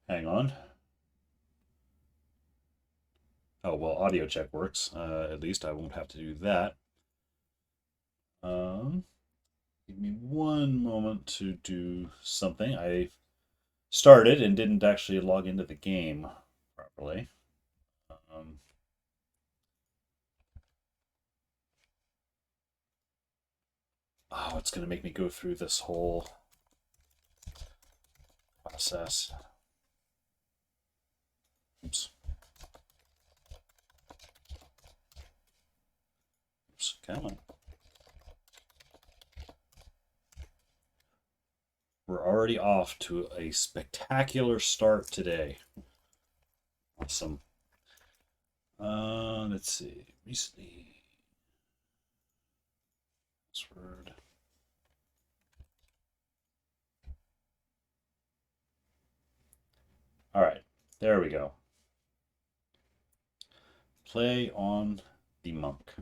Hang on. Oh, well, audio check works. At least I won't have to do that. Um, Give me one moment to do something. I started and didn't actually log into the game properly. Um, it's going to make me go through this whole process. Oops. Oops. Come on. We're already off to a spectacular start today. Awesome. Let's see. Recently. Password. All right. There we go. Play on the monk.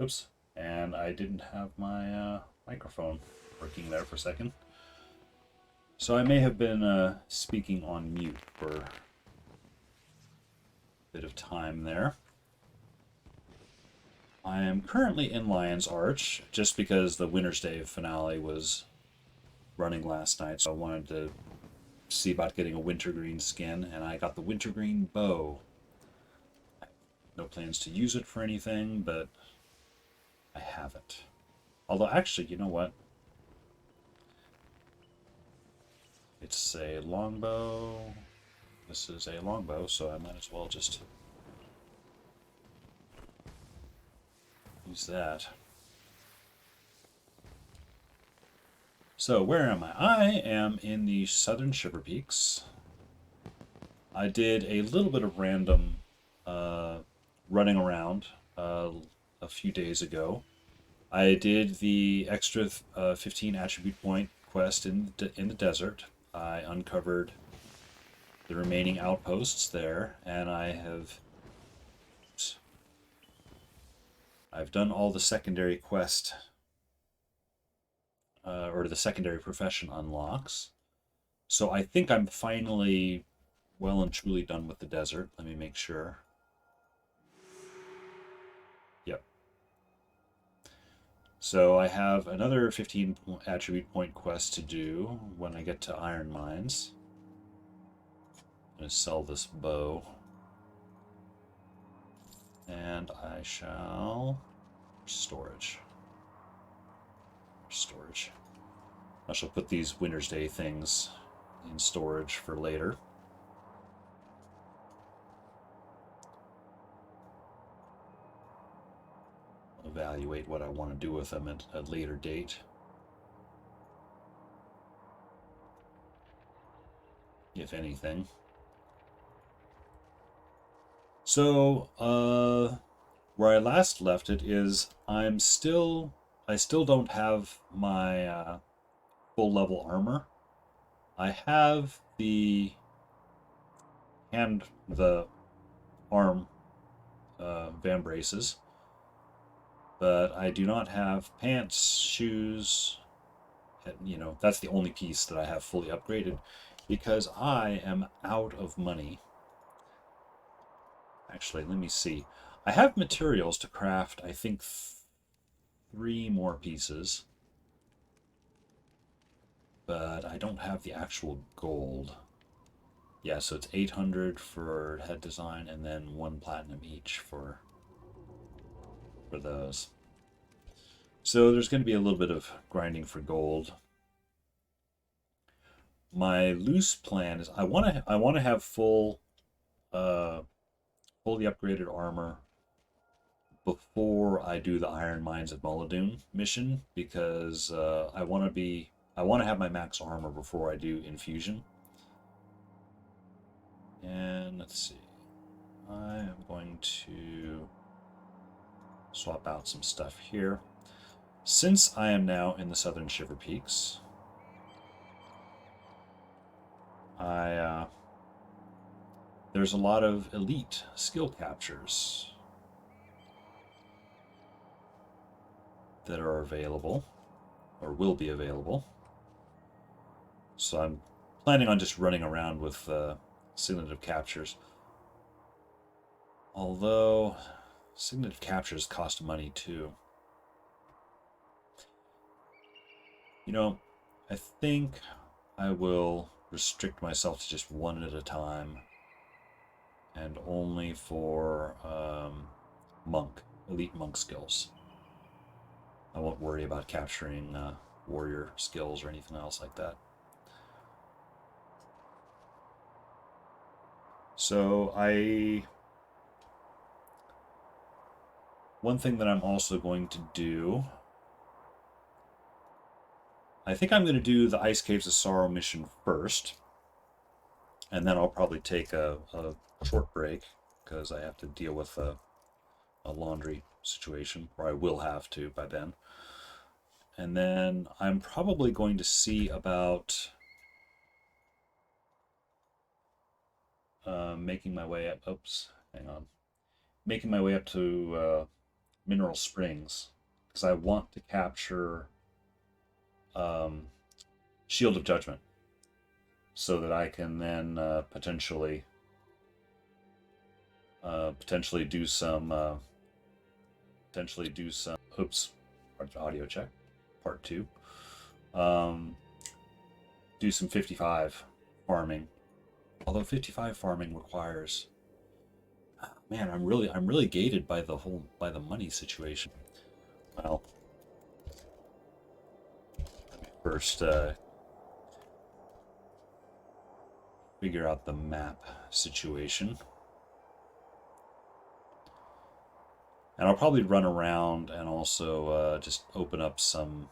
Oops. And I didn't have my microphone working there for a second. So I may have been speaking on mute for a bit of time there. I am currently in Lion's Arch, just because the Winter's Day finale was running last night, so I wanted to see about getting a wintergreen skin, and I got the wintergreen bow. No plans to use it for anything, but I have it. Although, actually, you know what? It's a longbow. This is a longbow, so I might as well just use that. So, where am I? I am in the southern Shiverpeaks. I did a little bit of random running around a few days ago. I did the extra 15 attribute point quest in the desert. I uncovered the remaining outposts there, and I've done all the secondary quest or the secondary profession unlocks. So I think I'm finally well and truly done with the desert. Let me make sure. Yep. So I have another 15 attribute point quest to do when I get to Iron Mines. I'm going to sell this bow. And I shall... Storage. Storage. I shall put these Winter's Day things in storage for later. Evaluate what I want to do with them at a later date. If anything. So, where I last left it is I still don't have my full level armor. I have the arm van braces, but I do not have pants, shoes. You know, that's the only piece that I have fully upgraded because I am out of money. Actually, let me see. I have materials to craft, I think, 3 more pieces, but I don't have the actual gold. Yeah, so it's 800 for head design and then 1 platinum each for those. So there's going to be a little bit of grinding for gold. My loose plan is I want to have fully upgraded armor before I do the Iron Mines at Mullidoon mission because I want to have my max armor before I do infusion. And let's see. I am going to swap out some stuff here. Since I am now in the southern Shiverpeaks, there's a lot of elite skill captures that are available, or will be available. So I'm planning on just running around with signative captures. Although signative captures cost money too. You know, I think I will restrict myself to just one at a time, and only for elite monk skills. I won't worry about capturing warrior skills or anything else like that. So one thing that I'm also going to do, I think I'm going to do the Ice Caves of Sorrow mission first, and then I'll probably take a short break because I have to deal with a laundry situation, or I will have to by then. And then I'm probably going to see about making my way up. Oops, hang on. Making my way up to Mineral Springs because I want to capture Shield of Judgment so that I can then potentially do some oops, audio check part 2. Do some 55 farming, although 55 farming requires, man, I'm really gated by the money situation. Well, let me first figure out the map situation. And I'll probably run around and also just open up some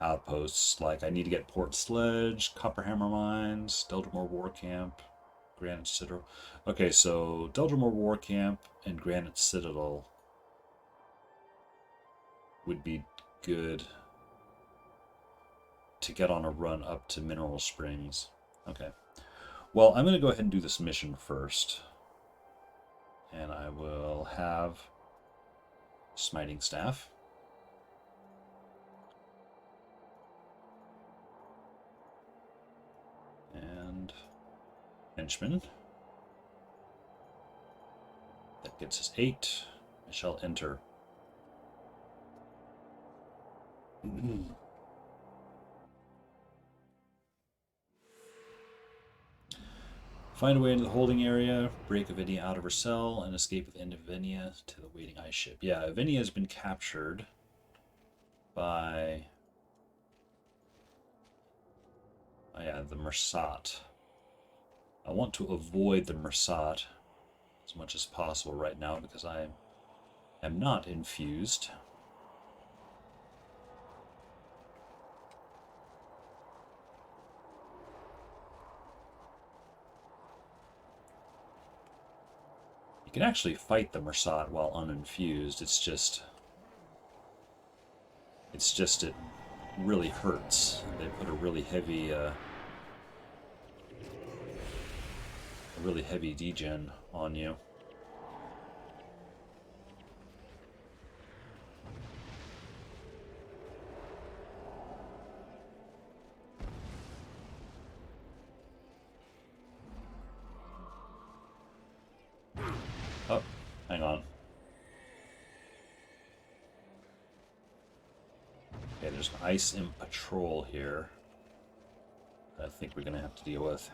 outposts. Like I need to get Port Sledge, Copperhammer Mines, Deldrimore War Camp, Granite Citadel. Okay, so Deldrimore War Camp and Granite Citadel would be good to get on a run up to Mineral Springs. Okay. Well, I'm going to go ahead and do this mission first. And I will have Smiting Staff. And Henchman. That gets us 8. I shall enter. Find a way into the holding area, break Avinia out of her cell, and escape with Avinia to the waiting ice ship. Yeah, Avinia has been captured by... oh yeah, the Mersat. I want to avoid the Mersat as much as possible right now because I am not infused. You can actually fight the Mersat while uninfused. It's just it really hurts. They put a really heavy degen on you. Oh, hang on. Okay, there's an Ice Imp patrol here that I think we're going to have to deal with.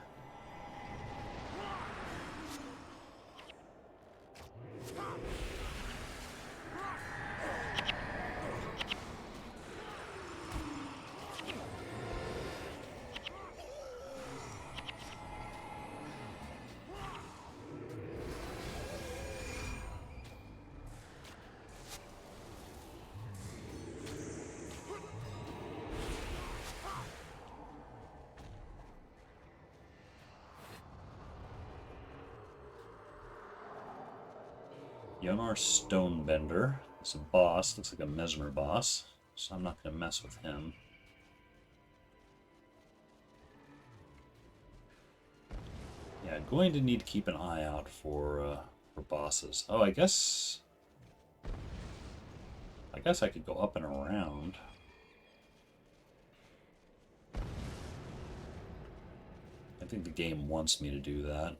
Yomar Stonebender. It's a boss. Looks like a Mesmer boss. So I'm not going to mess with him. Yeah, going to need to keep an eye out for bosses. Oh, I guess I could go up and around. I think the game wants me to do that.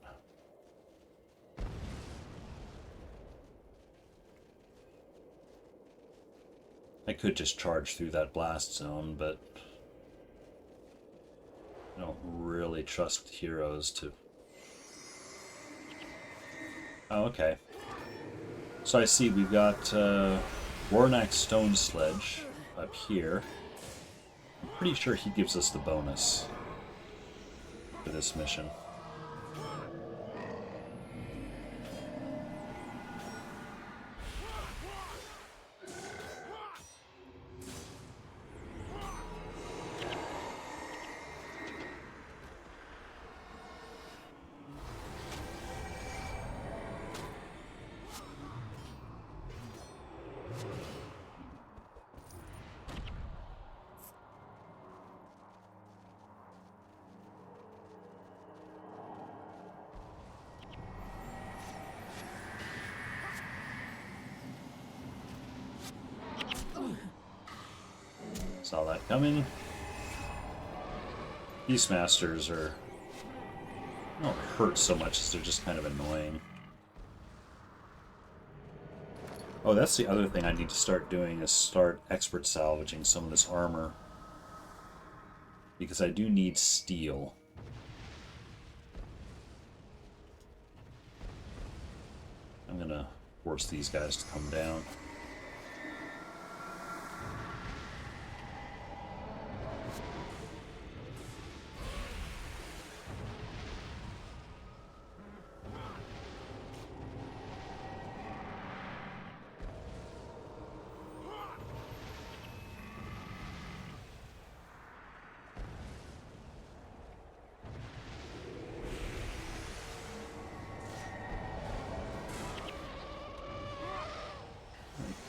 I could just charge through that blast zone, but I don't really trust heroes to... Oh, okay. So I see we've got Rornax Stone Sledge up here. I'm pretty sure he gives us the bonus for this mission. Saw that coming. Beastmasters are... don't hurt so much as they're just kind of annoying. Oh, that's the other thing I need to start doing, is start expert salvaging some of this armor. Because I do need steel. I'm gonna force these guys to come down.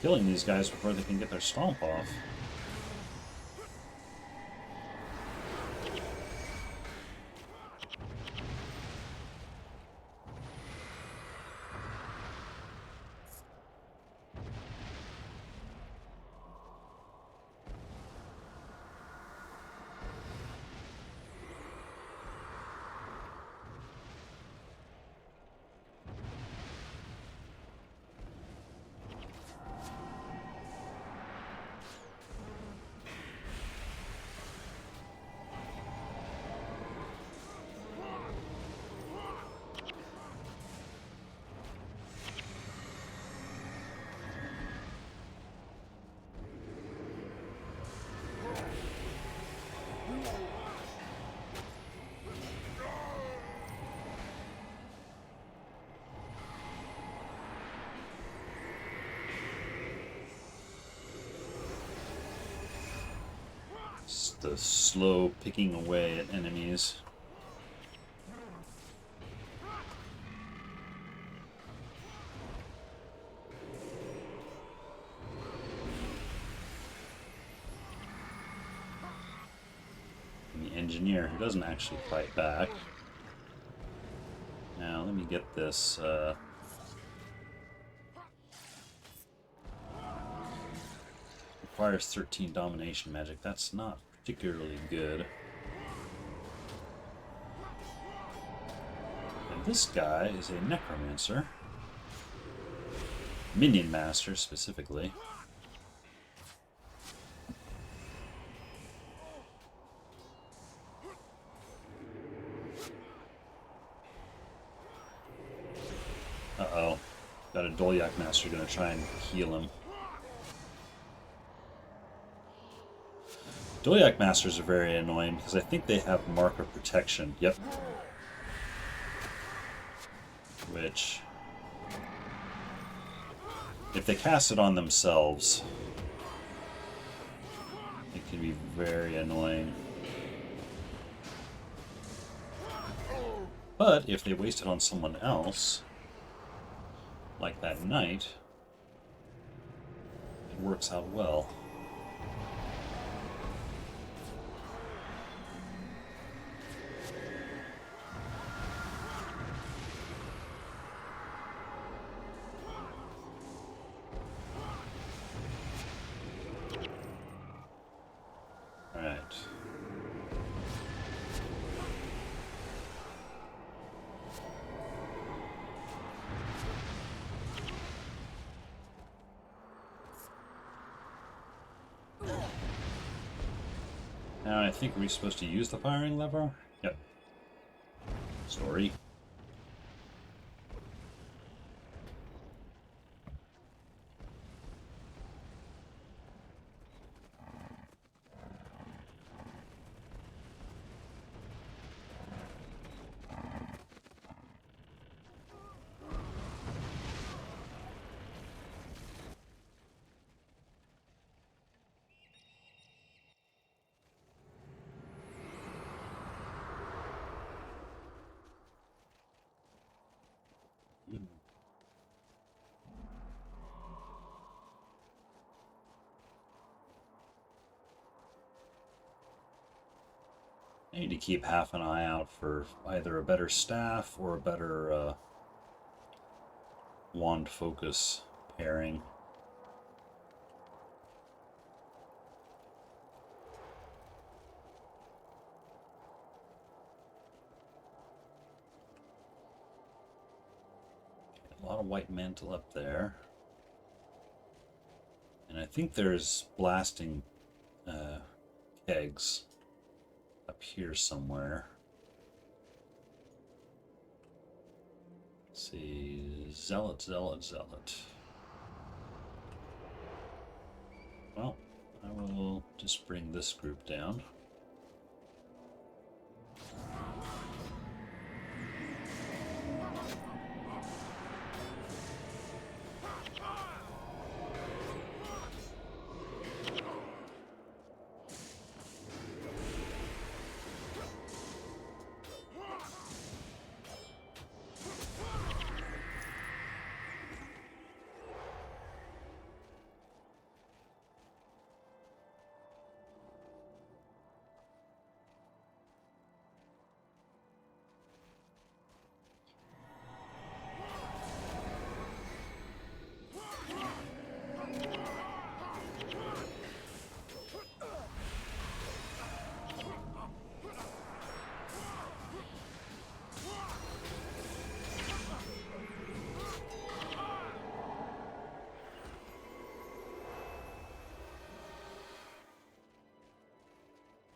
Killing these guys before they can get their stomp off. It's the slow picking away at enemies. And the engineer, who doesn't actually fight back. Now, let me get this, requires 13 domination magic. That's not particularly good. And this guy is a necromancer. Minion master, specifically. Uh-oh. Got a Dolyak master gonna try and heal him. Dolyak Masters are very annoying because I think they have Mark of Protection. Yep. Which, if they cast it on themselves, it can be very annoying. But if they waste it on someone else, like that knight, it works out well. Now I think we're supposed to use the firing lever? Yep. Sorry. I need to keep half an eye out for either a better staff or a better wand focus pairing. A lot of white mantle up there. And I think there's blasting kegs up here somewhere. Let's see, zealot. Well, I will just bring this group down.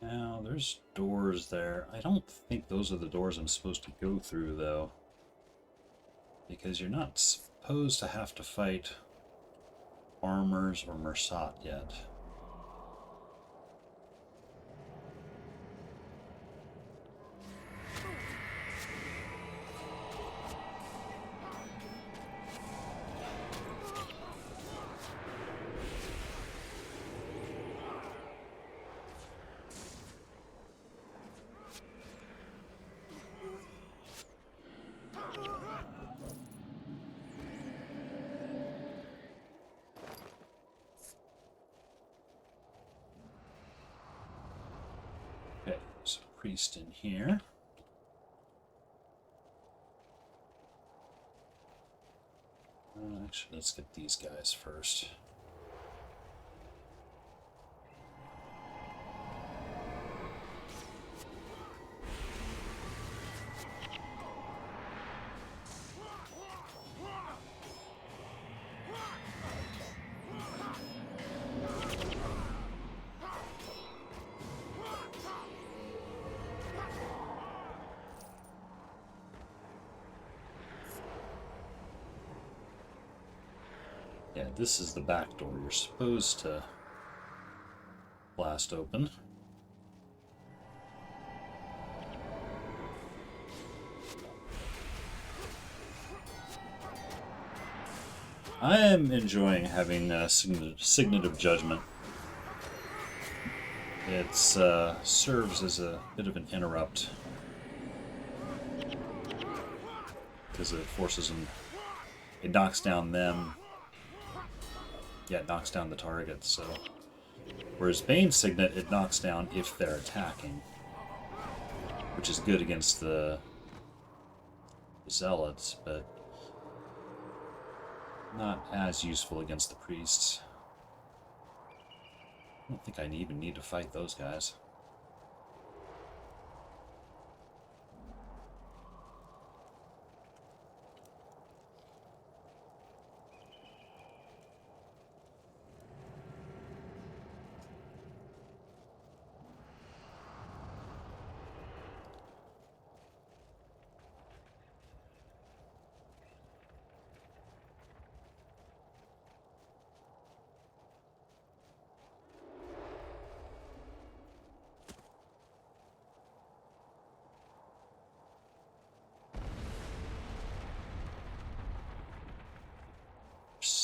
Now, there's doors there. I don't think those are the doors I'm supposed to go through, though. Because you're not supposed to have to fight farmers or Mersat yet. Okay, there's a priest in here. Actually, let's get these guys first. Yeah, this is the back door you're supposed to blast open. I am enjoying having Signet of Judgment. It serves as a bit of an interrupt because it forces them, it knocks down them. Yeah, it knocks down the target, so. Whereas Bane's Signet, it knocks down if they're attacking, which is good against the Zealots, but not as useful against the Priests. I don't think I even need to fight those guys.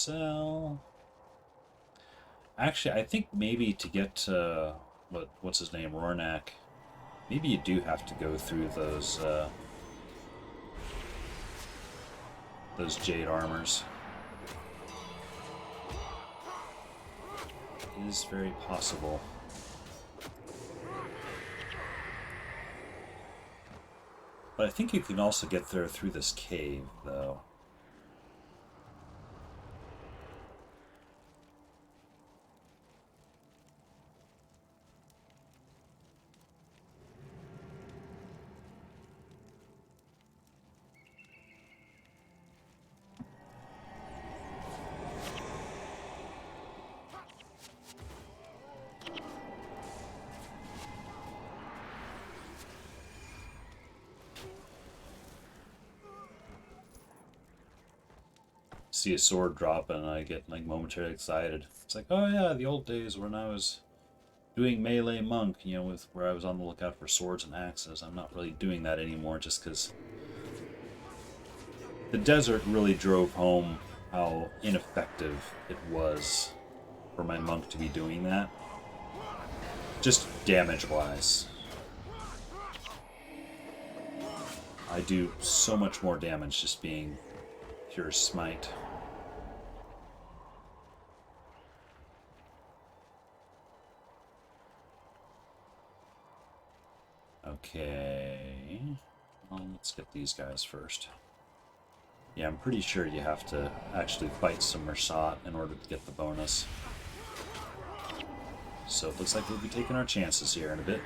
sell. Actually, I think maybe to get to what's his name, Rornak, maybe you do have to go through those jade armors. It is very possible. But I think you can also get there through this cave, though. See a sword drop and I get like momentarily excited. It's like, oh yeah, the old days when I was doing melee monk, you know, with where I was on the lookout for swords and axes. I'm not really doing that anymore just because the desert really drove home how ineffective it was for my monk to be doing that. Just damage-wise. I do so much more damage just being pure smite. Okay. Well, let's get these guys first. Yeah, I'm pretty sure you have to actually fight some Mersat in order to get the bonus. So it looks like we'll be taking our chances here in a bit.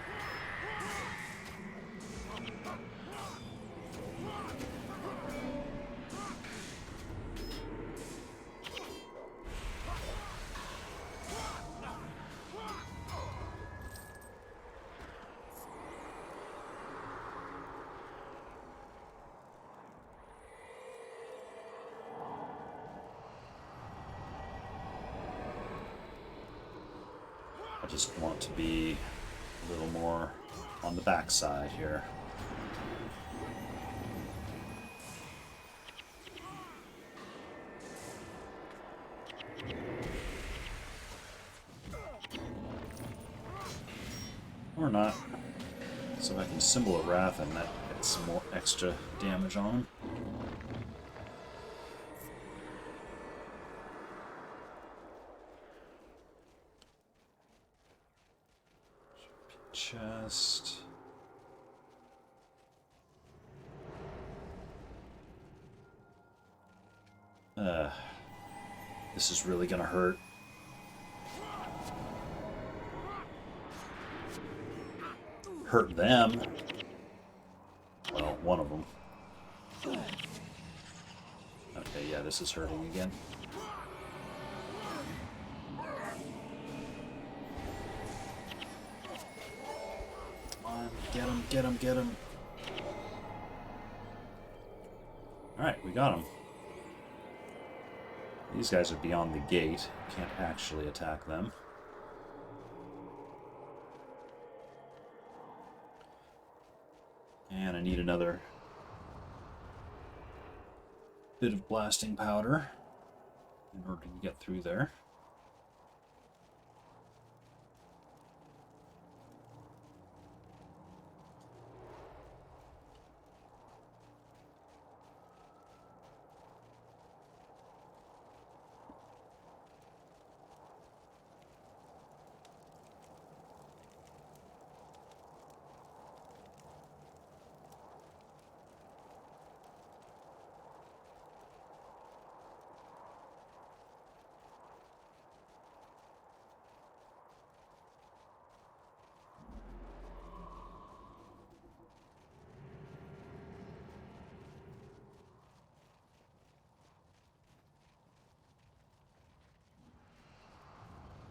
I just want to be a little more on the backside here. Or not. So I can Symbol of Wrath and that gets some more extra damage on him. Chest. This is really gonna hurt. Hurt them. Well, one of them. Okay, yeah, this is hurting again. Come on, get him, get him, get him. Alright, we got him. These guys are beyond the gate. Can't actually attack them. And I need another bit of blasting powder in order to get through there.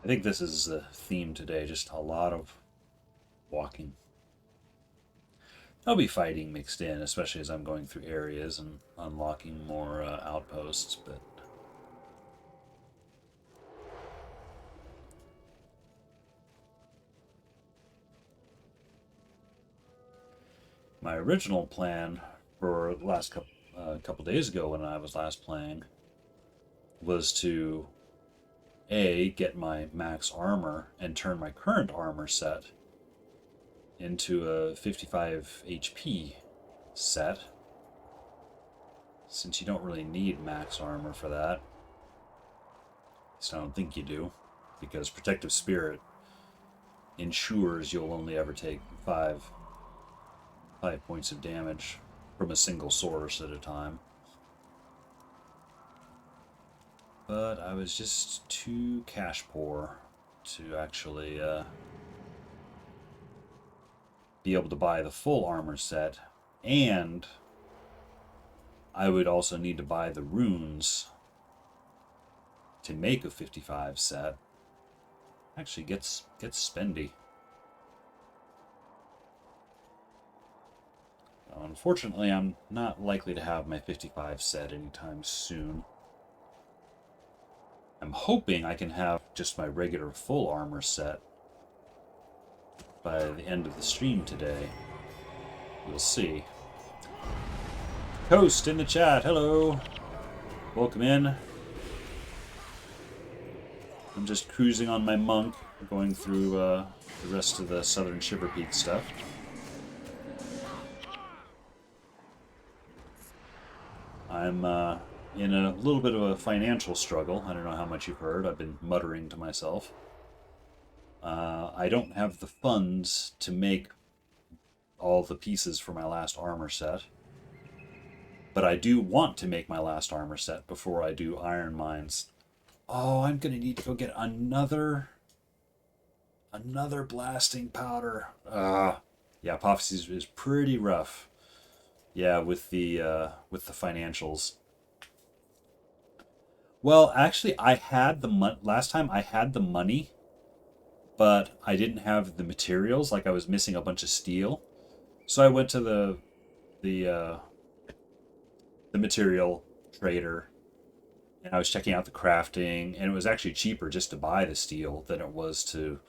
I think this is the theme today, just a lot of walking. I'll be fighting mixed in, especially as I'm going through areas and unlocking more outposts, but my original plan for the last couple days ago when I was last playing was to A, get my max armor and turn my current armor set into a 55 HP set, since you don't really need max armor for that. At least I don't think you do, because Protective Spirit ensures you'll only ever take 5 points of damage from a single source at a time. But I was just too cash poor to actually be able to buy the full armor set, and I would also need to buy the runes to make a 55 set. Actually gets spendy. Unfortunately, I'm not likely to have my 55 set anytime soon. I'm hoping I can have just my regular full armor set by the end of the stream today. We'll see. Coast in the chat, hello! Welcome in. I'm just cruising on my monk, going through the rest of the Southern Shiverpeaks stuff. I'm in a little bit of a financial struggle. I don't know how much you've heard. I've been muttering to myself. I don't have the funds to make all the pieces for my last armor set. But I do want to make my last armor set before I do Iron Mines. Oh, I'm going to need to go get another blasting powder. Yeah, Apotheosis is pretty rough. Yeah, with the financials. Well, actually, I had the last time I had the money, but I didn't have the materials. Like I was missing a bunch of steel, so I went to the material trader, and I was checking out the crafting, and it was actually cheaper just to buy the steel than it was to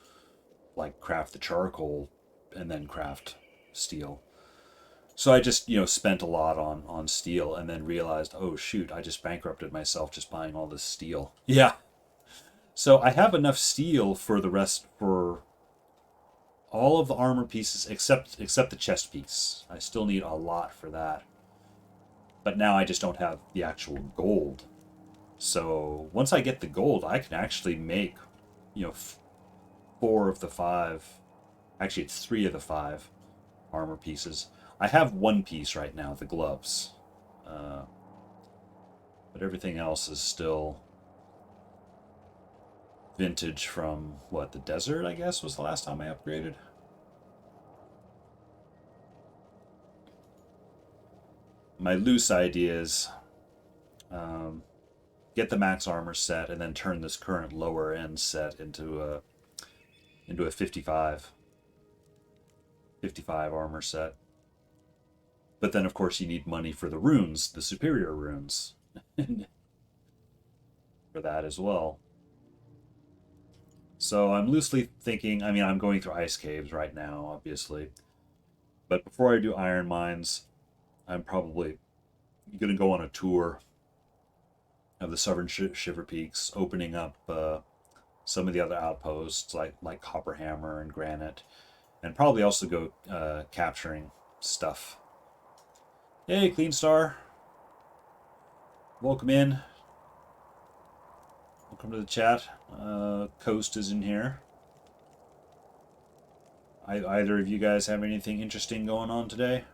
like craft the charcoal and then craft steel. So I just, spent a lot on steel, and then realized, oh shoot, I just bankrupted myself just buying all this steel. Yeah. So I have enough steel for all of the armor pieces except the chest piece. I still need a lot for that. But now I just don't have the actual gold. So once I get the gold, I can actually make, 4 of the 5. Actually, it's 3 of the 5 armor pieces. I have one piece right now, the gloves. But everything else is still vintage from, the desert, I guess, was the last time I upgraded. My loose idea is get the max armor set and then turn this current lower end set into a 55 armor set. But then, of course, you need money for the runes, the superior runes, for that as well. So I'm loosely thinking, I'm going through ice caves right now, obviously. But before I do Iron Mines, I'm probably going to go on a tour of the Southern Shiverpeaks, opening up some of the other outposts like Copperhammer and Granite, and probably also go capturing stuff. Hey, Clean Star. Welcome in. Welcome to the chat. Coast is in here. Either of you guys have anything interesting going on today?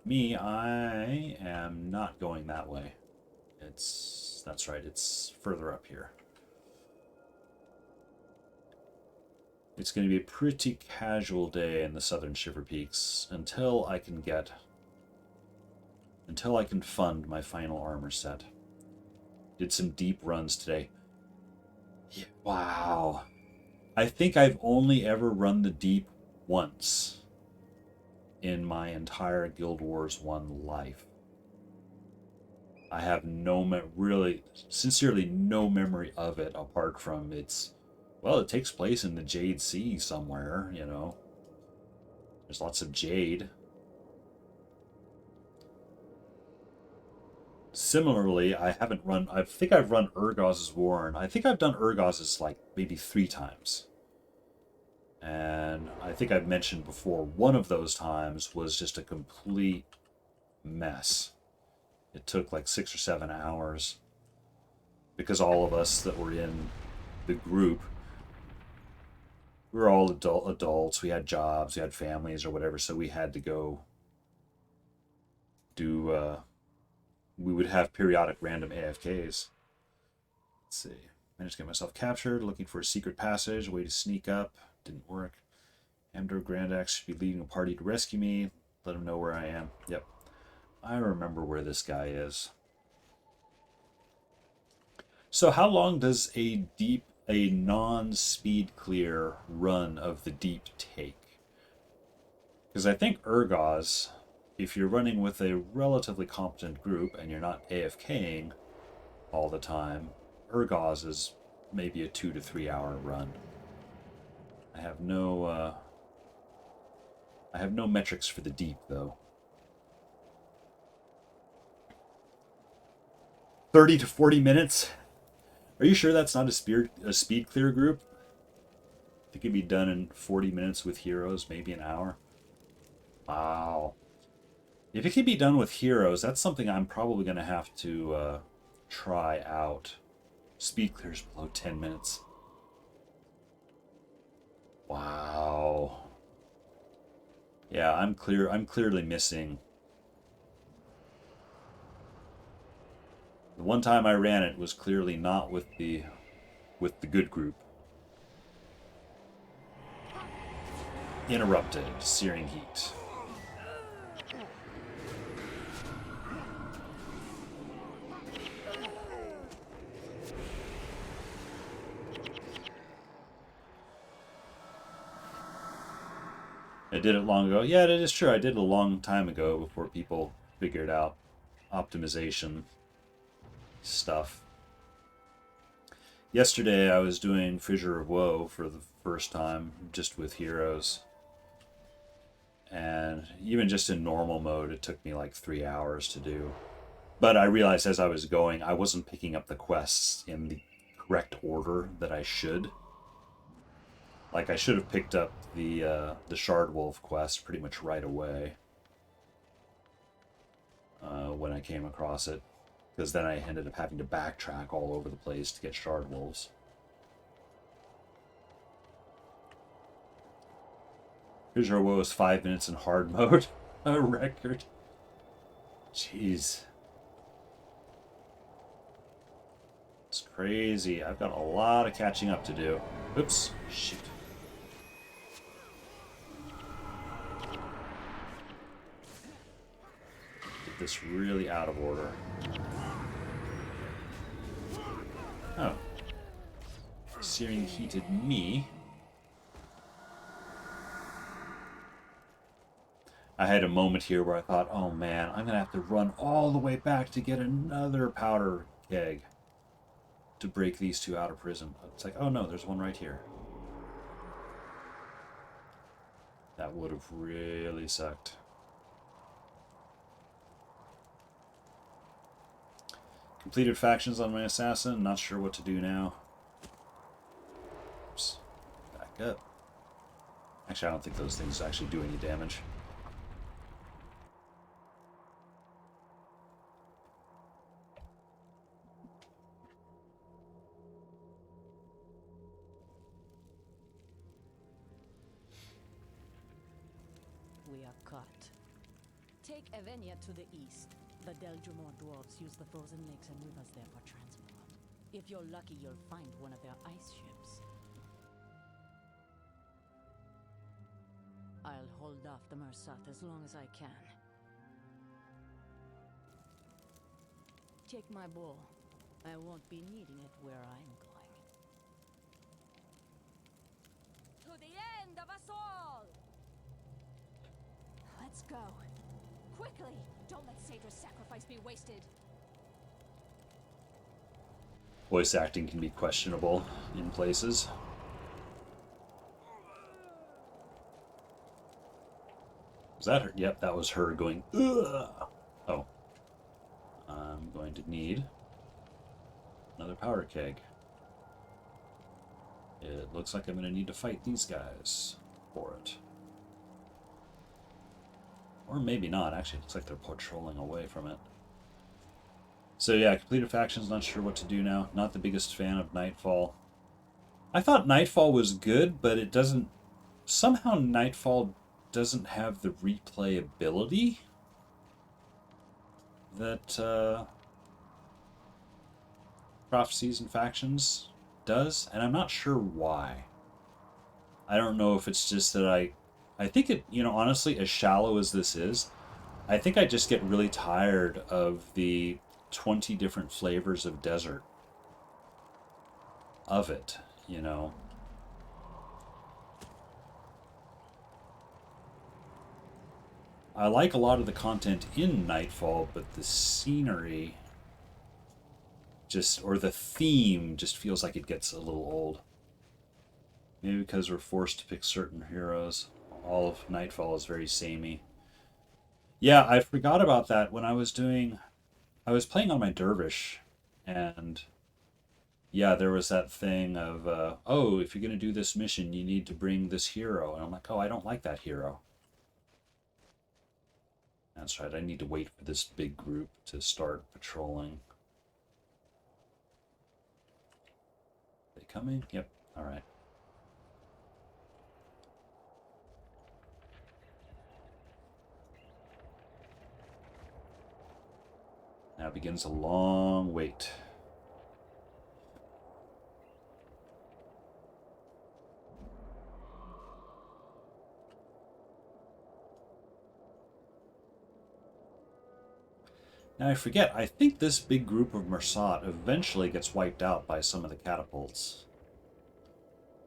Me, I am not going that way. That's right, it's further up here. It's going to be a pretty casual day in the Southern Shiverpeaks until I can fund my final armor set. Did some deep runs today. Yeah, wow. I think I've only ever run the deep once in my entire Guild Wars 1 life. I have sincerely no memory of it apart from it takes place in the Jade Sea somewhere, There's lots of jade. Similarly, I haven't run. I think I've run Urgoz's Warren. I think I've done Urgoz's like maybe 3 times. And I think I've mentioned before, one of those times was just a complete mess. It took like 6 or 7 hours because all of us that were in the group, we were all adults. We had jobs, we had families or whatever, so we had to go do. We would have periodic random AFKs. Let's see. Managed to get myself captured, looking for a secret passage, a way to sneak up. Didn't work. Amdor Grandax should be leading a party to rescue me. Let him know where I am. Yep. I remember where this guy is. So how long does a non-speed clear run of the deep take? Because I think Urgoz, if you're running with a relatively competent group and you're not AFKing all the time, Urgoz is maybe a 2 to 3 hour run. I have no metrics for the deep though. 30 to 40 minutes. Are you sure that's not a speed clear group? It could be done in 40 minutes with heroes, maybe an hour. Wow. If it can be done with heroes, that's something I'm probably going to have to try out. Speed clears below 10 minutes. Wow. Yeah, I'm clearly missing. The one time I ran it was clearly not with the good group. Interrupted. Searing heat. I did it long ago. Yeah, it is true. I did it a long time ago before people figured out optimization stuff. Yesterday I was doing Fissure of Woe for the first time, just with heroes. And even just in normal mode, it took me like 3 hours to do. But I realized as I was going, I wasn't picking up the quests in the correct order that I should. Like, I should have picked up the Shardwolf quest pretty much right away when I came across it. Because then I ended up having to backtrack all over the place to get Shardwolves. Fissure of Woe is 5 minutes in hard mode. A record. Jeez. It's crazy. I've got a lot of catching up to do. Oops. Shoot. Did this really out of order. Oh. Searing heated me. I had a moment here where I thought, oh man, I'm going to have to run all the way back to get another powder keg to break these two out of prison. But it's like, oh no, there's one right here. That would have really sucked. Completed factions on my assassin. Not sure what to do now. Oops. Back up. Actually, I don't think those things actually do any damage. We are caught. Take Evenia to the east. The Deldrimor dwarves use the frozen lakes and rivers there for transport. If you're lucky, you'll find one of their ice ships. I'll hold off the Mersath as long as I can. Take my bow. I won't be needing it where I'm going. To the end of us all! Let's go. Quickly! Don't let Sadra's sacrifice be wasted. Voice acting can be questionable in places. Was that her? Yep, that was her going, ugh. Oh. I'm going to need another powder keg. It looks like I'm going to need to fight these guys for it. Or maybe not. Actually, it looks like they're patrolling away from it. So yeah, completed factions, not sure what to do now. Not the biggest fan of Nightfall. I thought Nightfall was good, but it doesn't... Somehow Nightfall doesn't have the replayability that Prophecies and Factions does, and I'm not sure why. I don't know if it's just that I think it, you know, honestly, as shallow as this is, I think I just get really tired of the 20 different flavors of desert of it, you know. I like a lot of the content in Nightfall, but the scenery just, or the theme just feels like it gets a little old. Maybe because we're forced to pick certain heroes. All of Nightfall is very samey. Yeah, I forgot about that when I was playing on my Dervish, and yeah, there was that thing of, oh, if you're going to do this mission, you need to bring this hero. And I'm like, oh, I don't like that hero. That's right, I need to wait for this big group to start patrolling. They coming? Yep, alright. Now begins a long wait. Now I forget, I think this big group of Mersat eventually gets wiped out by some of the catapults.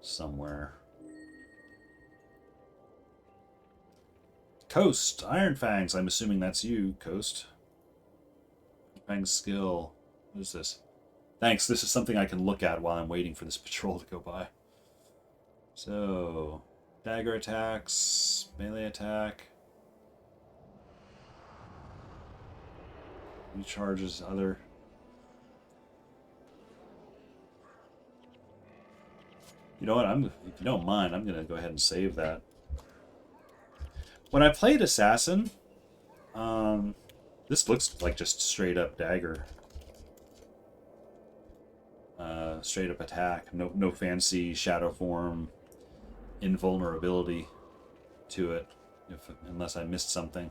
Somewhere. Coast! Iron Fangs! I'm assuming that's you, Coast. Fang's skill. What is this? Thanks, this is something I can look at while I'm waiting for this patrol to go by. So, dagger attacks, melee attack. Recharges other. You know what? If you don't mind, I'm gonna go ahead and save that. When I played Assassin, this looks like just straight up dagger. Straight up attack. No fancy shadow form, invulnerability to it, unless I missed something.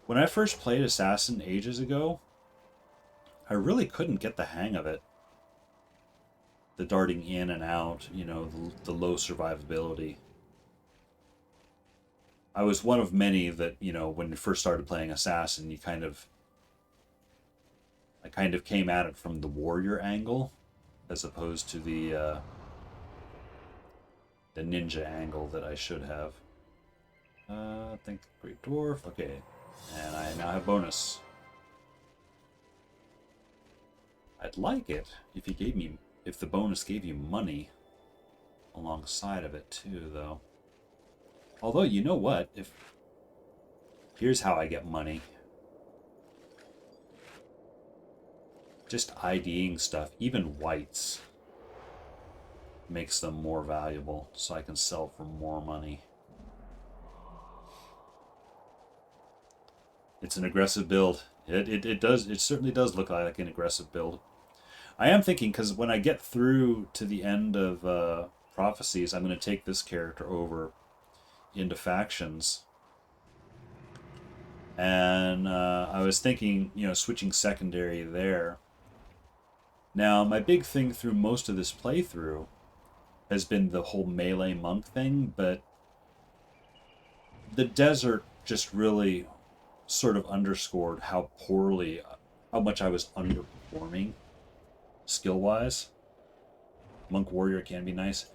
When I first played Assassin ages ago, I really couldn't get the hang of it. The darting in and out, you know, the low survivability. I was one of many that, you know, when you first started playing Assassin, I kind of came at it from the warrior angle, as opposed to the ninja angle that I should have. I think Great Dwarf, okay. And I now have bonus. I'd like it if the bonus gave you money alongside of it too, though. Although, you know what? Here's how I get money. Just IDing stuff, even whites, makes them more valuable, so I can sell for more money. It's an aggressive build. It certainly does look like an aggressive build. I am thinking, because when I get through to the end of Prophecies, I'm going to take this character over into Factions. And I was thinking, you know, switching secondary there. Now, my big thing through most of this playthrough has been the whole melee monk thing, but the desert just really sort of underscored how much I was underperforming skill-wise. Monk warrior can be nice.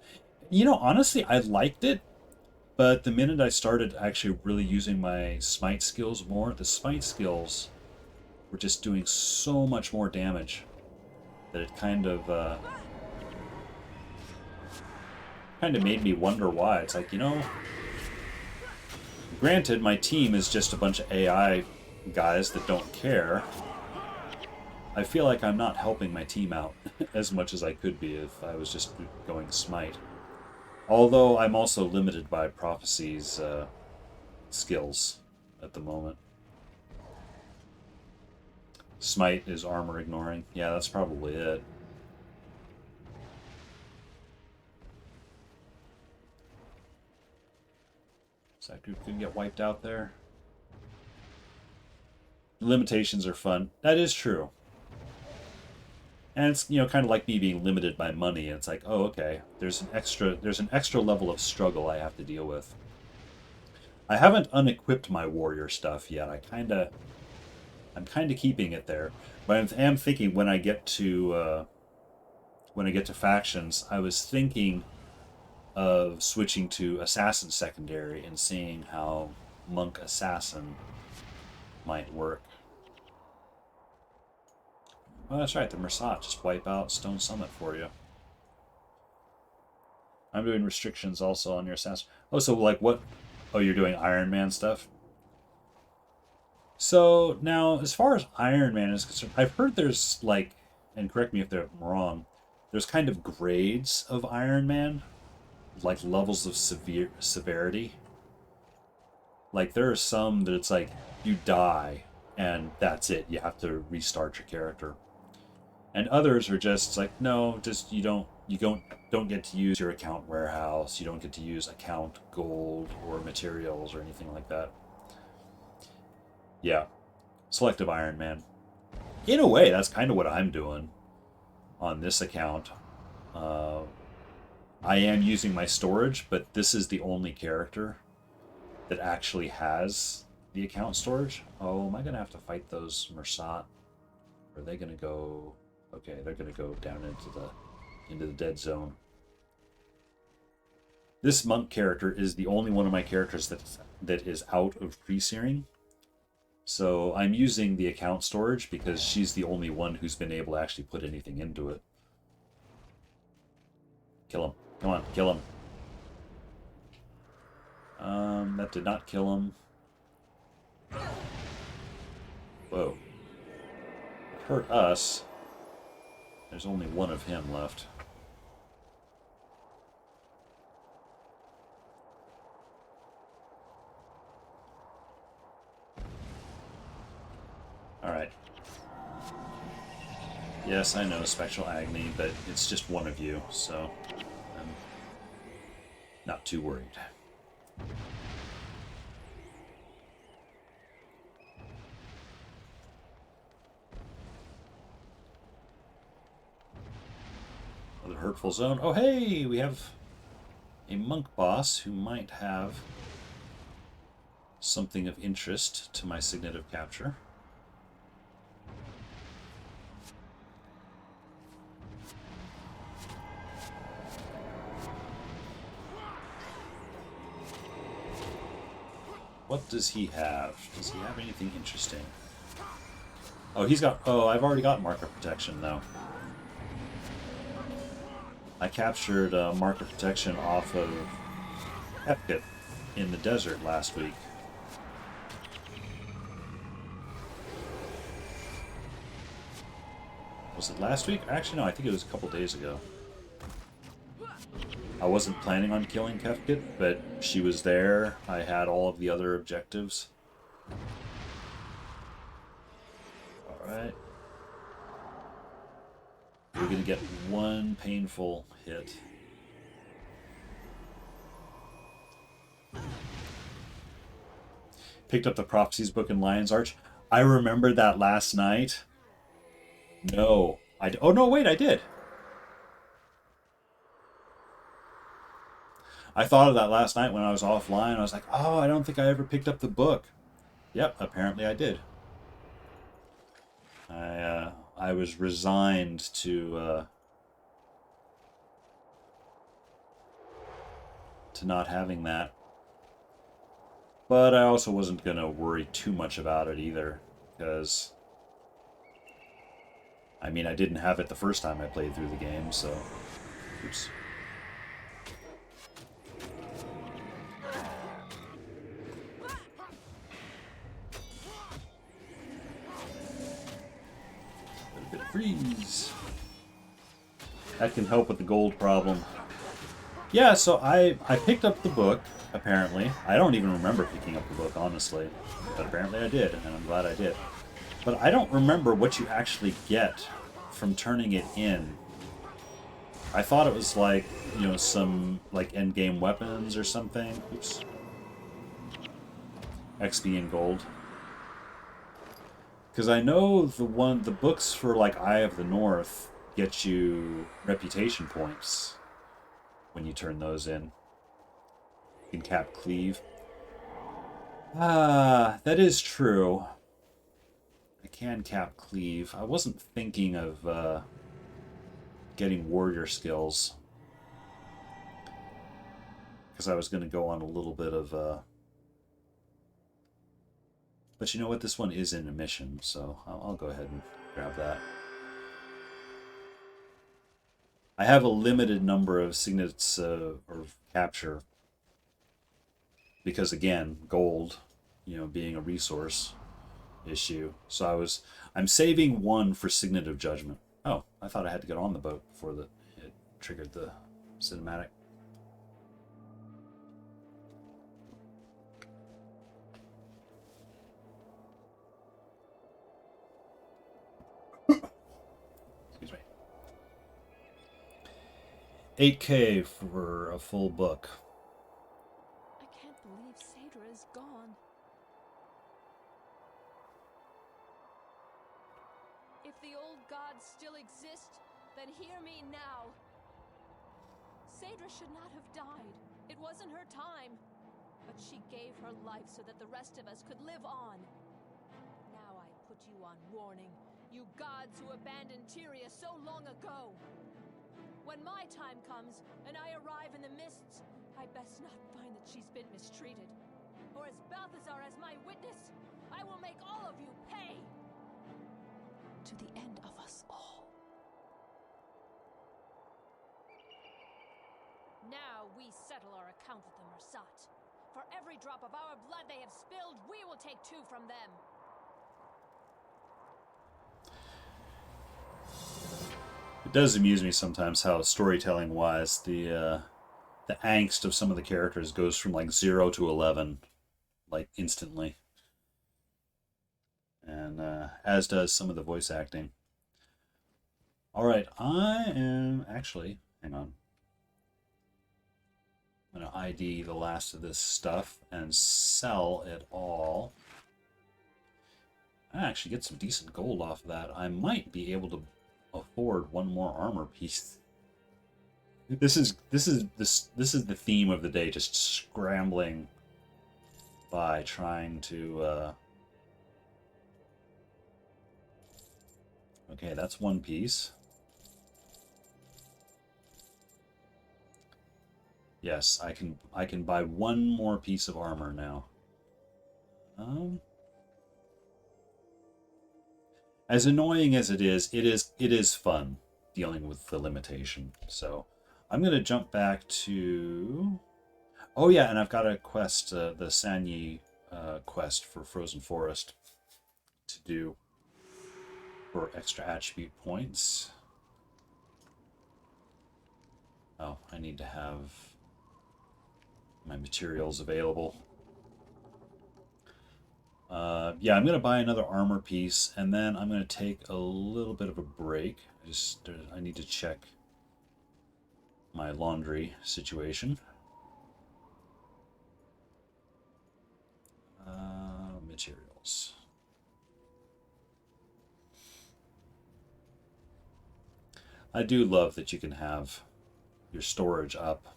You know, honestly, I liked it, but the minute I started actually really using my smite skills more, the smite skills were just doing so much more damage that it kind of made me wonder why. It's like, you know, granted, my team is just a bunch of AI guys that don't care, I feel like I'm not helping my team out as much as I could be if I was just going Smite. Although I'm also limited by Prophecy's skills at the moment. Smite is armor ignoring. Yeah, that's probably it. So that group can get wiped out there. Limitations are fun. That is true. And it's, kind of like me being limited by money. It's like, oh, okay, there's an extra level of struggle I have to deal with. I haven't unequipped my warrior stuff yet. I'm kind of keeping it there, but I am thinking when I get to factions, I was thinking of switching to assassin secondary and seeing how monk assassin might work. Oh, that's right. The Mersat just wipe out Stone Summit for you. I'm doing restrictions also on your assassin. Oh, so like what? Oh, you're doing Iron Man stuff? So now, as far as Iron Man is concerned, I've heard there's like, and correct me if I'm wrong, there's kind of grades of Iron Man, like levels of severity. Like there are some that it's like you die and that's it. You have to restart your character. And others are just like, no, just you don't get to use your account warehouse. You don't get to use account gold or materials or anything like that. Yeah, selective Iron Man. In a way, that's kind of what I'm doing on this account. I am using my storage, but this is the only character that actually has the account storage. Oh, am I gonna have to fight those Mersat? Or are they gonna go? Okay, they're gonna go down into the dead zone. This monk character is the only one of my characters that is out of pre-searing. So I'm using the account storage because she's the only one who's been able to actually put anything into it. Kill him. Come on, kill him. That did not kill him. Whoa. It hurt us. There's only one of him left. Alright. Yes, I know, Spectral Agony, but it's just one of you, so I'm not too worried. Another hurtful zone. Oh, hey! We have a monk boss who might have something of interest to my signet of capture. What does he have? Does he have anything interesting? Oh, he's got... Oh, I've already got marker protection, though. I captured marker protection off of Epcot in the desert last week. Was it last week? Actually, no, I think it was a couple days ago. I wasn't planning on killing Kefkit, but she was there. I had all of the other objectives. Alright. We're going to get one painful hit. Picked up the Prophecies book in Lion's Arch. I remembered that last night. No. Oh, no, wait, I did. I thought of that last night when I was offline. I was like, oh, I don't think I ever picked up the book. Yep, apparently I did. I was resigned to not having that. But I also wasn't going to worry too much about it either, because I mean, I didn't have it the first time I played through the game, so oops. Freeze. That can help with the gold problem. Yeah, so I picked up the book, apparently. I don't even remember picking up the book, honestly. But apparently I did, and I'm glad I did. But I don't remember what you actually get from turning it in. I thought it was like, you know, some like endgame weapons or something. Oops. XP and gold. Because I know the books for like Eye of the North get you reputation points when you turn those in. You can cap cleave. Ah, that is true. I can cap cleave. I wasn't thinking of getting warrior skills. Because I was going to go on a little bit of... But you know what? This one is in a mission, so I'll go ahead and grab that. I have a limited number of signets or capture. Because again, gold, you know, being a resource issue. So I'm saving one for Signet of Judgment. Oh, I thought I had to get on the boat before it triggered the cinematic. Excuse me. 8K for a full book. I can't believe Saedra is gone. If the old gods still exist, then hear me now. Saedra should not have died. It wasn't her time. But she gave her life so that the rest of us could live on. Now I put you on warning, you gods who abandoned Tyria so long ago. When my time comes, and I arrive in the mists, I best not find that she's been mistreated. Or as Balthazar as my witness, I will make all of you pay! To the end of us all. Now we settle our account with the Mersat. For every drop of our blood they have spilled, we will take 2 from them. It does amuse me sometimes how storytelling-wise the angst of some of the characters goes from like 0 to 11, like instantly, and as does some of the voice acting. All right, I am actually hang on. I'm gonna ID the last of this stuff and sell it all. I actually get some decent gold off of that. I might be able to afford one more armor piece. This is the theme of the day, just scrambling by trying to okay, that's one piece. Yes, I can buy one more piece of armor now. As annoying as it is fun dealing with the limitation. So I'm gonna jump back to. Oh yeah, and I've got a quest, the Sanyi quest for Frozen Forest to do for extra attribute points. Oh, I need to have my materials available. Yeah, I'm going to buy another armor piece, and then I'm going to take a little bit of a break. I need to check my laundry situation. Materials. I do love that you can have your storage up.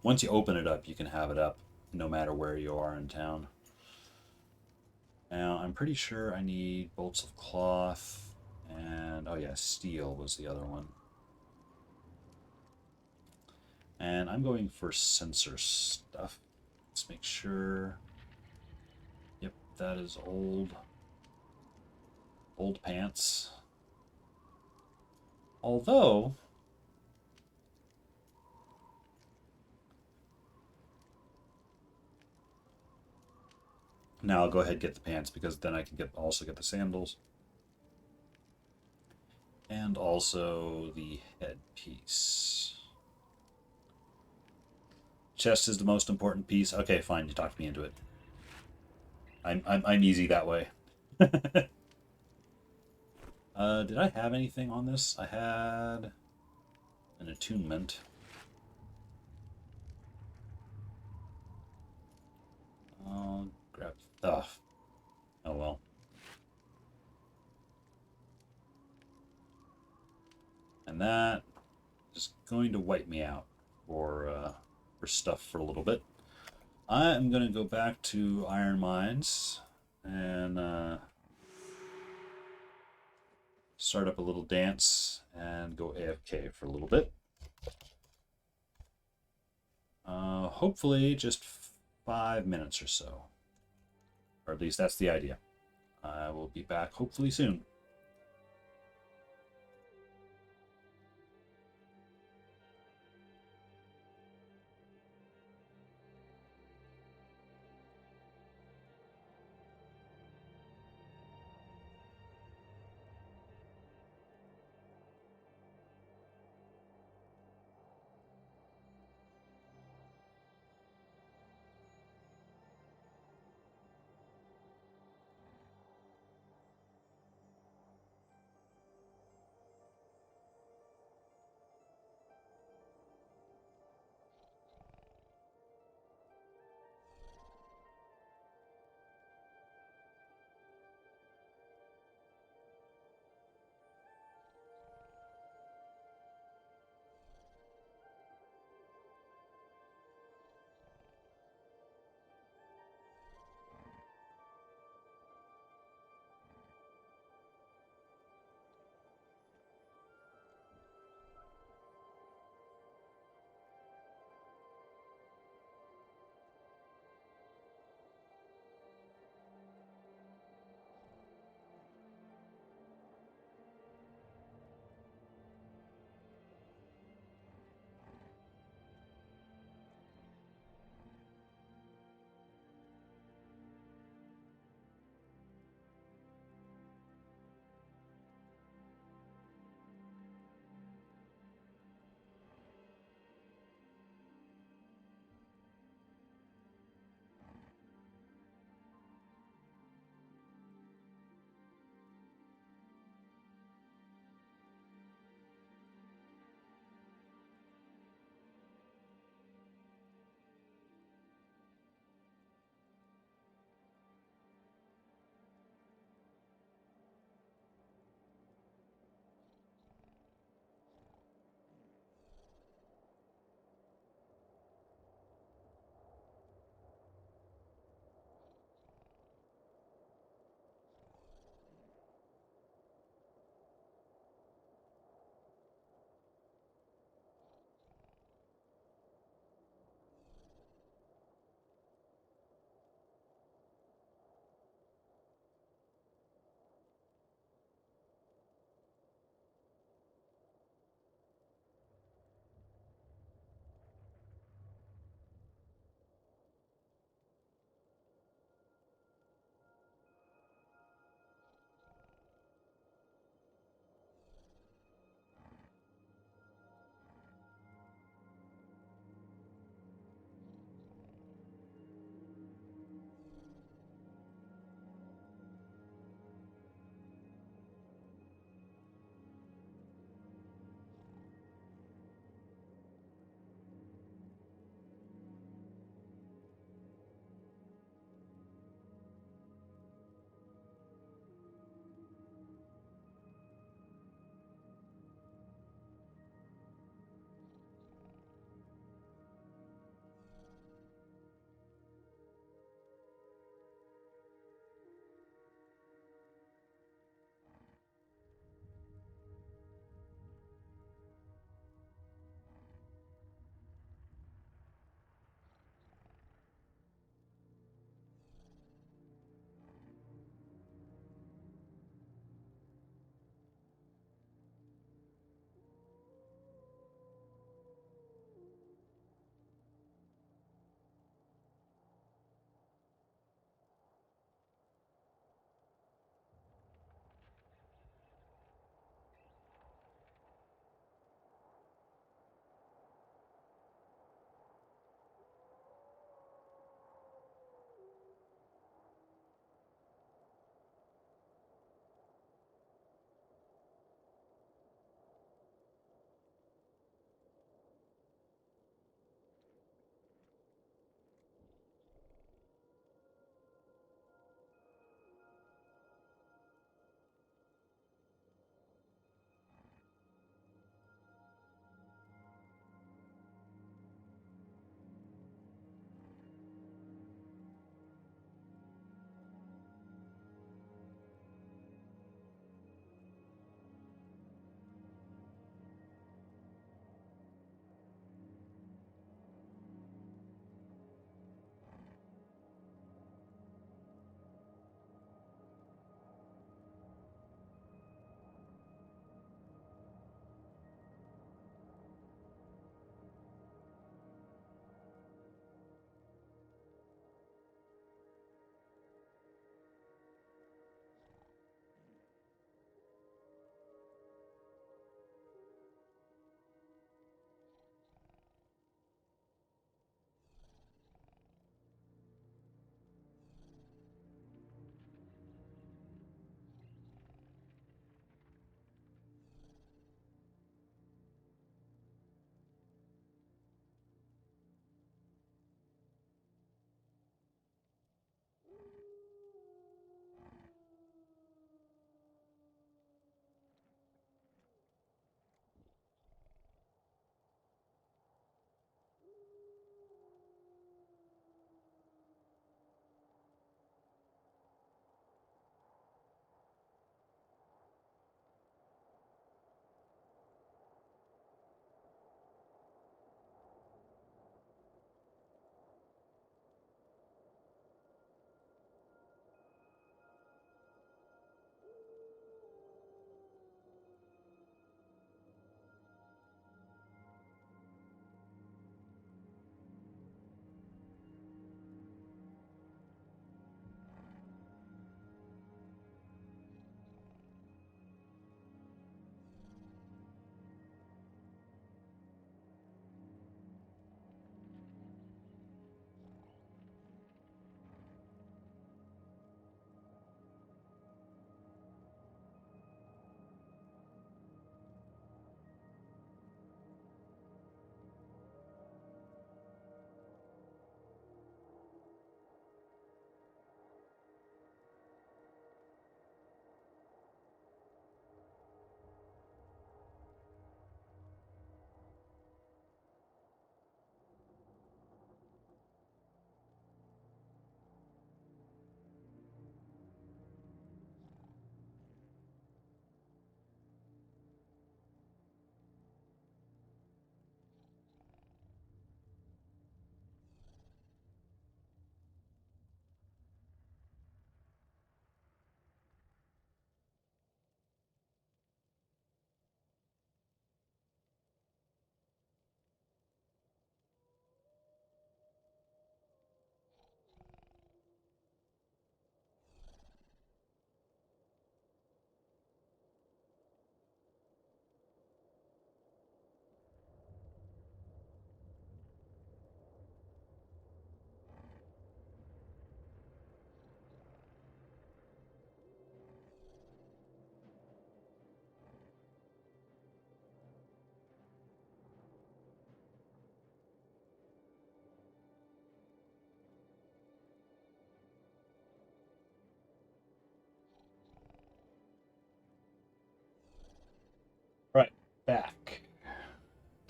Once you open it up, you can have it up no matter where you are in town. Now, I'm pretty sure I need bolts of cloth, and, oh yeah, steel was the other one. And I'm going for sensor stuff. Let's make sure. Yep, that is old pants. Although, now I'll go ahead and get the pants because then I can also get the sandals. And also the headpiece. Chest is the most important piece. Okay, fine. You talked me into it. I'm easy that way. Did I have anything on this? I had an attunement. I'll grab. Oh, oh well. And that is going to wipe me out for stuff for a little bit. I am going to go back to Iron Mines and start up a little dance and go AFK for a little bit. Hopefully just 5 minutes or so. Or at least that's the idea. I will be back hopefully soon.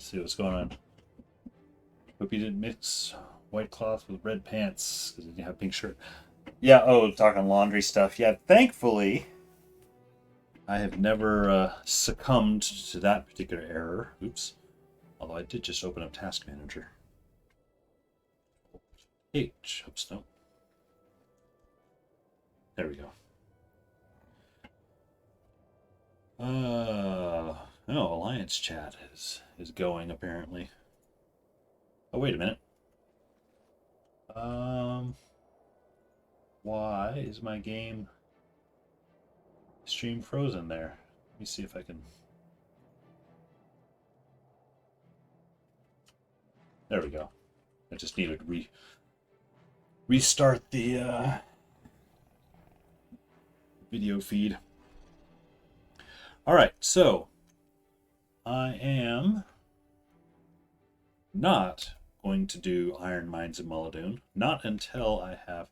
see what's going on. Hope you didn't mix white cloth with red pants because you didn't have a pink shirt. Yeah, oh, talking laundry stuff. Yeah, thankfully, I have never succumbed to that particular error. Oops. Although I did just open up Task Manager. H. Oops, no. There we go. Oh, Alliance chat is going apparently. Oh, wait a minute. Why is my game stream frozen there? Let me see if I can. There we go. I just needed to restart the video feed. All right, so I am not going to do Iron Mines in Mullidoon. Not until I have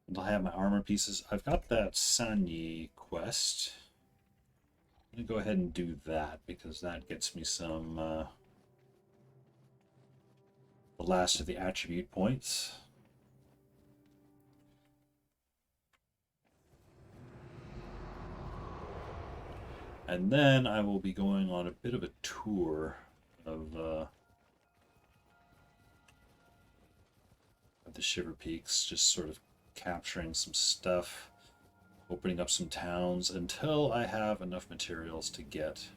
my armor pieces. I've got that Sanyi quest. I'm gonna go ahead and do that because that gets me some the last of the attribute points. And then I will be going on a bit of a tour of the Shiverpeaks, just sort of capturing some stuff, opening up some towns until I have enough materials to get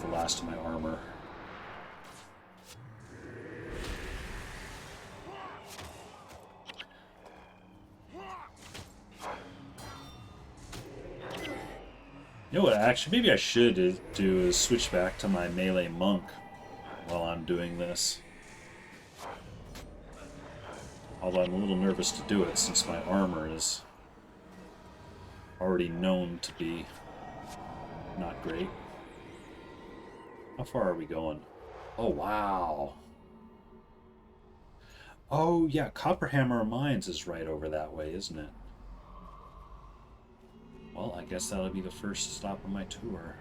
the last of my armor. You know what, actually, maybe I should do is switch back to my melee monk while I'm doing this. Although I'm a little nervous to do it since my armor is already known to be not great. How far are we going? Oh, wow. Oh, yeah, Copperhammer Mines is right over that way, isn't it? Well, I guess that'll be the first stop on my tour.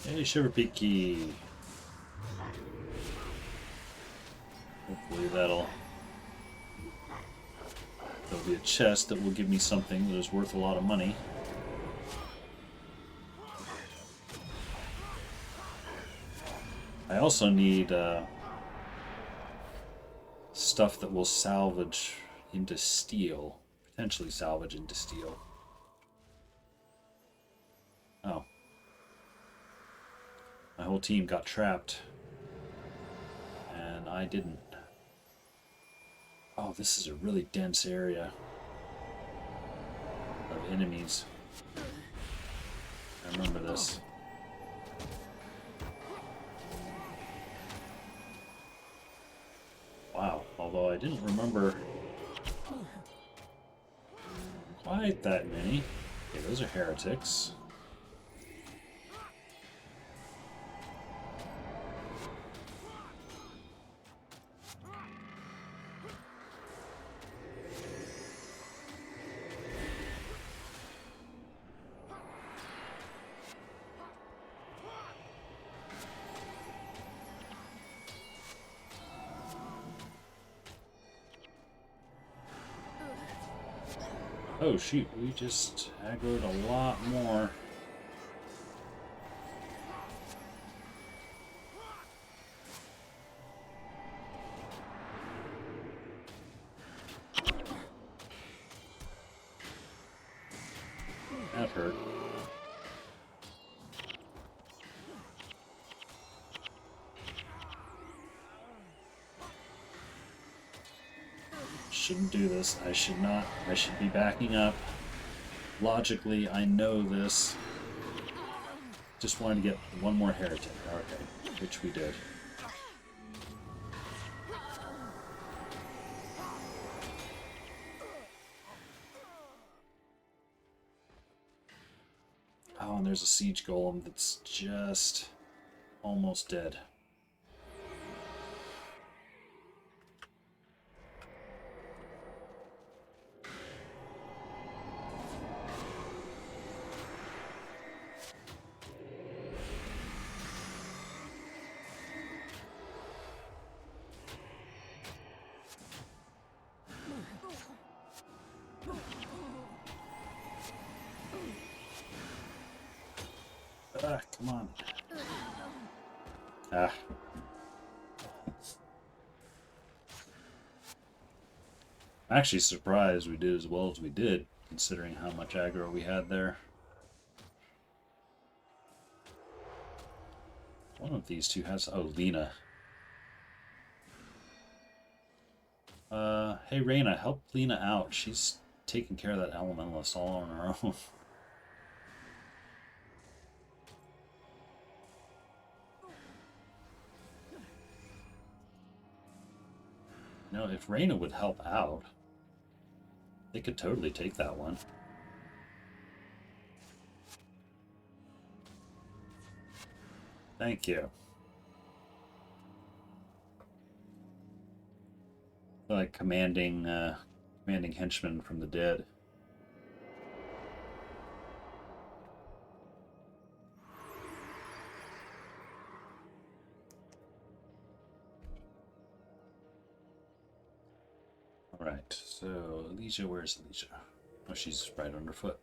Hey, Shiverpeaks. Hopefully there'll be a chest that will give me something that is worth a lot of money. I also need stuff that will salvage into steel, potentially salvage into steel. Oh. My whole team got trapped, and I didn't. Oh, this is a really dense area of enemies. I remember this. Wow, although I didn't remember quite that many. Okay, those are heretics. Oh shoot, we just aggroed a lot more. That hurt. Shouldn't do this. I should not. I should be backing up Logically, I know this. Just wanted to get one more heretic. Okay, which we did. Oh, and there's a siege golem that's just almost dead. Ah, come on. Ah. I'm actually surprised we did as well as we did, considering how much aggro we had there. One of these two has... Oh, Lena. Hey, Reyna, help Lena out. She's taking care of that elementalist all on her own. You know, if Reyna would help out, they could totally take that one. Thank you. Like commanding henchmen from the dead. All right, so Alicia, where's Alicia? Oh, she's right underfoot.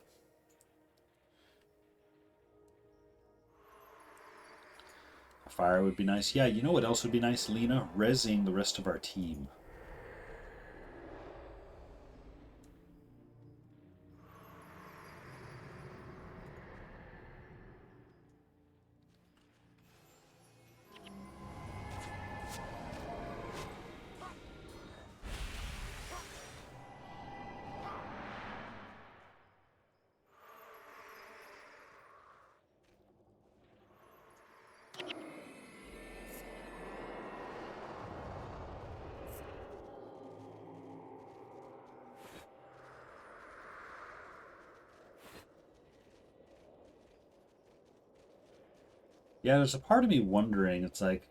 A fire would be nice. Yeah, you know what else would be nice, Lena? Rezzing the rest of our team. Yeah, there's a part of me wondering, it's like,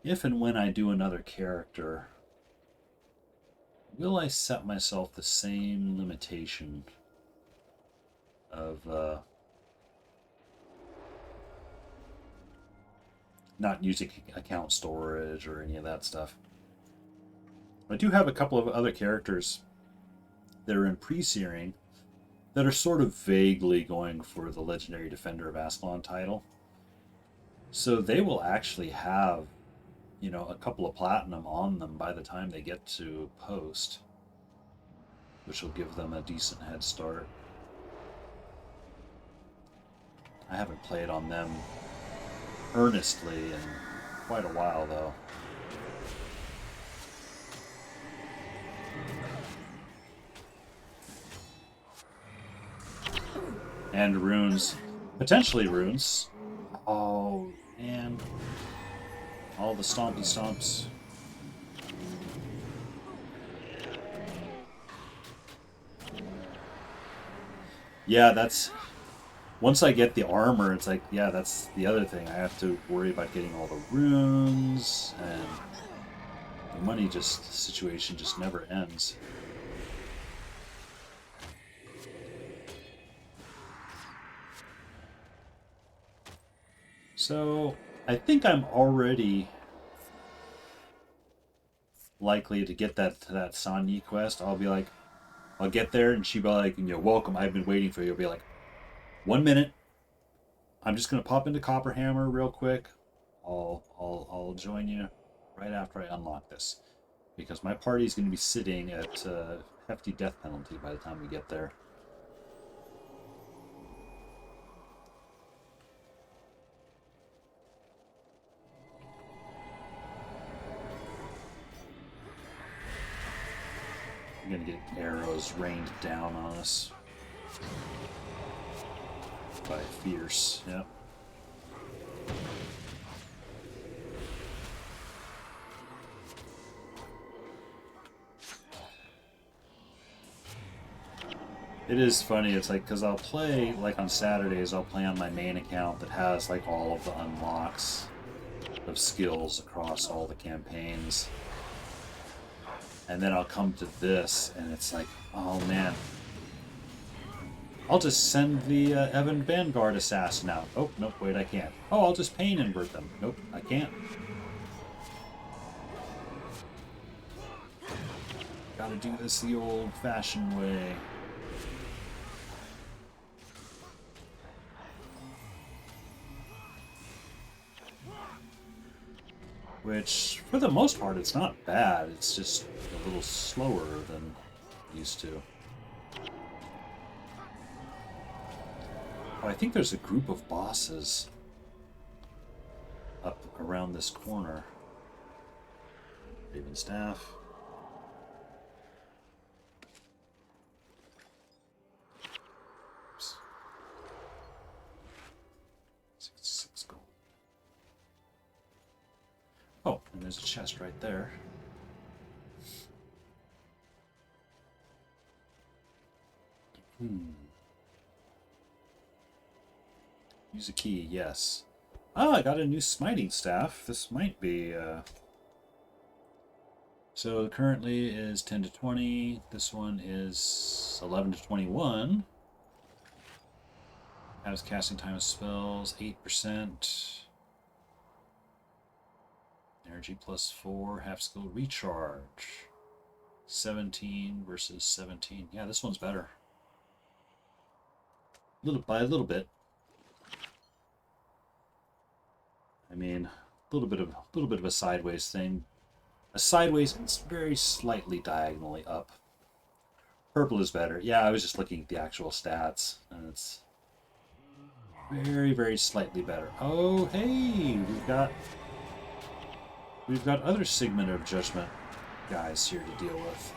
if and when I do another character, will I set myself the same limitation of not using account storage or any of that stuff? I do have a couple of other characters that are in pre-searing that are sort of vaguely going for the Legendary Defender of Ascalon title. So they will actually have, you know, a couple of platinum on them by the time they get to post, which will give them a decent head start. I haven't played on them earnestly in quite a while, though. And runes. Potentially runes. Oh, man. All the stompy stomps. Yeah, that's... Once I get the armor, it's like, yeah, that's the other thing. I have to worry about getting all the runes, and the money situation just never ends. So, I think I'm already likely to get that Sanyi quest. I'll be like, I'll get there, and she'll be like, you know, welcome, I've been waiting for you. I'll be like, 1 minute. I'm just gonna pop into Copperhammer real quick. I'll join you right after I unlock this, because my party is going to be sitting at hefty death penalty by the time we get there. I'm gonna get arrows rained down on us. By fierce, yep. It is funny, it's like, because I'll play, like on Saturdays, I'll play on my main account that has like all of the unlocks of skills across all the campaigns. And then I'll come to this, and it's like, oh man. I'll just send the Evan Vanguard Assassin out. Oh, nope, wait, I can't. Oh, I'll just pain invert them. Nope, I can't. Gotta do this the old-fashioned way. Which, for the most part, it's not bad. It's just a little slower than used to. Oh, I think there's a group of bosses up around this corner. Raven Staff. Oops. 66 gold. Oh, and there's a chest right there. Use a key, yes. Ah, I got a new smiting staff. This might be, So currently is 10 to 20. This one is 11 to 21. Has casting time of spells, 8%. Energy plus 4, half skill recharge. 17 versus 17. Yeah, this one's better. By a little bit. I mean, a little bit of a sideways thing. A sideways and very slightly diagonally up. Purple is better. Yeah, I was just looking at the actual stats, and it's very, very slightly better. Oh, hey, we've got other Sigmund of Judgment guys here to deal with.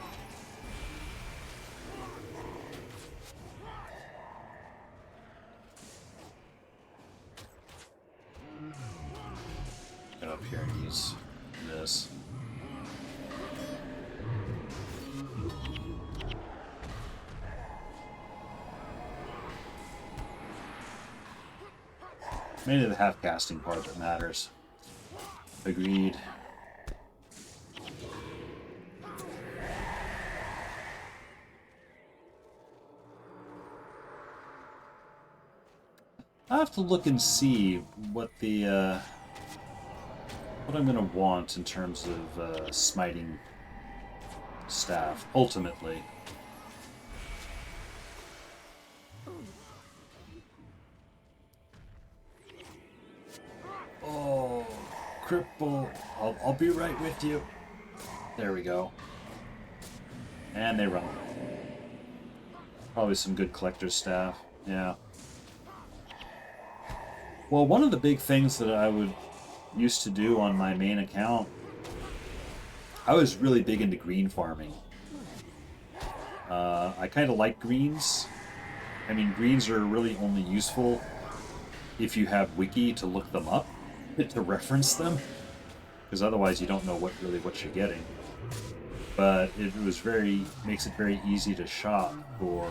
Get up here and use this. Mainly the half-casting part that matters. Agreed. I have to look and see what the what I'm gonna want in terms of smiting staff ultimately. Oh, cripple! I'll be right with you. There we go. And they run. Probably some good collector's staff. Yeah. Well, one of the big things that I used to do on my main account, I was really big into green farming. I kind of like greens. I mean, greens are really only useful if you have wiki to look them up, to reference them, because otherwise you don't know what you're getting. But it makes it very easy to shop for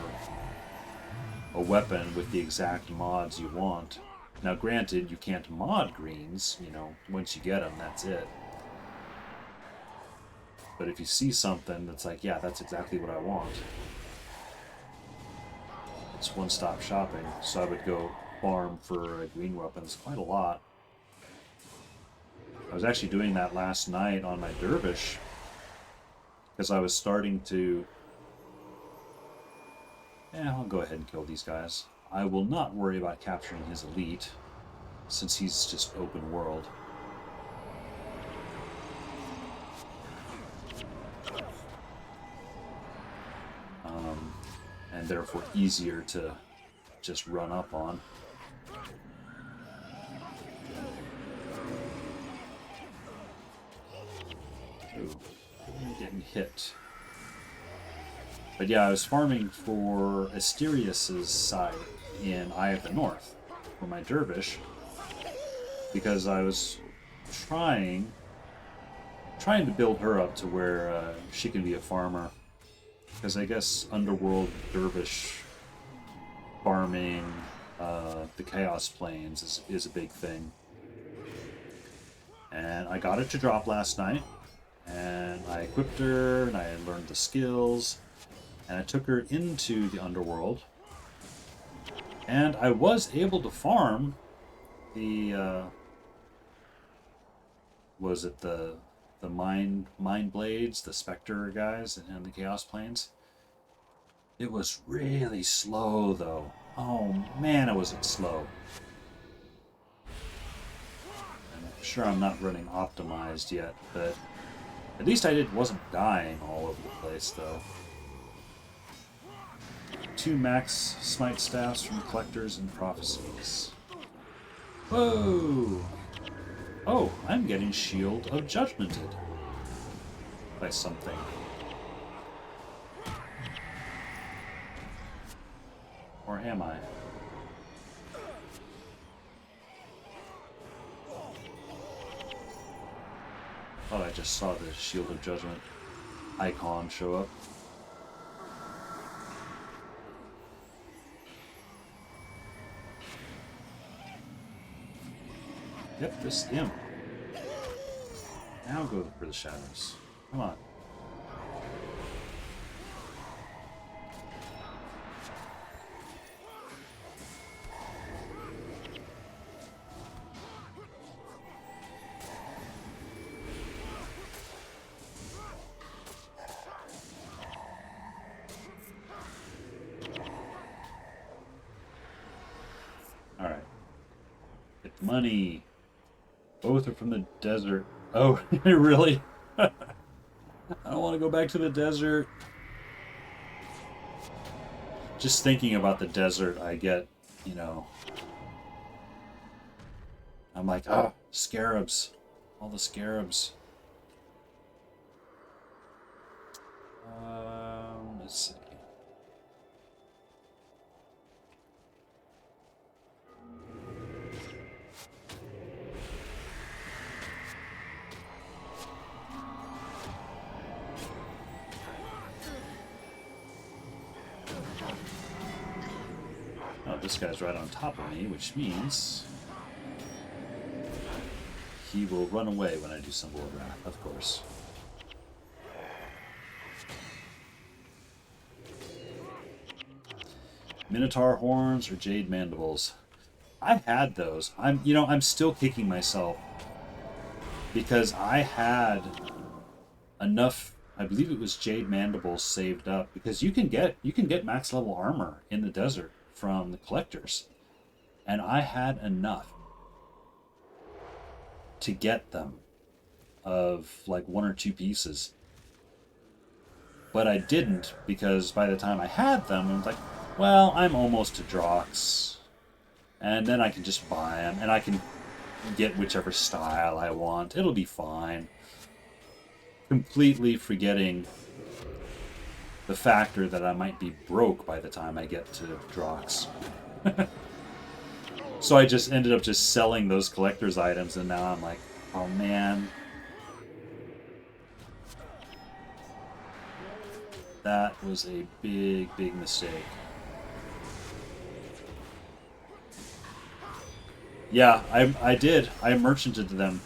a weapon with the exact mods you want. Now, granted, you can't mod greens, you know, once you get them, that's it. But if you see something that's like, yeah, that's exactly what I want, it's one-stop shopping. So I would go farm for green weapons quite a lot. I was actually doing that last night on my dervish, because I was starting to... Yeah, I'll go ahead and kill these guys. I will not worry about capturing his elite, since he's just open world. And therefore easier to just run up on. Ooh, getting hit. But yeah, I was farming for Asterius's side in Eye of the North for my dervish because I was trying trying to build her up to where she can be a farmer. Because I guess underworld dervish farming, the Chaos Plains is a big thing. And I got it to drop last night, and I equipped her, and I learned the skills, and I took her into the underworld, and I was able to farm the was it the mine blades, the Spectre guys, and the Chaos Plains. It was really slow though. Oh man, was it slow. I'm sure I'm not running optimized yet, but at least wasn't dying all over the place though. 2 max smite staffs from collectors and prophecies. Whoa! Oh, I'm getting Shield of Judgmented by something. Or am I? Oh, I just saw the Shield of Judgment icon show up. Yep, this imp. Now go for the shadows. Come on. Alright. Get money. Both are from the desert. Oh, really? I don't want to go back to the desert. Just thinking about the desert, I get, you know... I'm like, oh, scarabs. All the scarabs. Let's see. Oh, this guy's right on top of me, which means he will run away when I do Symbol of Wrath, of course. Minotaur horns or jade mandibles. I had those. I'm still kicking myself because I had enough. I believe it was jade mandibles saved up because you can get max level armor in the desert from the collectors, and I had enough to get them of like 1 or 2 pieces, but I didn't because by the time I had them, I was like, well, I'm almost to Drox, and then I can just buy them, and I can get whichever style I want. It'll be fine. Completely forgetting the factor that I might be broke by the time I get to Drox. So I just ended up just selling those collector's items, and now I'm like, oh man. That was a big, big mistake. Yeah, I did. I merchanted them,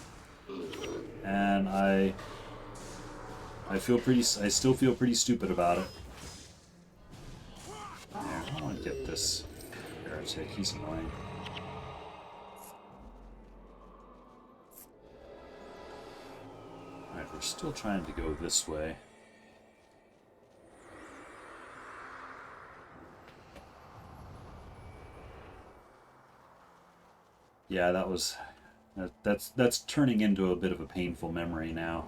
and I still feel pretty stupid about it. There, I want to get this heretic. He's annoying. Alright, we're still trying to go this way. Yeah, that's turning into a bit of a painful memory now.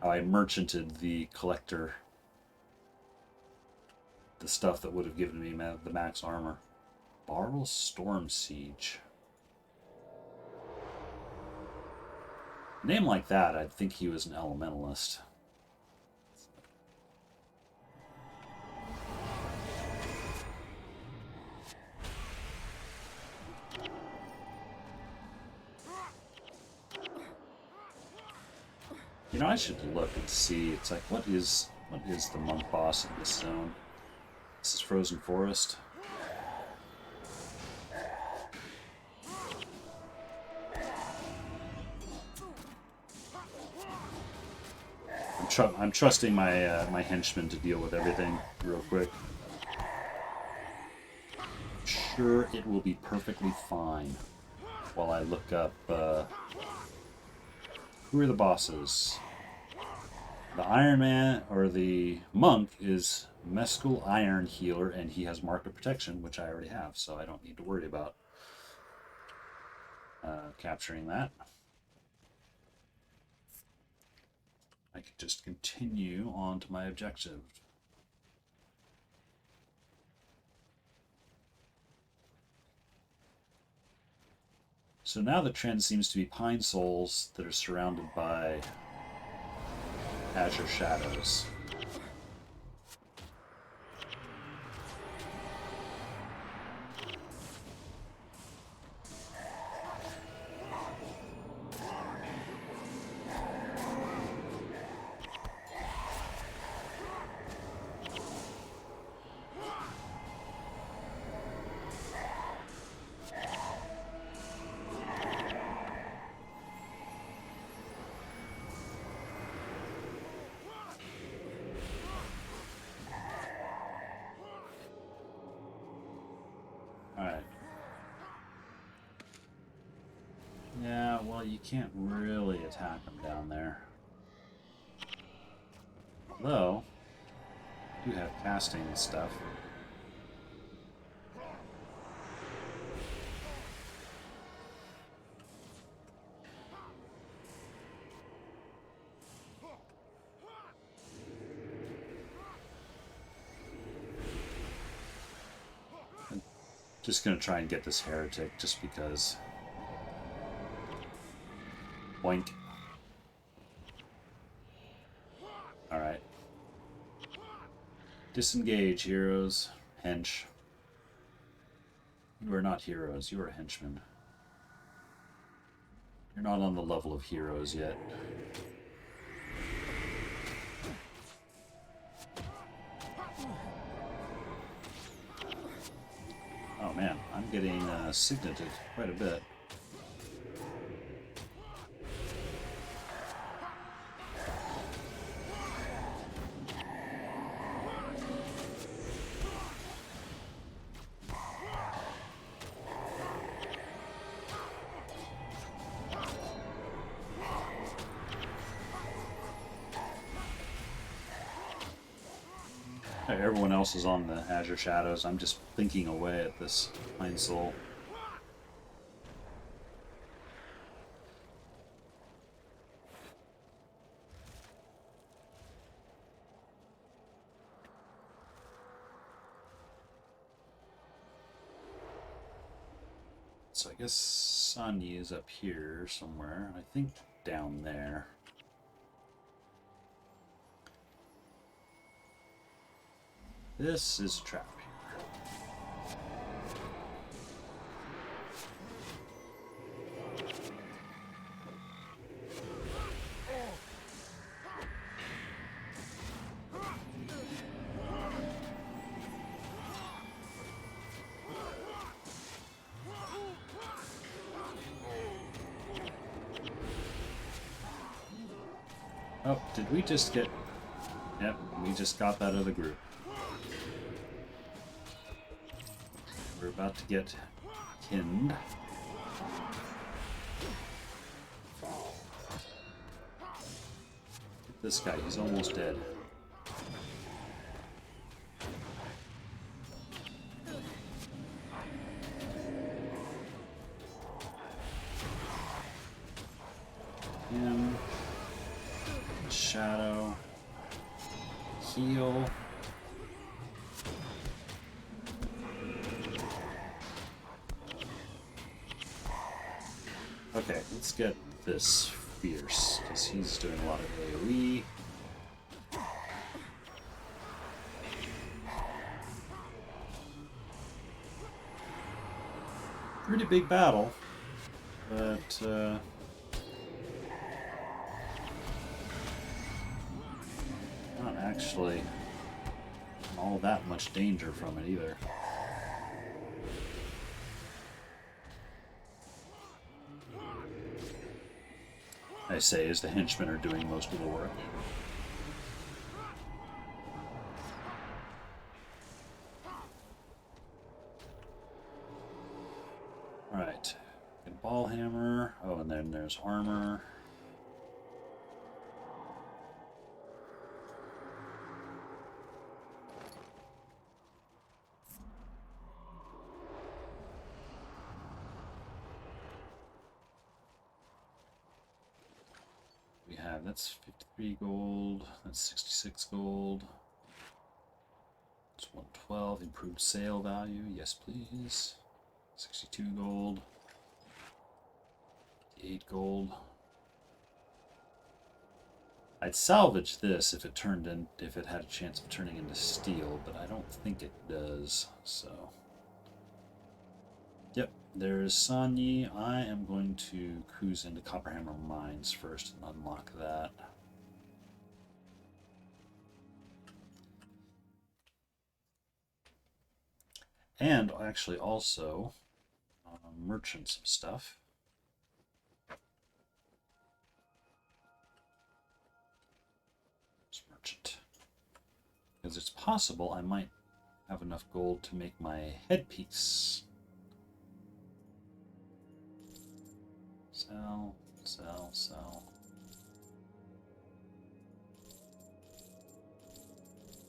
How I merchanted the collector the stuff that would have given me the max armor. Barrel Storm Siege. A name like that, I'd think he was an elementalist. know, I should look and see. It's like, what is the monk boss in this zone? This is Frozen Forest. I'm trusting my my henchmen to deal with everything real quick. Sure, it will be perfectly fine while I look up who are the bosses. The Iron Man, or the Monk, is Mescal Iron Healer, and he has Mark of Protection, which I already have, so I don't need to worry about capturing that. I could just continue on to my objective. So now the trend seems to be Pine Souls that are surrounded by Azure Shadows. Alright. Yeah, well, you can't really attack them down there. Although, I do have casting and stuff. Just gonna try and get this heretic just because. Boink. Alright. Disengage, heroes. Hench. You are not heroes, you are henchmen. You're not on the level of heroes yet. Oh man, I'm getting signated quite a bit. Everyone else is on the Azure Shadows. I'm just thinking away at this Pine Soul. So I guess Sanyi is up here somewhere. I think down there. This is a trap here. Oh, did we just get... Yep, we just got that other group. We're about to get kinned. Get this guy, he's almost dead. Him. Shadow. Heal. Okay, let's get this fierce, because he's doing a lot of AoE. Pretty big battle, but actually all that much danger from it either. I say as the henchmen are doing most of the work. Alright. Ball hammer. Oh, and then there's armor. We have, that's 53 gold, that's 66 gold. It's 112, improved sale value, yes please. 62 gold. 8 gold. I'd salvage this if it had a chance of turning into steel, but I don't think it does, so. Yep, there's Sanyi. I am going to cruise into Copperhammer Mines first and unlock that. And actually also merchant some stuff. Merchant. Because it's possible I might have enough gold to make my headpiece. Sell, sell, sell.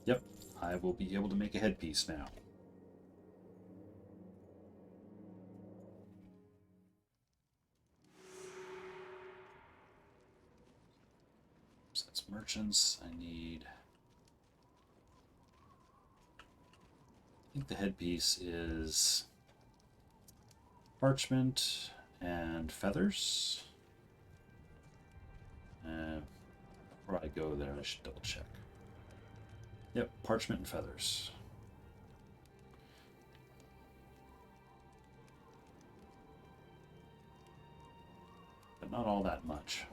Yep, I will be able to make a headpiece now. So that's merchants. I think the headpiece is parchment and feathers. Before I go there, I should double check. Yep, parchment and feathers. But not all that much.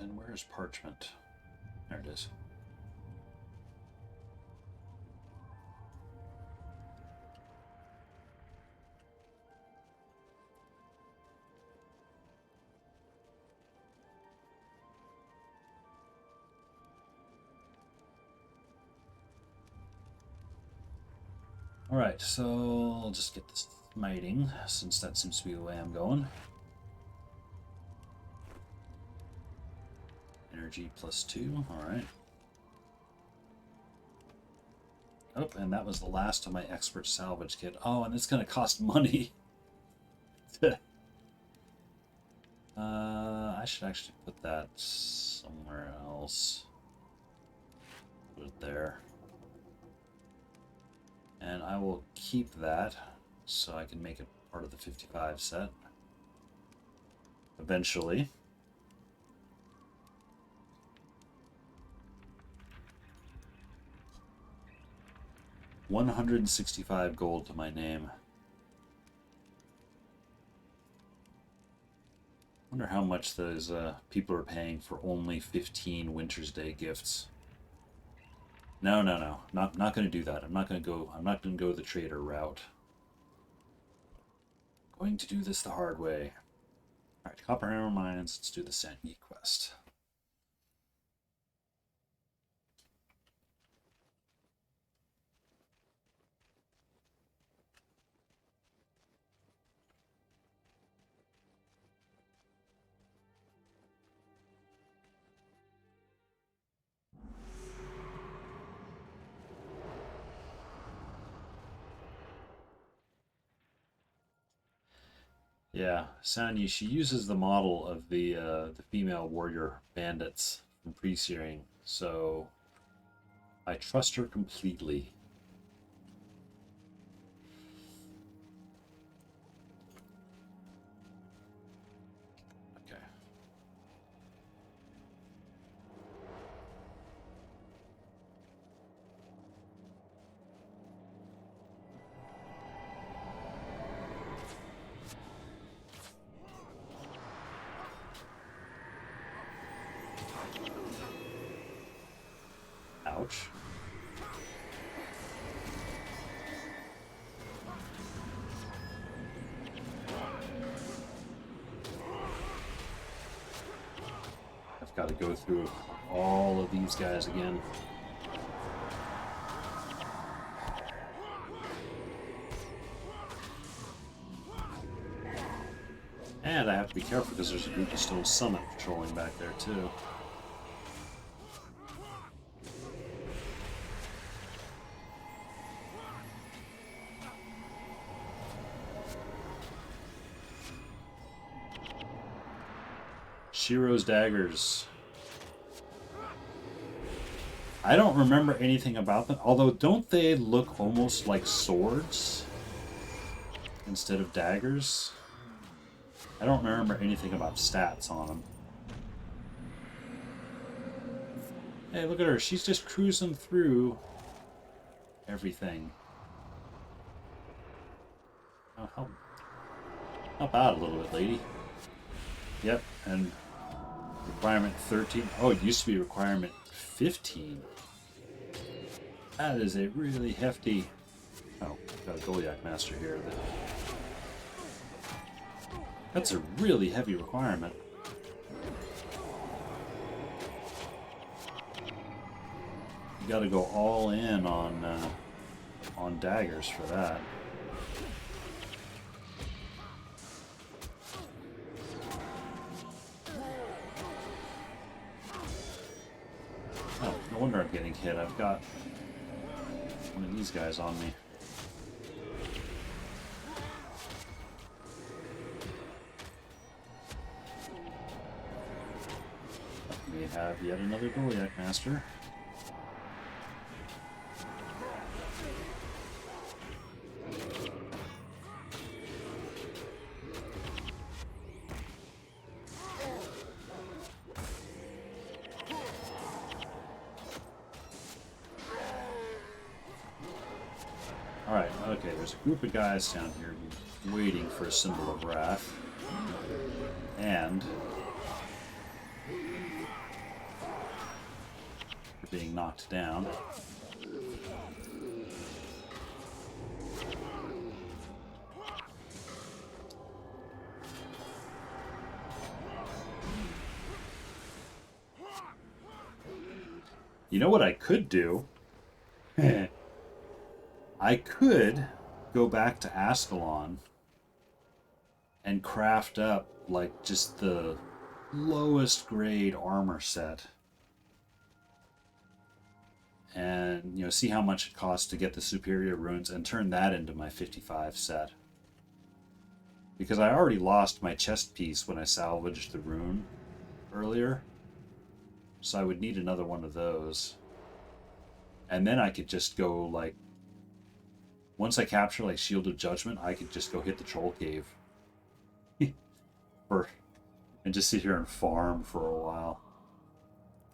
And where's parchment? There it is. Alright, so I'll just get this smiting, since that seems to be the way I'm going. Energy +2, alright. Oh, and that was the last of my expert salvage kit. Oh, and it's going to cost money. I should actually put that somewhere else. Put it there. And I will keep that so I can make it part of the 55 set. Eventually. $165 gold to my name. Wonder how much those people are paying for only 15 Winter's Day gifts. No, not going to do that. I'm not going to go the trader route. Going to do this the hard way. All right, Copperhammer Mines. Let's do the Sanyi quest. Yeah, Sanyi, she uses the model of the female warrior bandits from pre-searing, so I trust her completely. Ouch. I've got to go through all of these guys again. And I have to be careful because there's a group of Stone Summit patrolling back there too. Shiro's daggers. I don't remember anything about them, although don't they look almost like swords instead of daggers? I don't remember anything about stats on them. Hey, look at her. She's just cruising through everything. Oh, help out a little bit, lady. Yep, and requirement 13. Oh, it used to be requirement 15. That is a really hefty... Oh, got a Goliath Master here. That's a really heavy requirement. You got to go all in on daggers for that. Oh, no wonder I'm getting hit. I've got one of these guys on me. We have yet another Goliath Master. Alright, okay, there's a group of guys down here waiting for a symbol of wrath. And they're being knocked down. You know what I could do? I could go back to Ascalon and craft up like just the lowest grade armor set and see how much it costs to get the superior runes and turn that into my 55 set, because I already lost my chest piece when I salvaged the rune earlier, so I would need another one of those, and then I could just go like, once I capture like Shield of Judgment, I could just go hit the Troll Cave and just sit here and farm for a while.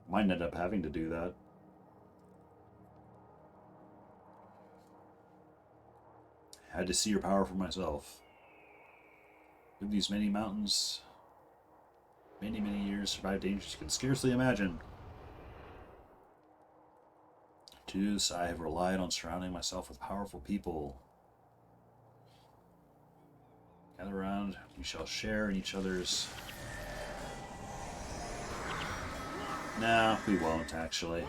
Might end up having to do that. Had to see your power for myself. Lived these many mountains, many years, survived dangers you can scarcely imagine. To do this, I have relied on surrounding myself with powerful people. Gather around, we shall share in each other's... Nah, we won't, actually.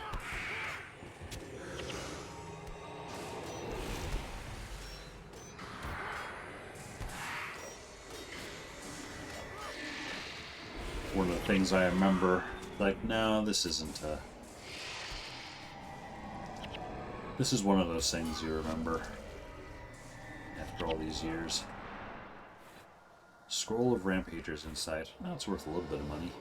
One of the things I remember, like, no, this isn't a... This is one of those things you remember after all these years. Scroll of Rampager's Insight. Well, it's worth a little bit of money.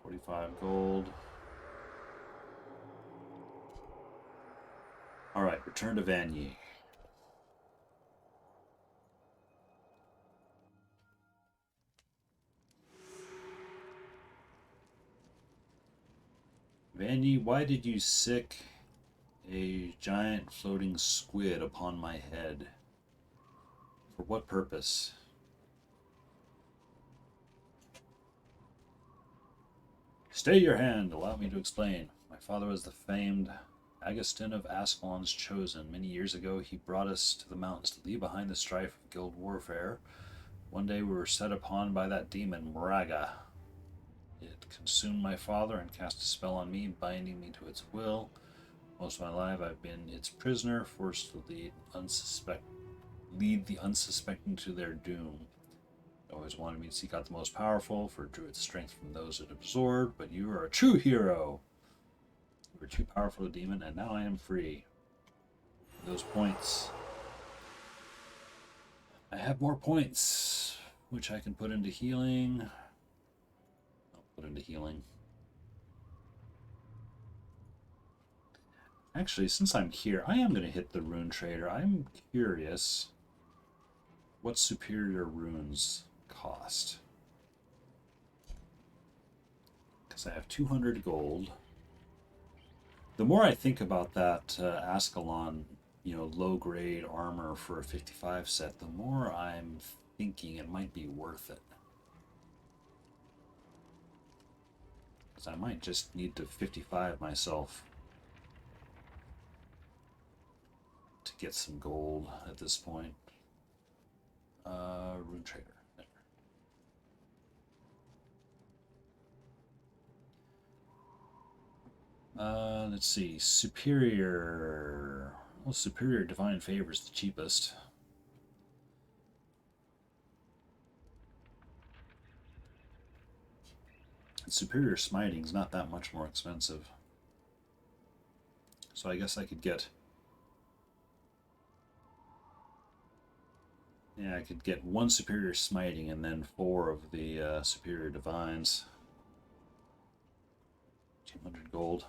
$45 gold. Alright, return to Vanier. Vanier, why did you sick a giant floating squid upon my head? For what purpose? Stay your hand. Allow me to explain. My father was the famed Agustin of Ascalon's chosen. Many years ago, he brought us to the mountains to leave behind the strife of guild warfare. One day we were set upon by that demon, Moraga. It consumed my father and cast a spell on me, binding me to its will. Most of my life I've been its prisoner, forced to lead the unsuspecting to their doom. It always wanted me to seek out the most powerful, for it drew its strength from those it absorbed, but you are a true hero. You were too powerful a demon, and now I am free. Those points. I have more points, which I can put into healing. I'll put into healing. Actually, since I'm here, I am going to hit the rune trader. I'm curious what superior runes cost. Because I have 200 gold. The more I think about that Ascalon, low-grade armor for a 55 set, the more I'm thinking it might be worth it. Because I might just need to 55 myself to get some gold at this point. Rune trader. There. Let's see. Superior. Well, superior divine favor is the cheapest. And superior smiting is not that much more expensive. So I guess I could get. Yeah, I could get 1 superior smiting and then 4 of the superior divines. 200 gold.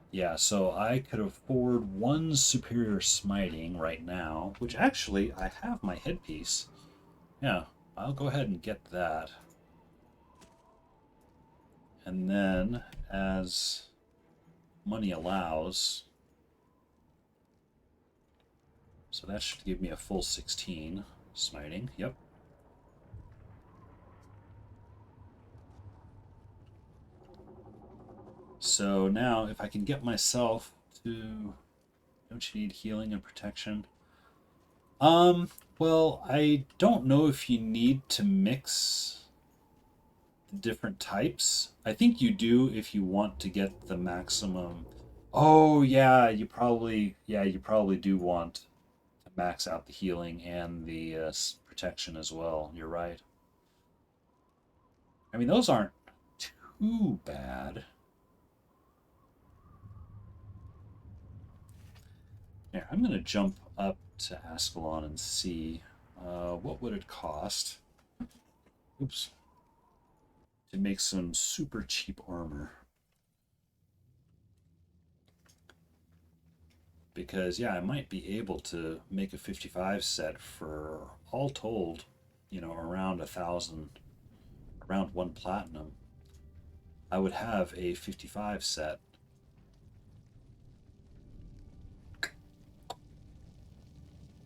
Yeah, so I could afford 1 superior smiting right now, which actually I have my headpiece. Yeah, I'll go ahead and get that. And then, as money allows, so that should give me a full 16 smiting. Yep. So now, if I can get myself to... Don't you need healing and protection? Well, I don't know if you need to mix the different types. I think you do if you want to get the maximum. Oh, yeah, you probably do want to max out the healing and the protection as well. You're right. I mean, those aren't too bad. Here, I'm going to jump up to Ascalon and see what would it cost. Oops. To make some super cheap armor. Because, yeah, I might be able to make a 55 set for, all told, around 1,000, around 1 platinum. I would have a 55 set.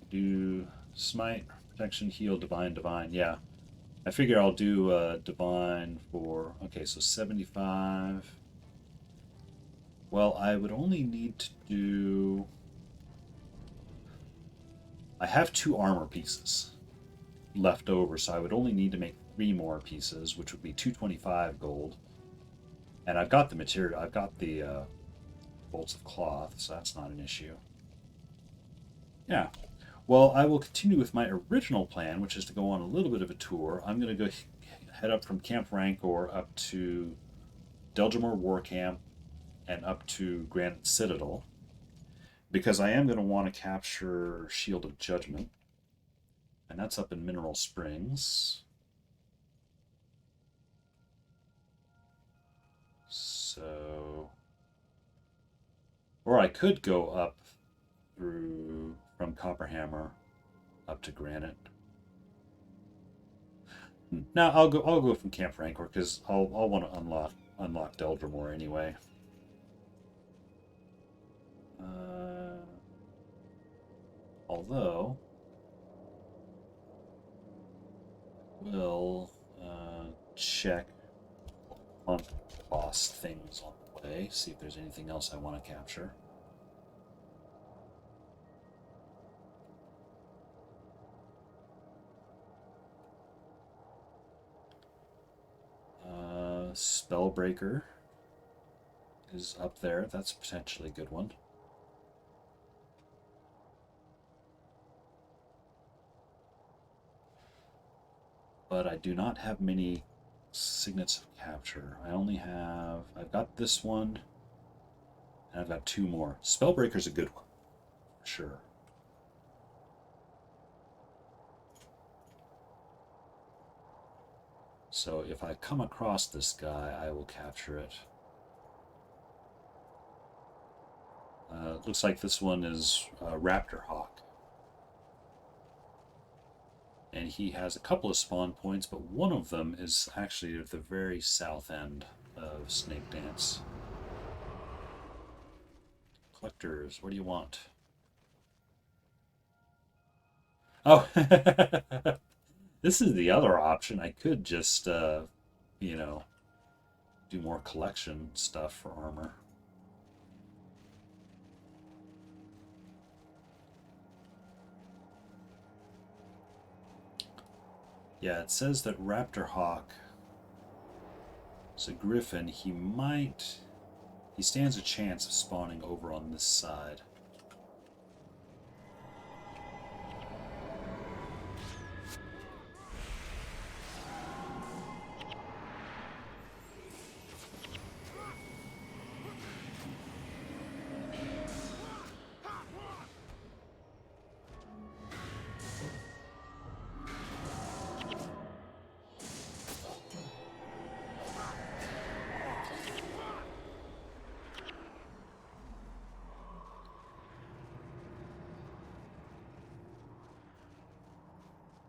Do smite, protection, heal, divine, divine. Yeah, I figure I'll do divine for, okay, so 75. Well, I would only need to do... I have 2 armor pieces left over, so I would only need to make 3 more pieces, which would be 225 gold. And I've got the material, I've got the bolts of cloth, so that's not an issue. Yeah. Well, I will continue with my original plan, which is to go on a little bit of a tour. I'm going to go head up from Camp Rancor up to Delgamore War Camp and up to Granite Citadel, because I am going to want to capture Shield of Judgment, and that's up in Mineral Springs. So, or I could go up through from Copperhammer up to Granite. Now I'll go from Camp Rancor because I'll want to unlock Delgamore anyway. Although, will check on boss things on the way, see if there's anything else I want to capture. Spellbreaker is up there. That's potentially a good one. But I do not have many signets of capture. I've got this one, and I've got 2 more. Spellbreaker's a good one, for sure. So if I come across this guy, I will capture it. Looks like this one is Raptor Hawk. And he has a couple of spawn points, but one of them is actually at the very south end of Snake Dance. Collectors, what do you want? Oh, this is the other option. I could just, you know, do more collection stuff for armor. Yeah, it says that Raptor Hawk is a griffin. He stands a chance of spawning over on this side.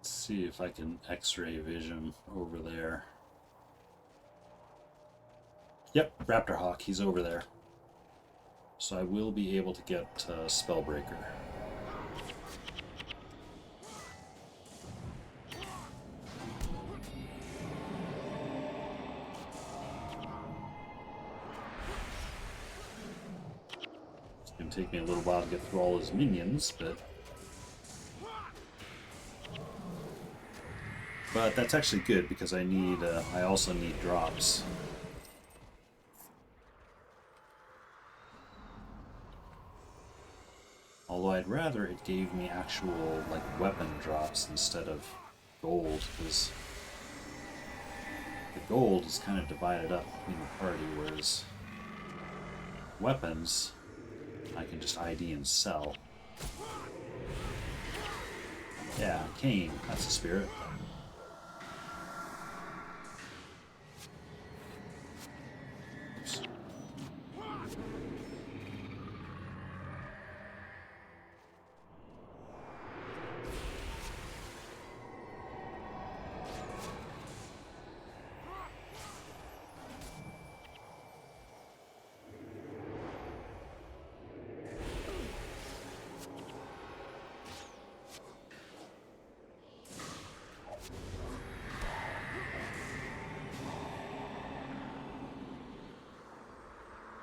See if I can x-ray vision over there. Yep, Raptor Hawk, he's over there. So I will be able to get Spellbreaker. It's going to take me a little while to get through all his minions, but that's actually good because I also need drops. Although I'd rather it gave me actual like weapon drops instead of gold, because the gold is kind of divided up between the party, whereas weapons I can just ID and sell. Yeah, Cain, that's the spirit.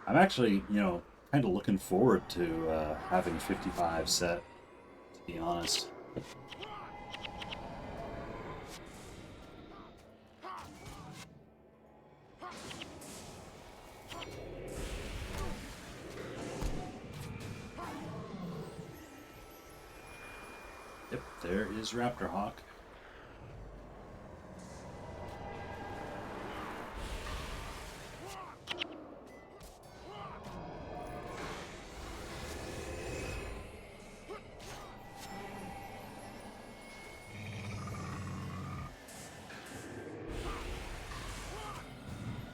I'm actually, kind of looking forward to having 55 set, to be honest. Yep, there is Raptor Hawk.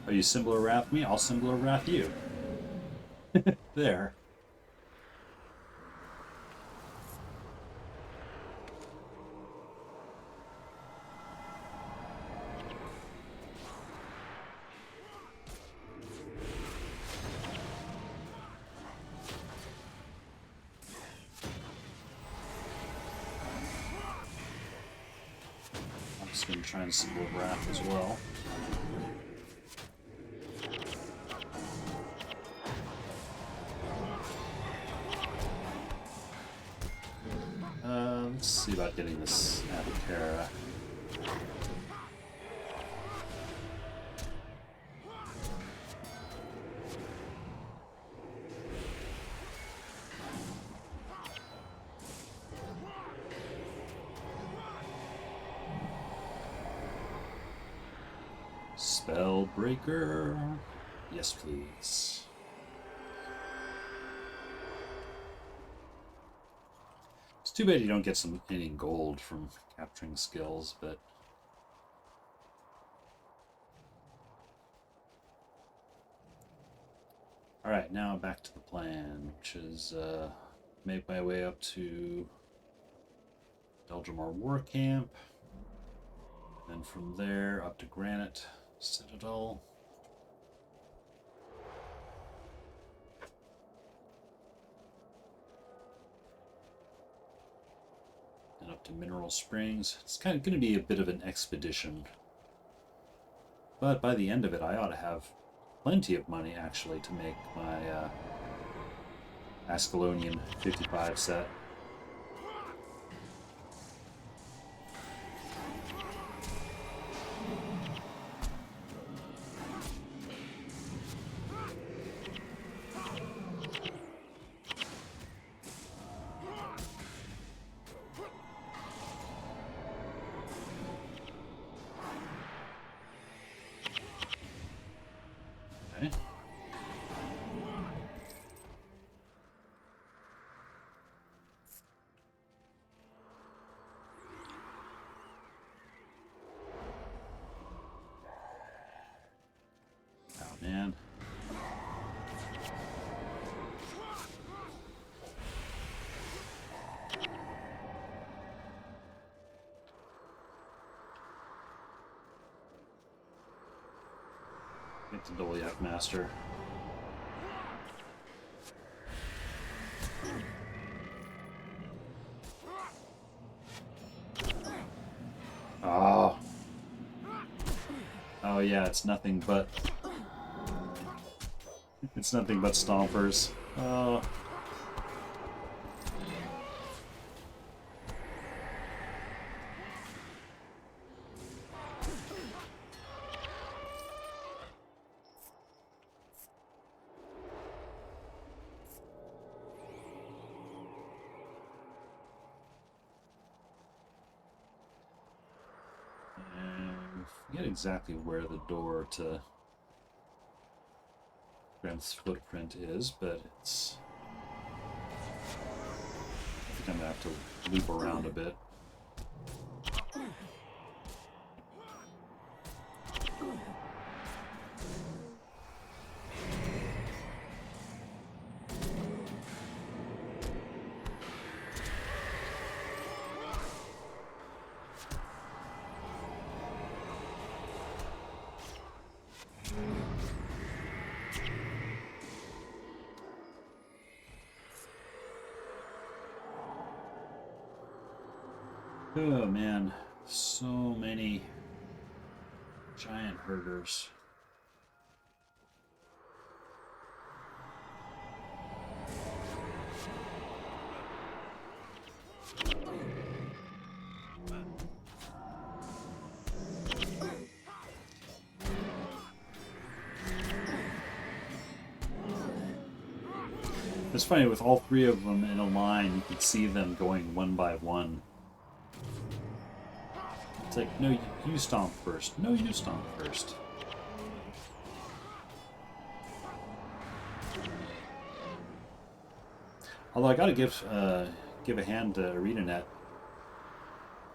Oh, you symbol or wrath me? I'll symbol or wrath you. There. I'm just going to try and symbol of wrath as well. see about getting this Apocara. Spellbreaker. Yes, please. It's too bad you don't get any gold from capturing skills, but alright, now back to the plan, which is make my way up to Deldrimor War Camp, then from there up to Granite Citadel. And up to Mineral Springs. It's kind of going to be a bit of an expedition. But by the end of it, I ought to have plenty of money, actually, to make my Ascalonian 55 set. Man. Get the Doliac Master. Oh. Oh yeah, it's nothing but stompers. Oh. And I forget exactly where the door to Grant's footprint is, but it's... I think I'm gonna have to loop around a bit. Oh man, so many giant herders. It's funny, with all three of them in a line, you can see them going one by one. It's like, no, you stomp first. No, you stomp first. Although I gotta give a hand to ArenaNet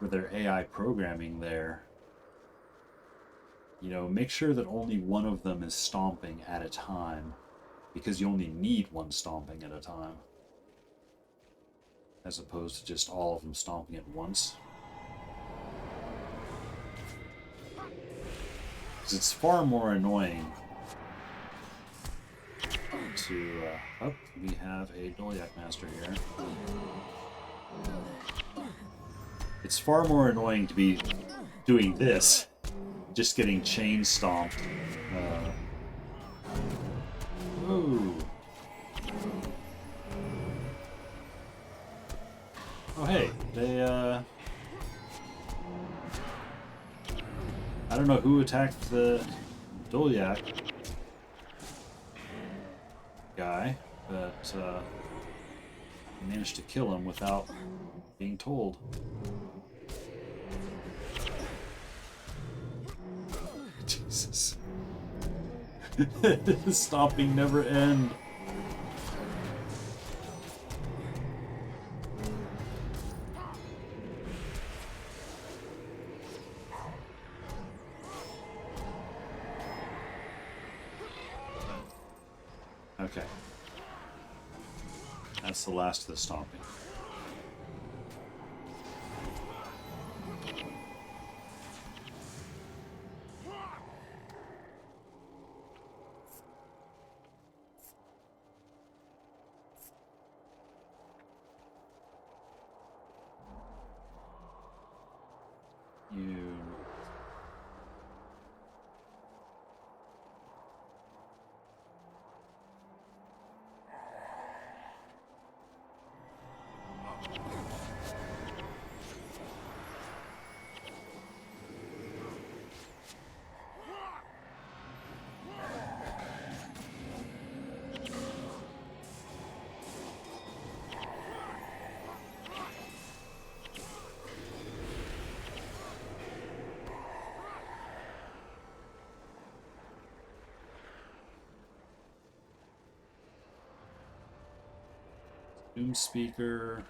with their AI programming there. You know, make sure that only one of them is stomping at a time, because you only need one stomping at a time, as opposed to just all of them stomping at once. Because it's far more annoying to... oh, we have a Doliac Master here. It's far more annoying to be doing this, just getting chain stomped. Ooh. Oh hey, they don't know who attacked the Dolyak guy, but managed to kill him without being told. Jesus. The stomping never end. Okay. That's the last of the stomping. Doom speaker.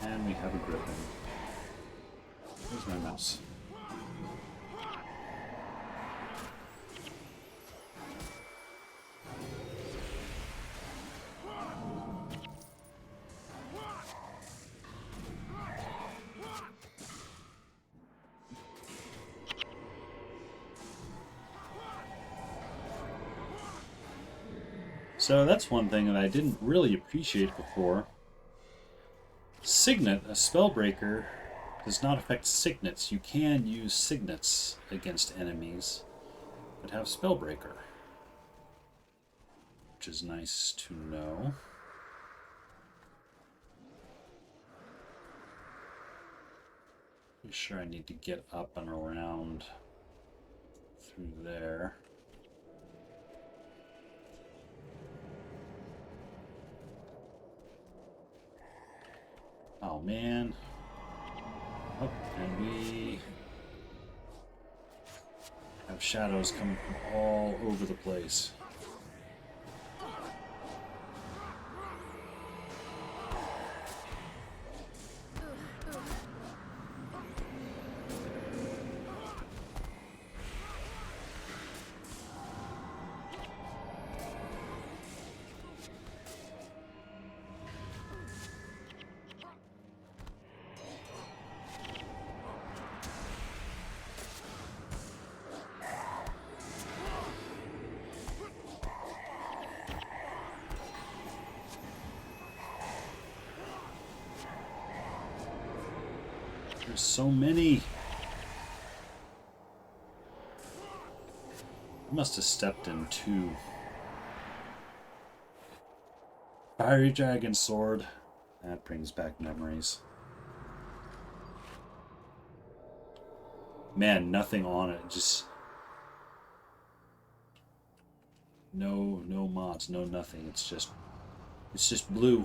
And we have a griffin. Where's my mouse? So that's one thing that I didn't really appreciate before. Signet, a spellbreaker, does not affect signets. You can use signets against enemies that have spellbreaker, which is nice to know. Pretty sure I need to get up and around through there. Oh man. Oh, and we have shadows coming from all over the place. There's so many. I must have stepped in two. Fiery dragon sword. That brings back memories. Man, nothing on it. Just no mods, no nothing. It's just blue.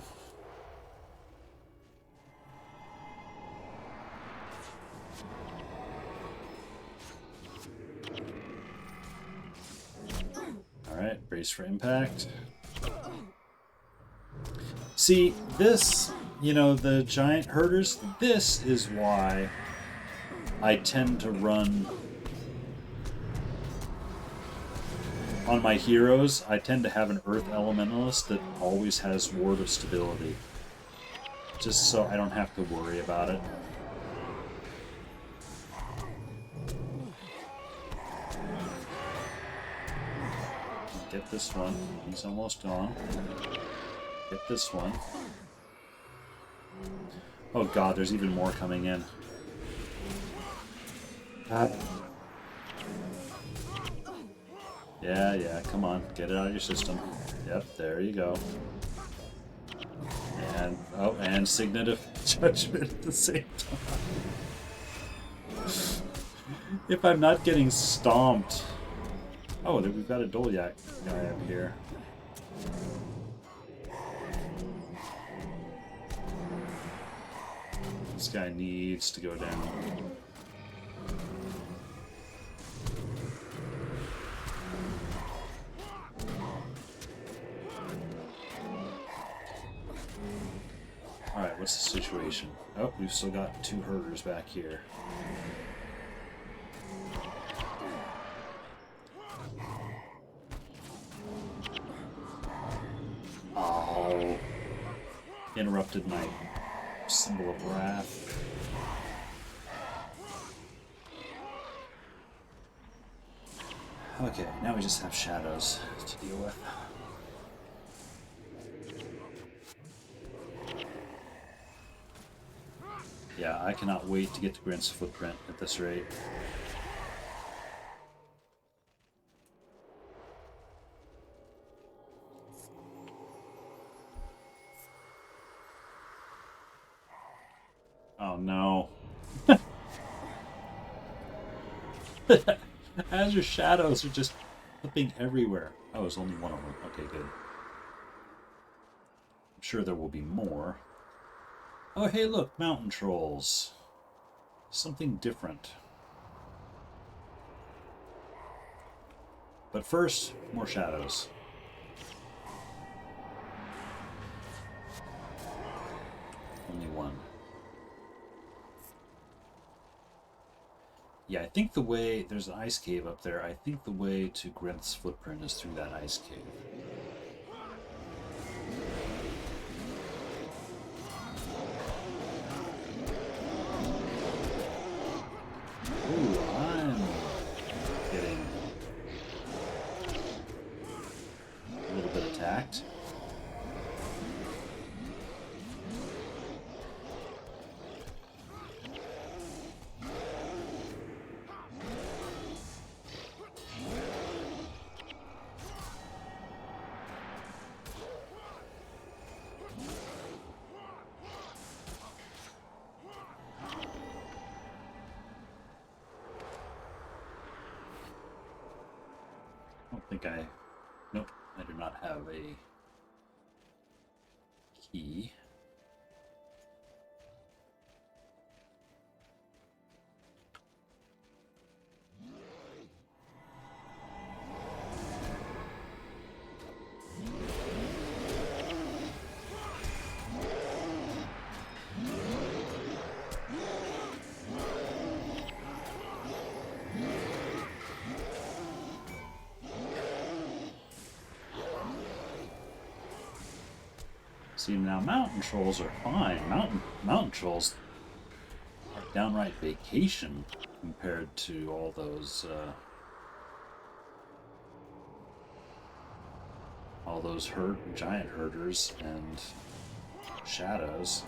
Alright, brace for impact. See, this, you know, the giant herders, this is why I tend to run on my heroes. I tend to have an Earth Elementalist that always has Ward of Stability. Just so I don't have to worry about it. Get this one. He's almost gone. Get this one. Oh god, there's even more coming in. Yeah, come on. Get it out of your system. Yep, there you go. And, oh, and Signet of Judgment at the same time. If I'm not getting stomped. Oh, we've got a Dolyak guy up here. This guy needs to go down. Alright, what's the situation? Oh, we've still got 2 herders back here. Oh. Interrupted my symbol of wrath. Okay, now we just have shadows to deal with. Yeah, I cannot wait to get to Grant's footprint at this rate. Oh no. Azure shadows are just flipping everywhere. Oh, it's only one of them. Okay, good. I'm sure there will be more. Oh, hey, look, mountain trolls. Something different. But first, more shadows. Only one. Yeah, I think the way... There's an ice cave up there. I think the way to Grenth's footprint is through that ice cave. Ooh, I'm getting a little bit attacked. Nope, I do not have a key. See, now mountain trolls are fine. Mountain trolls are downright vacation compared to all those giant herders and shadows.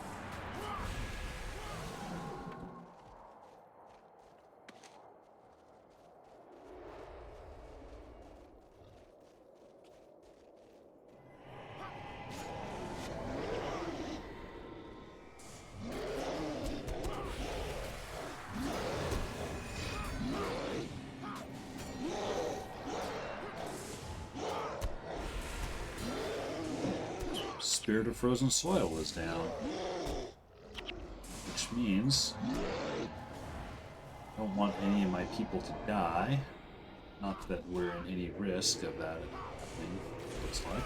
Spirit of Frozen Soil is down. Which means I don't want any of my people to die. Not that we're in any risk of that happening, looks like.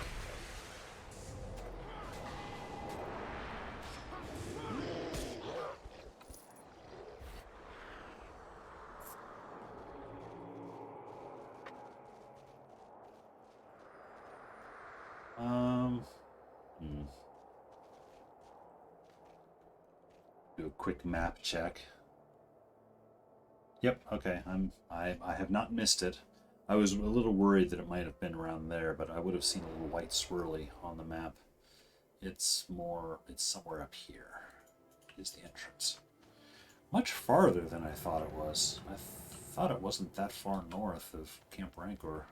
Do a quick map check. Yep, okay, I have not missed it. I was a little worried that it might have been around there, but I would have seen a little white swirly on the map. It's somewhere up here is the entrance. Much farther than I thought it was. I thought it wasn't that far north of Camp Rancor.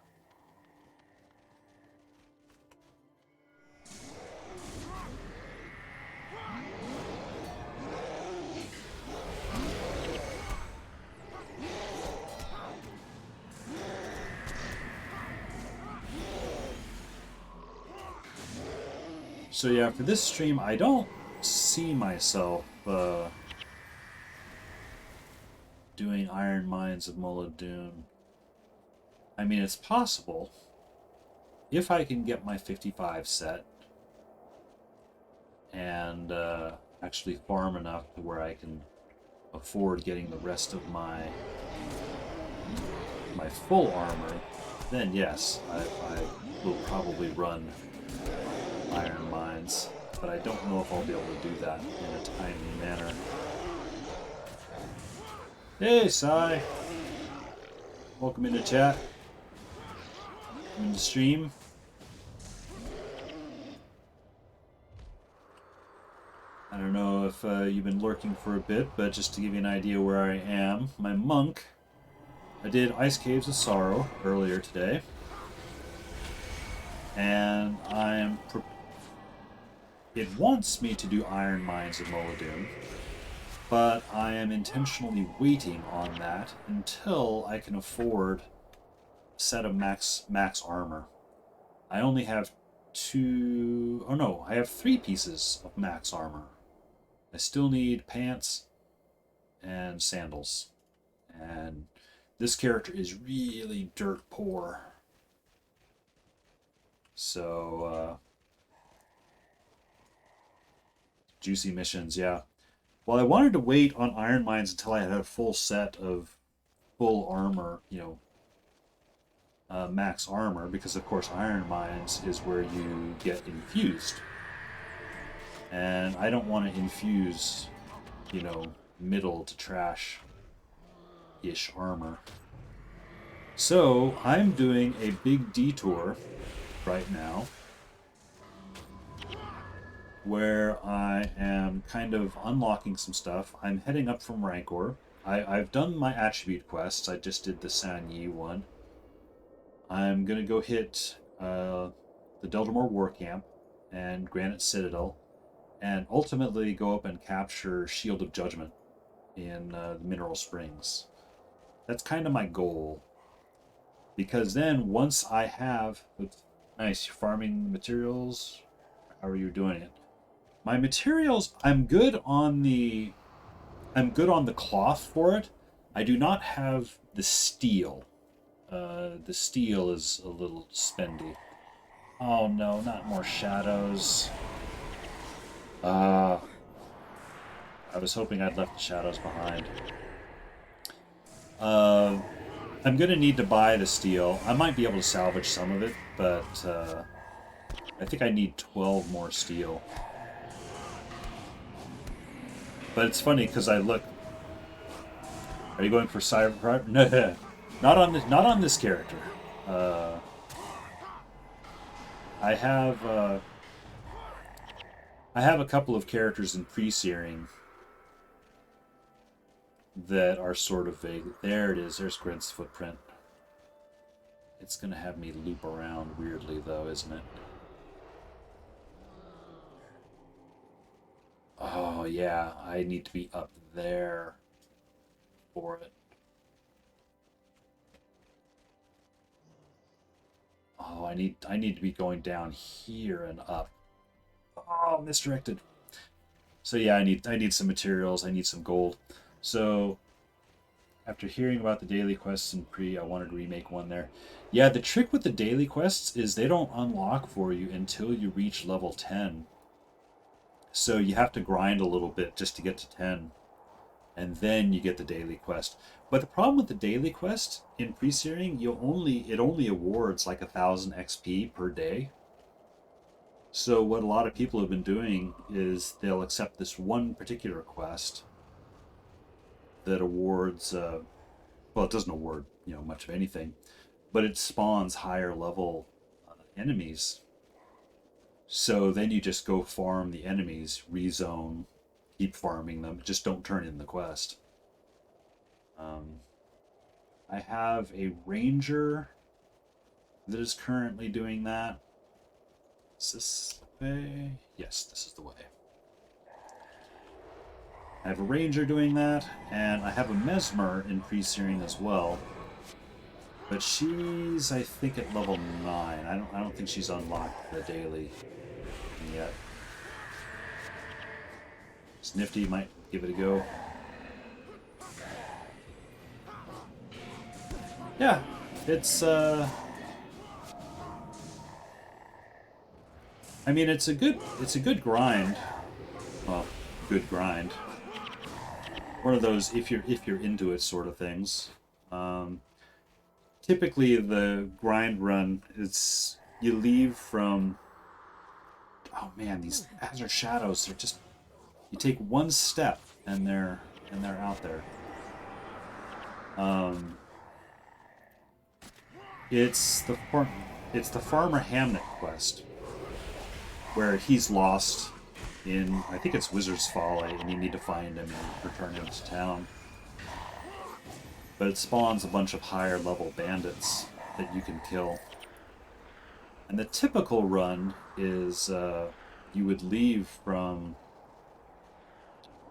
So yeah, for this stream, I don't see myself doing Iron Mines of Mullidoon. I mean, it's possible if I can get my 55 set and actually farm enough to where I can afford getting the rest of my full armor. Then yes, I will probably run Iron Mines, but I don't know if I'll be able to do that in a timely manner. Hey, Sai! Welcome into chat. Welcome into stream. I don't know if you've been lurking for a bit, but just to give you an idea where I am, my monk, I did Ice Caves of Sorrow earlier today, and it wants me to do Iron Mines of Mullidoon, but I am intentionally waiting on that until I can afford a set of max armor. I only have I have 3 pieces of max armor. I still need pants and sandals, and this character is really dirt poor. So, juicy missions, yeah. Well, I wanted to wait on Iron Mines until I had a full set of full armor, max armor, because of course Iron Mines is where you get infused. And I don't want to infuse, middle to trash-ish armor. So, I'm doing a big detour right now where I am kind of unlocking some stuff. I'm heading up from Rancor. I've done my attribute quests. I just did the San Yi one. I'm going to go hit the Deldrimor War Camp and Granite Citadel, and ultimately go up and capture Shield of Judgment in the Mineral Springs. That's kind of my goal. Because then once I have... Nice, you're farming materials? How are you doing it? My materials, I'm good on the cloth for it. I do not have the steel. The steel is a little spendy. Oh no, not more shadows. I was hoping I'd left the shadows behind. I'm gonna need to buy the steel. I might be able to salvage some of it, but I think I need 12 more steel. But it's funny because I look. Are you going for Cyber? No, not on this character. I have a couple of characters in pre-searing that are sort of vague. There it is. There's Grid's footprint. It's gonna have me loop around weirdly, though, isn't it? Oh yeah, I need to be up there for it. Oh, I need to be going down here and up. Oh, misdirected. So yeah, I need some materials. I need some gold. So after hearing about the daily quests in pre, I wanted to remake one there. Yeah, the trick with the daily quests is they don't unlock for you until you reach level 10. So you have to grind a little bit just to get to 10. And then you get the daily quest. But the problem with the daily quest in pre-searing, it only awards like 1,000 XP per day. So what a lot of people have been doing is they'll accept this one particular quest that awards, well, it doesn't award much of anything, but it spawns higher level enemies. So then you just go farm the enemies, rezone, keep farming them. Just don't turn in the quest. I have a ranger that is currently doing that. Is this the way? Yes, this is the way. I have a ranger doing that, and I have a mesmer in pre-searing as well. But she's, I think, at level 9. I don't think she's unlocked the daily yet. It's nifty, might give it a go. Yeah, it's I mean, it's a good grind. Well, good grind. One of those if you're into it sort of things. Typically, the grind run is you leave from. Oh man, these Azure Shadows are just. You take one step and they're out there. It's the Farmer Hamnet quest, where he's lost in, I think it's Wizard's Folly, and you need to find him and return him to town. But it spawns a bunch of higher level bandits that you can kill. And the typical run is you would leave from,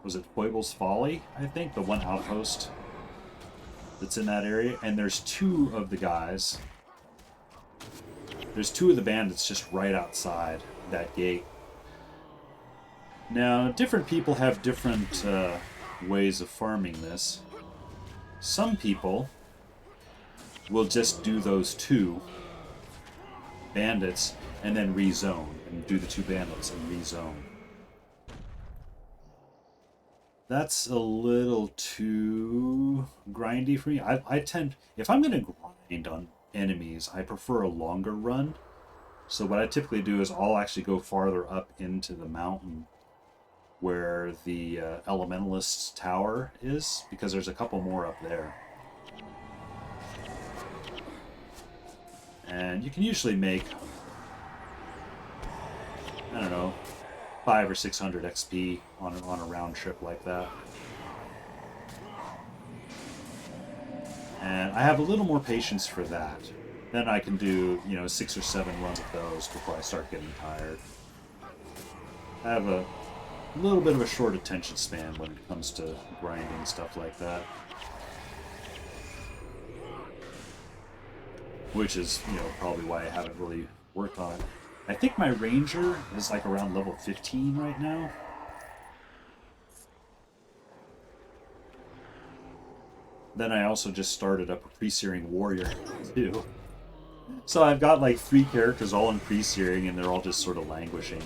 was it Foible's Folly, I think, the one outpost that's in that area, and there's two of the guys. There's two of the bandits just right outside that gate. Now, different people have different ways of farming this. Some people will just do those two bandits and then rezone, and do the two bandits and rezone. That's a little too grindy for me. I tend, if I'm going to grind on enemies, I prefer a longer run. So what I typically do is I'll actually go farther up into the mountain where the Elementalist's tower is, because there's a couple more up there. And you can usually make, I don't know, 500 or 600 XP on a round trip like that. And I have a little more patience for that. Then I can do, 6 or 7 runs of those before I start getting tired. I have a little bit of a short attention span when it comes to grinding stuff like that. Which is, probably why I haven't really worked on it. I think my ranger is like around level 15 right now. Then I also just started up a pre-searing warrior too. So I've got like 3 characters all in pre-searing, and they're all just sort of languishing.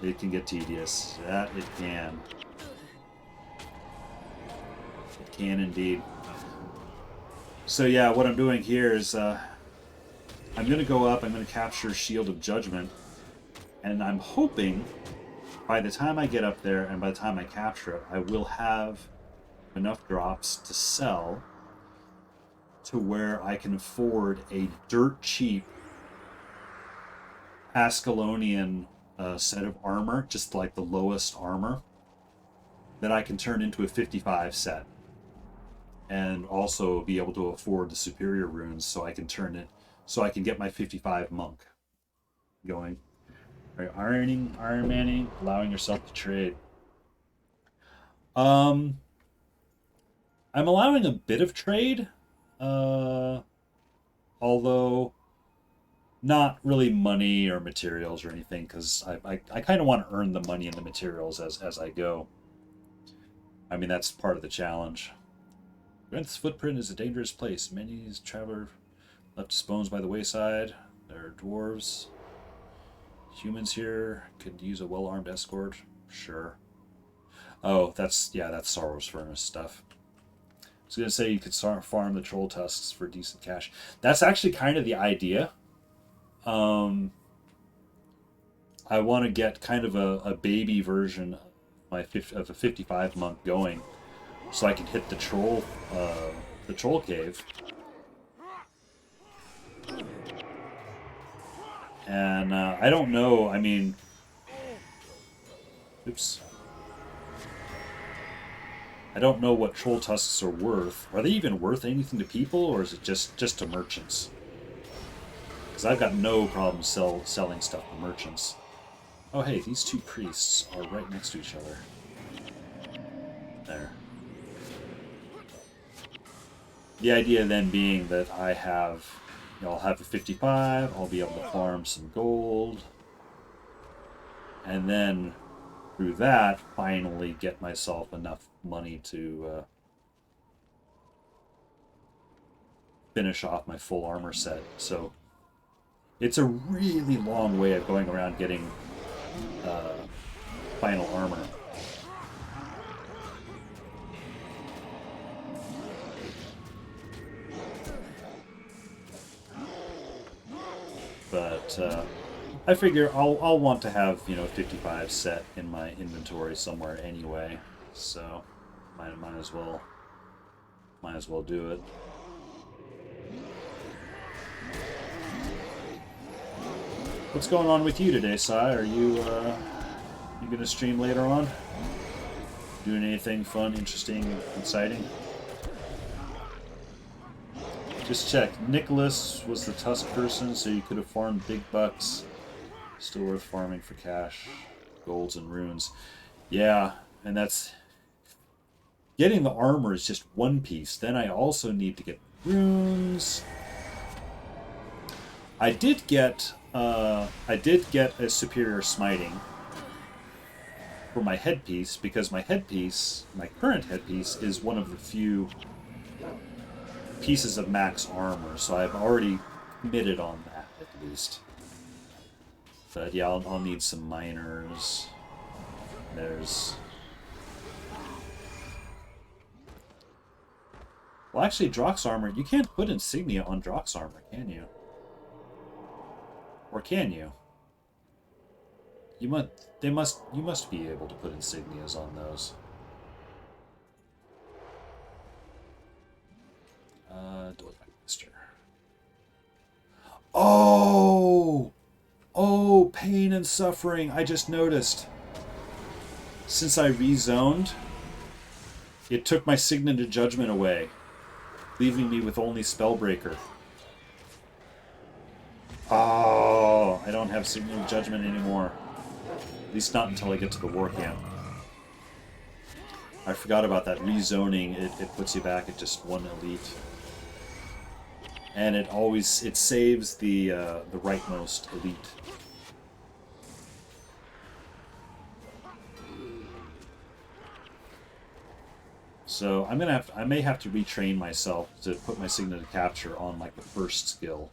It can get tedious. That it can. It can indeed. So yeah, what I'm doing here is I'm going to go up, I'm going to capture Shield of Judgment, and I'm hoping by the time I get up there and by the time I capture it, I will have enough drops to sell to where I can afford a dirt cheap Ascalonian set of armor, just like the lowest armor, that I can turn into a 55 set. And also be able to afford the superior runes so I can turn it, so I can get my 55 monk going. All right, Iron Manning, allowing yourself to trade. I'm allowing a bit of trade, although not really money or materials or anything, because I kind of want to earn the money and the materials as I go. I mean, that's part of the challenge. Granth's footprint is a dangerous place. Many traveler left his bones by the wayside. There are dwarves. Humans here could use a well-armed escort. Sure. Oh, that's Sorrow's Furnace stuff. I was going to say you could farm the troll tusks for decent cash. That's actually kind of the idea. I want to get kind of a baby version of a 55 monk going, so I can hit the troll cave. And I don't know, I mean... Oops. I don't know what troll tusks are worth. Are they even worth anything to people, or is it just to merchants? Because I've got no problem selling stuff to merchants. Oh hey, these two priests are right next to each other. There. The idea then being that I have, I'll have a 55, I'll be able to farm some gold, and then through that, finally get myself enough money to finish off my full armor set. So it's a really long way of going around getting final armor. But I figure I'll want to have 55 set in my inventory somewhere anyway, so might as well do it. What's going on with you today, Sai? Are you gonna stream later on? Doing anything fun, interesting, exciting? Just check. Nicholas was the tusk person, so you could have farmed big bucks. Still worth farming for cash, golds, and runes. Yeah, and that's... Getting the armor is just one piece. Then I also need to get runes. I did get a superior smiting for my headpiece, because my headpiece, my current headpiece, is one of the few pieces of max armor, so I've already committed on that at least. But yeah, I'll need some miners. There's... Well, actually, Drox armor, you can't put insignia on Drox armor, can you? Or can you? You must be able to put insignias on those. Oh! Oh, pain and suffering. I just noticed. Since I rezoned, it took my Signet of Judgment away, leaving me with only Spellbreaker. Oh, I don't have Signet of Judgment anymore. At least not until I get to the war camp. I forgot about that rezoning. It puts you back at just one elite. And it saves the rightmost elite. So I may have to retrain myself to put my Signet of Capture on like the first skill.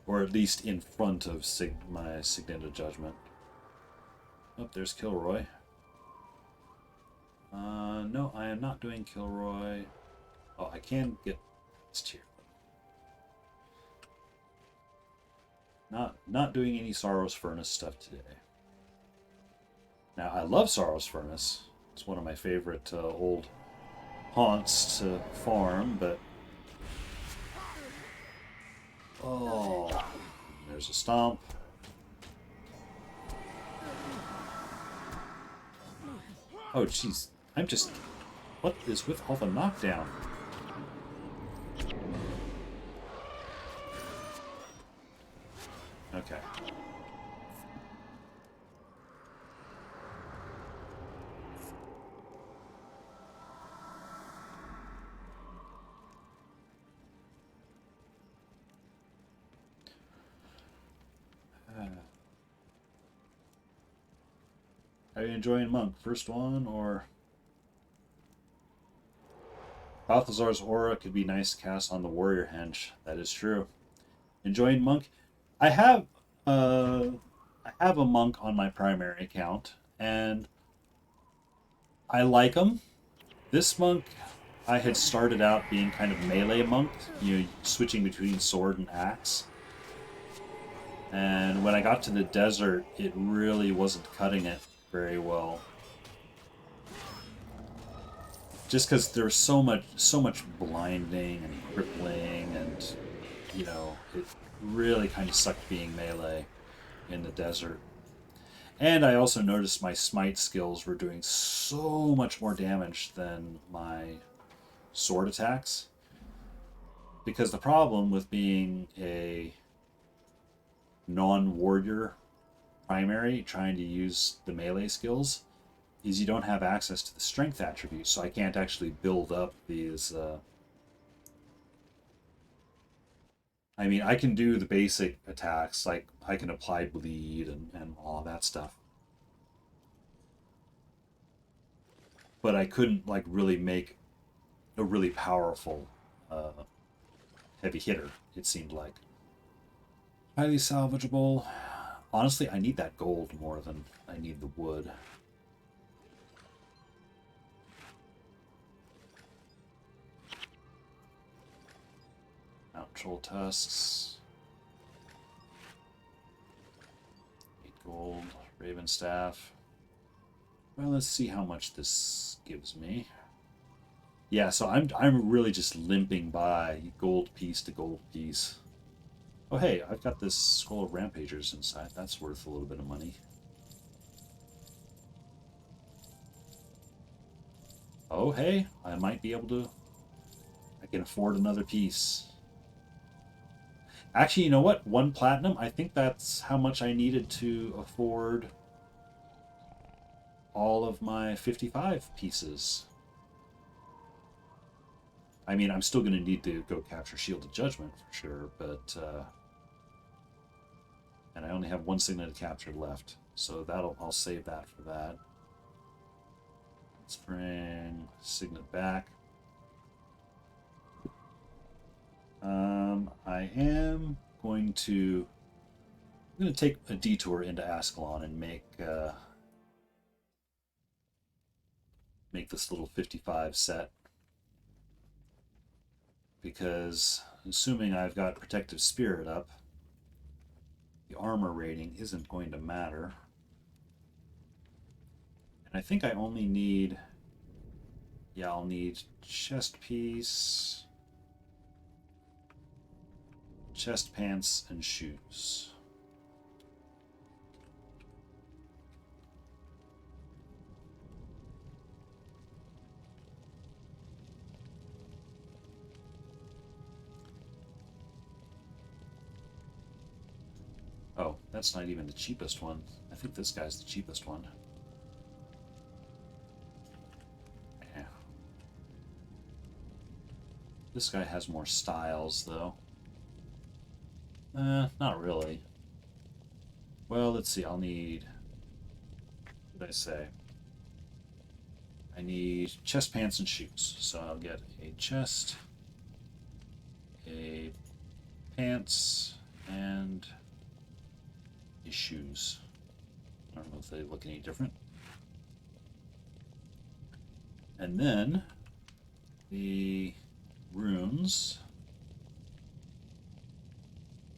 Or at least in front of my Signet of Judgment. Oh, there's Kilroy. No, I am not doing Kilroy. Oh, I can get this tier. Not doing any Sorrow's Furnace stuff today. Now, I love Sorrow's Furnace. It's one of my favorite old haunts to farm, but... Oh, there's a stomp. Oh, jeez. I'm just... What is with all the knockdown? Okay. Are you enjoying Monk? First one, or... Balthazar's aura could be nice to cast on the warrior hench. That is true. Enjoying Monk? I have a Monk on my primary account, and I like him. This Monk, I had started out being kind of melee Monk, switching between sword and axe. And when I got to the desert, it really wasn't cutting it very well. Just because there's so much blinding and crippling and you know, it really kind of sucked being melee in the desert. And I also noticed my smite skills were doing so much more damage than my sword attacks. Because the problem with being a non-warrior primary trying to use the melee skills is you don't have access to the strength attribute, so I can't actually build up these. I mean, I can do the basic attacks, like I can apply bleed and all that stuff. But I couldn't, like, really make a really powerful heavy hitter, it seemed like. Highly salvageable. Honestly, I need that gold more than I need the wood. Mountain troll tusks. 8 gold. Raven staff. Well, let's see how much this gives me. Yeah, so I'm really just limping by gold piece to gold piece. Oh hey, I've got this Scroll of Rampagers inside. That's worth a little bit of money. Oh hey, I might be able to... I can afford another piece. Actually, you know what? 1 platinum, I think that's how much I needed to afford all of my 55 pieces. I mean, I'm still going to need to go capture Shield of Judgment for sure, but... and I only have 1 signet to capture left, so I'll save that for that. Let's bring signet back. I am going to... I'm going to take a detour into Ascalon and make this little 55 set. Because, assuming I've got Protective Spirit up, the armor rating isn't going to matter. And I think I only need... Yeah, I'll need chest piece, chest pants, and shoes. Oh, that's not even the cheapest one. I think this guy's the cheapest one. Yeah. This guy has more styles, though. Not really. Well, let's see. I'll need... What did I say? I need chest, pants, and shoes. So I'll get a chest, a pants, and a shoes. I don't know if they look any different. And then the runes.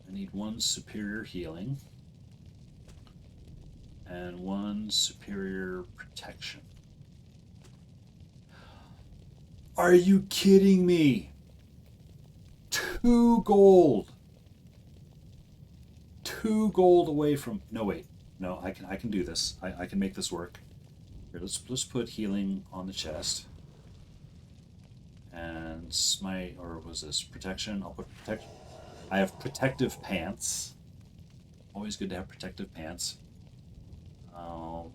I need 1 superior healing and 1 superior protection. Are you kidding me? 2 gold. 2 gold away from... No, wait. No, I can do this. I can make this work. Here, let's put healing on the chest. And smite, or was this protection? I'll put protection. I have protective pants. Always good to have protective pants. Oh,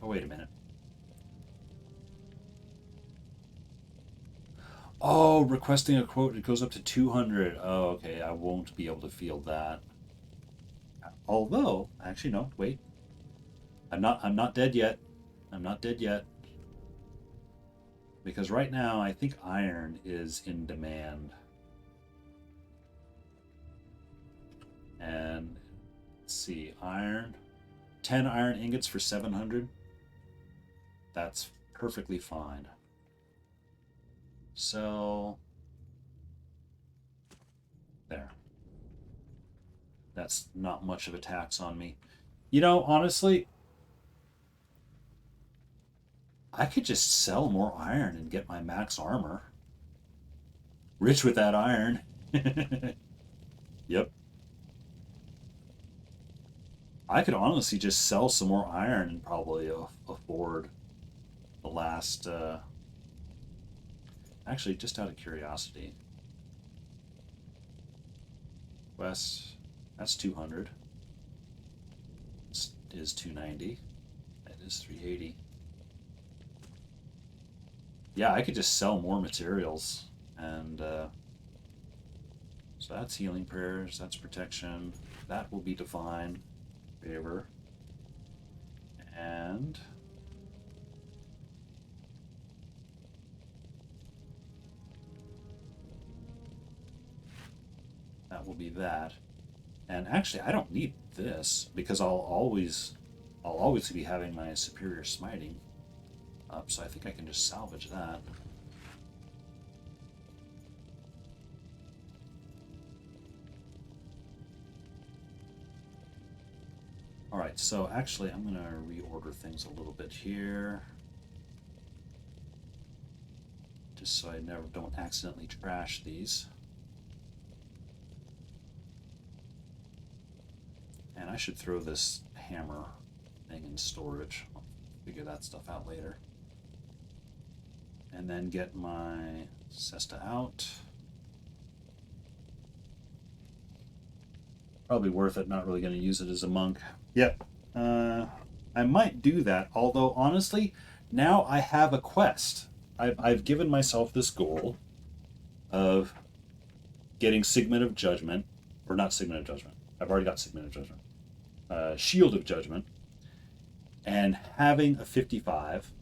wait a minute. Oh, requesting a quote, it goes up to 200. Oh, okay, I won't be able to field that. Although, actually, no, wait. I'm not dead yet. I'm not dead yet. Because right now, I think iron is in demand. And let's see, iron. 10 iron ingots for 700. That's perfectly fine. So, there. That's not much of a tax on me. You know, honestly, I could just sell more iron and get my max armor. Rich with that iron. Yep. I could honestly just sell some more iron and probably afford the last. Actually, just out of curiosity, West, that's 200. This is 290. That is 380. Yeah, I could just sell more materials. And so that's healing prayers, that's protection. That will be divine favor. And that will be that. And actually, I don't need this because I'll always be having my superior smiting up, so I think I can just salvage that. All right, so actually, I'm going to reorder things a little bit here, just so I don't accidentally trash these. And I should throw this hammer thing in storage. I'll figure that stuff out later. And then get my cesta out. Probably worth it, not really going to use it as a monk. Yep. I might do that, although honestly, now I have a quest. I've given myself this goal of getting Signet of Judgment, or not Signet of Judgment. I've already got Signet of Judgment. Shield of Judgment, and having a 55.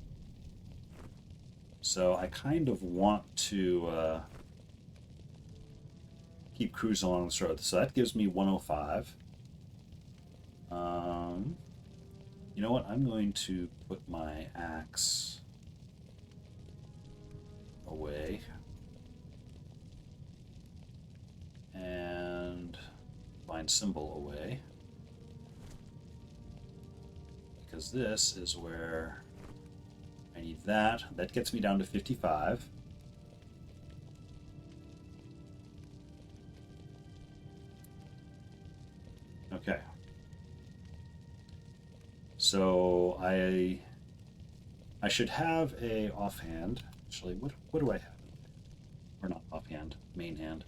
So I kind of want to keep cruising along this road. So that gives me 105. You know what? I'm going to put my axe away. And find symbol away. Because this is where I need that. That gets me down to 55. Okay. So I should have a offhand. Actually, what do I have? Or not offhand, main hand.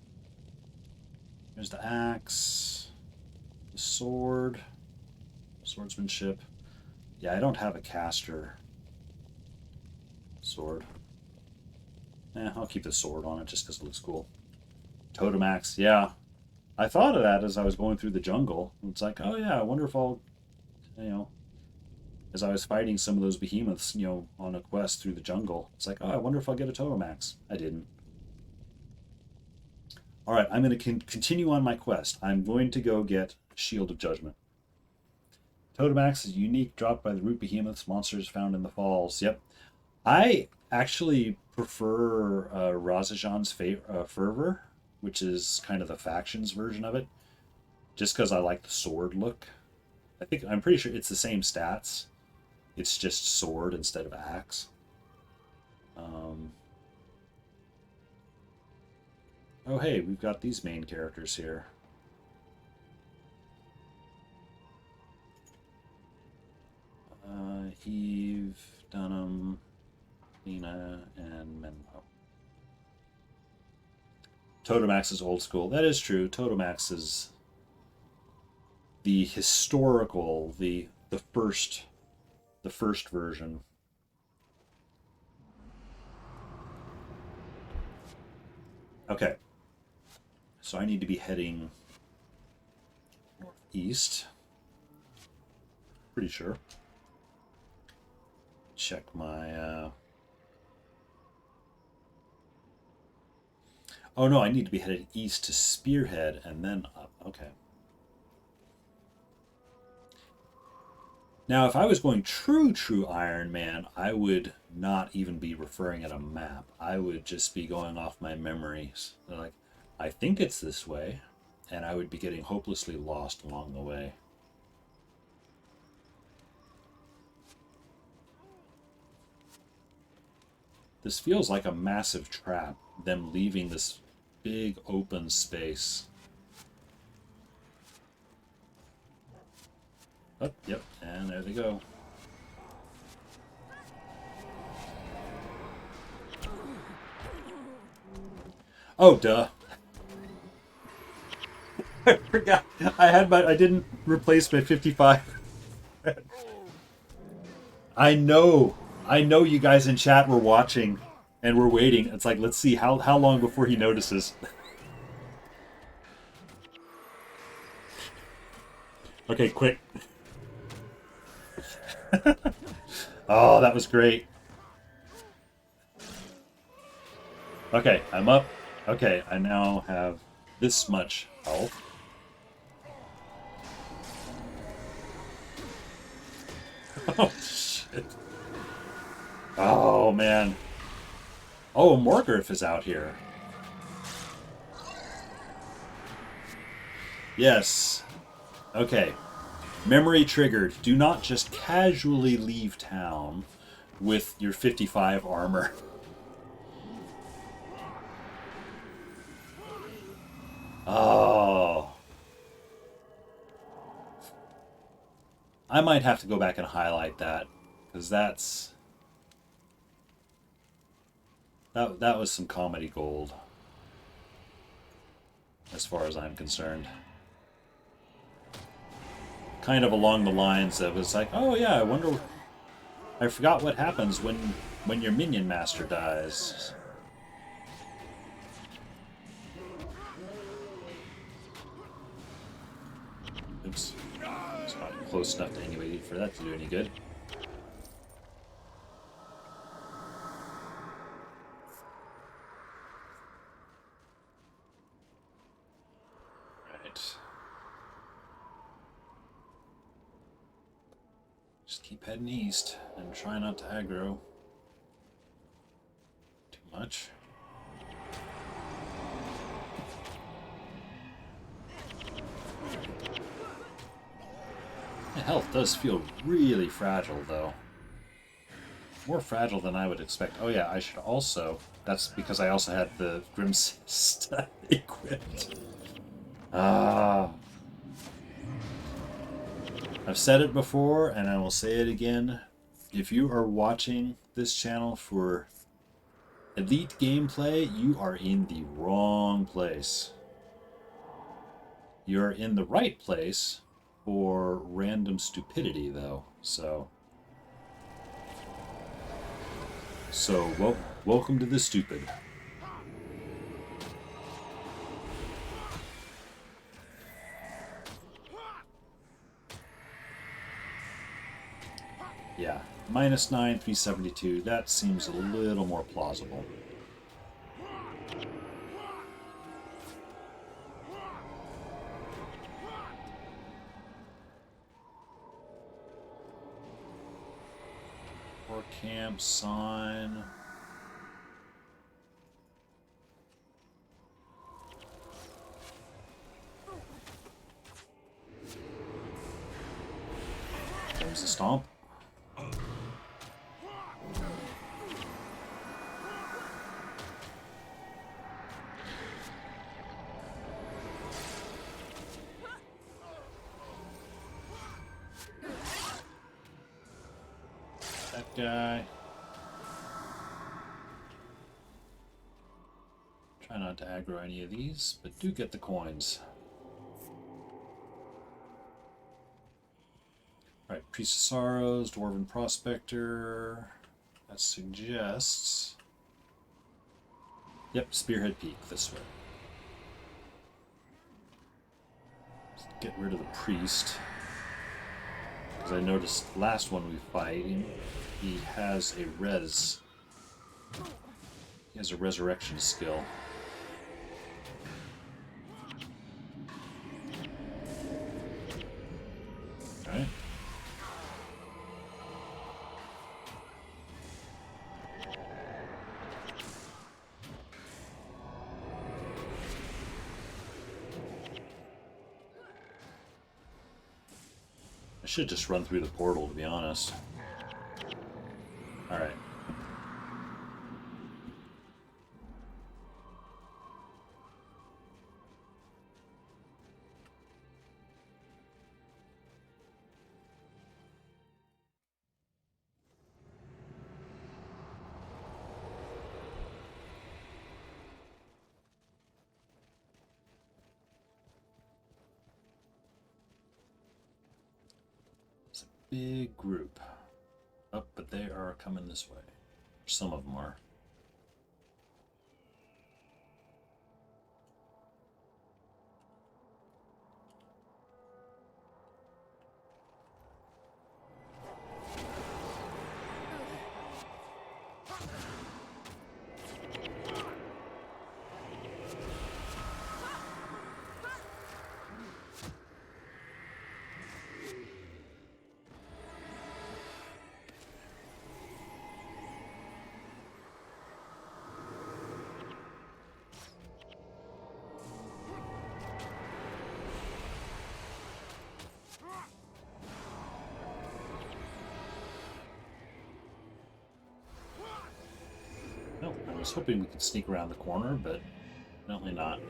There's the axe, the sword, swordsmanship. Yeah, I don't have a caster sword. I'll keep the sword on it just because it looks cool. Totem axe, yeah. I thought of that as I was going through the jungle. It's like, oh yeah, I wonder if I'll, as I was fighting some of those behemoths, on a quest through the jungle. It's like, oh, I wonder if I'll get a totem axe. I didn't. All right, I'm going to continue on my quest. I'm going to go get Shield of Judgment. Totem axe is unique, dropped by the root behemoths, monsters found in the falls. Yep. I actually prefer Razajan's Fervor, which is kind of the factions version of it, just because I like the sword look. I'm pretty sure it's the same stats. It's just sword instead of axe. Oh hey, we've got these main characters here. Eve, Dunham, Nina, and Menlo. Totomax is old school. That is true. Totomax is the historical, the first version. Okay. So I need to be heading northeast. Pretty sure. Check my oh no, I need to be headed east to Spearhead and then up. Okay. Now, if I was going true Iron Man, I would not even be referring at a map. I would just be going off my memories. Like, I think it's this way, and I would be getting hopelessly lost along the way. This feels like a massive trap, them leaving this big open space. Oh, yep, and there they go. Oh, duh. I forgot. I didn't replace my 55. I know. I know you guys in chat were watching and we're waiting. It's like, let's see how long before he notices. Okay, quick. Oh, that was great. Okay, I'm up. Okay, I now have this much health. Oh, shit. Oh, man. Oh, Morgurf is out here. Yes. Okay. Memory triggered. Do not just casually leave town with your 55 armor. Oh. I might have to go back and highlight that, because that was some comedy gold, as far as I'm concerned. Kind of along the lines of, it's like, oh yeah, I forgot what happens when your minion master dies. Oops. It's not close enough to anybody for that to do any good. Right. Just keep heading east and try not to aggro too much. The health does feel really fragile, though. More fragile than I would expect. Oh yeah, I should also... That's because I also had the Grimcyst equipped. Ah. I've said it before, and I will say it again. If you are watching this channel for elite gameplay, you are in the wrong place. You're in the right place for random stupidity, though. So welcome to the stupid. Yeah, -9, 372. That seems a little more plausible. Or camp sign. There's the stomp. That guy. Try not to aggro any of these, but do get the coins. Alright, Priest of Sorrows, Dwarven Prospector. That suggests... Yep, Spearhead Peak, this way. Let's get rid of the Priest. Because I noticed last one we fight, he has a res. He has a resurrection skill. Alright. I should just run through the portal, to be honest. Alright. big group. Oh, but they are coming this way. Some of them are. No, I was hoping we could sneak around the corner, but apparently not.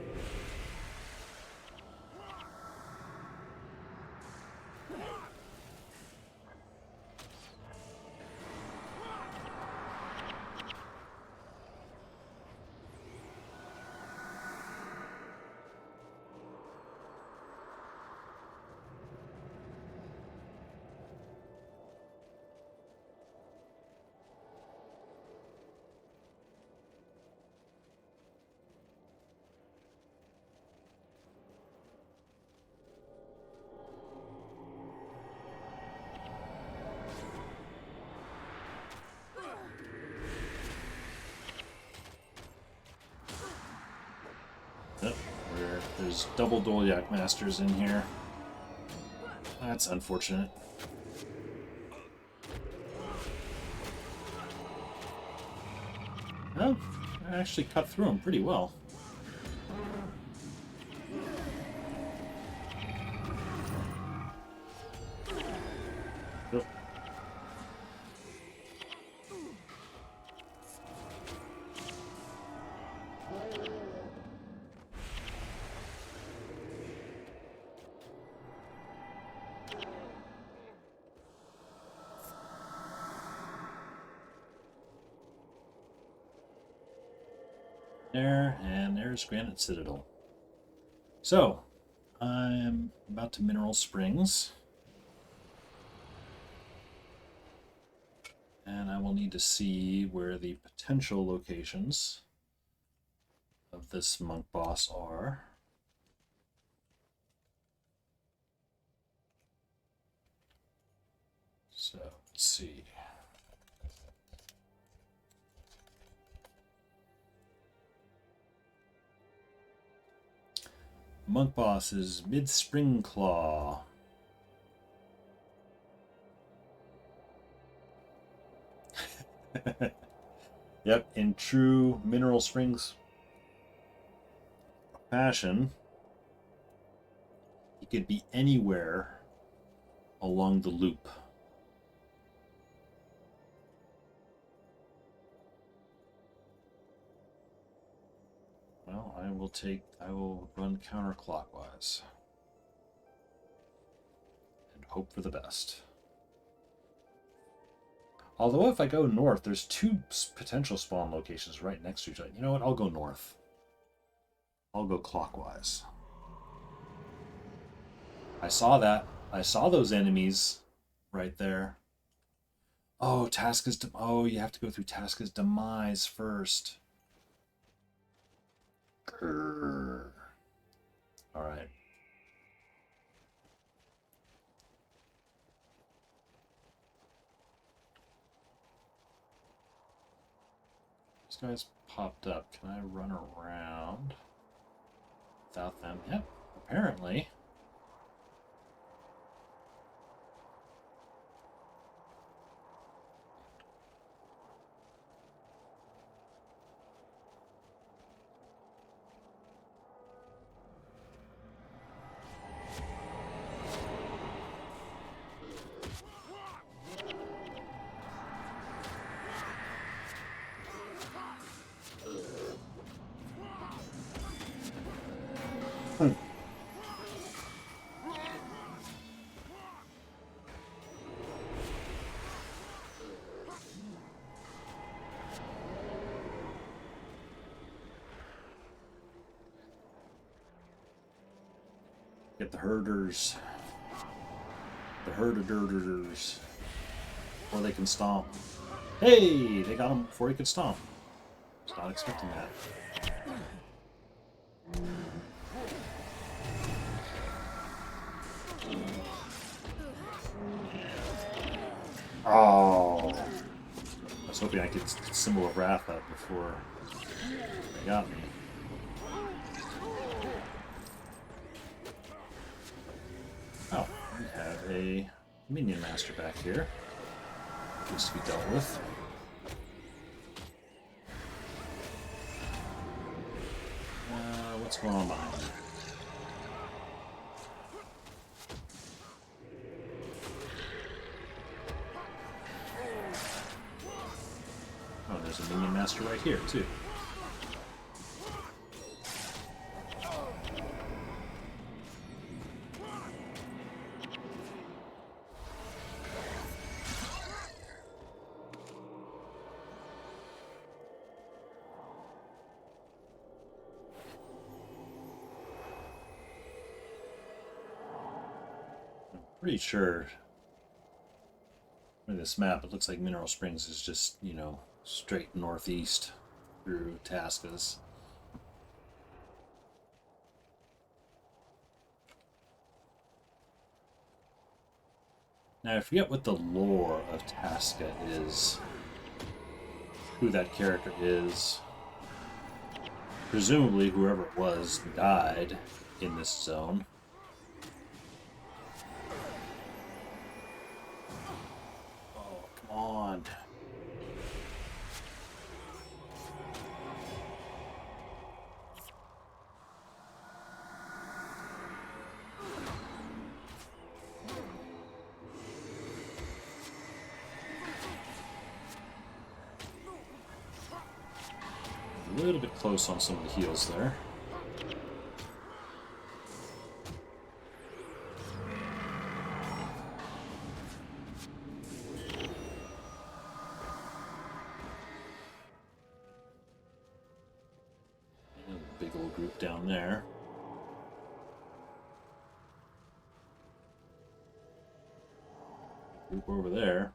Yep, there's double Dolyak Masters in here. That's unfortunate. Well, I actually cut through them pretty well. Yep. There, and there's Granite Citadel. So, I'm about to Mineral Springs. And I will need to see where the potential locations of this monk boss are. So, let's see. Monk boss is Mid-Spring Claw. Yep, in true Mineral Springs fashion, he could be anywhere along the loop. Well, I will run counterclockwise and hope for the best. Although if I go north, there's two potential spawn locations right next to each other. You know what? I'll go north. I'll go clockwise. I saw that. I saw those enemies right there. Oh, oh, you have to go through Tasca's demise first. Grrr. All right. These guys popped up. Can I run around without them? Yep, apparently. Get the herders. The herders. Before they can stomp. Hey! They got him before he could stomp. Was not expecting that. Oh! I was hoping I could get Symbol of Wrath up before they got me. Oh, we have a Minion Master back here. Needs to be dealt with. What's going on behind me? Oh, there's a Minion Master right here, too. Pretty sure with this map it looks like Mineral Springs is just, you know, straight northeast through Tascas. Now I forget what the lore of Tasca is, who that character is. Presumably whoever it was died in this zone. On. A little bit close on some of the heals there. Big old group down there. Group over there.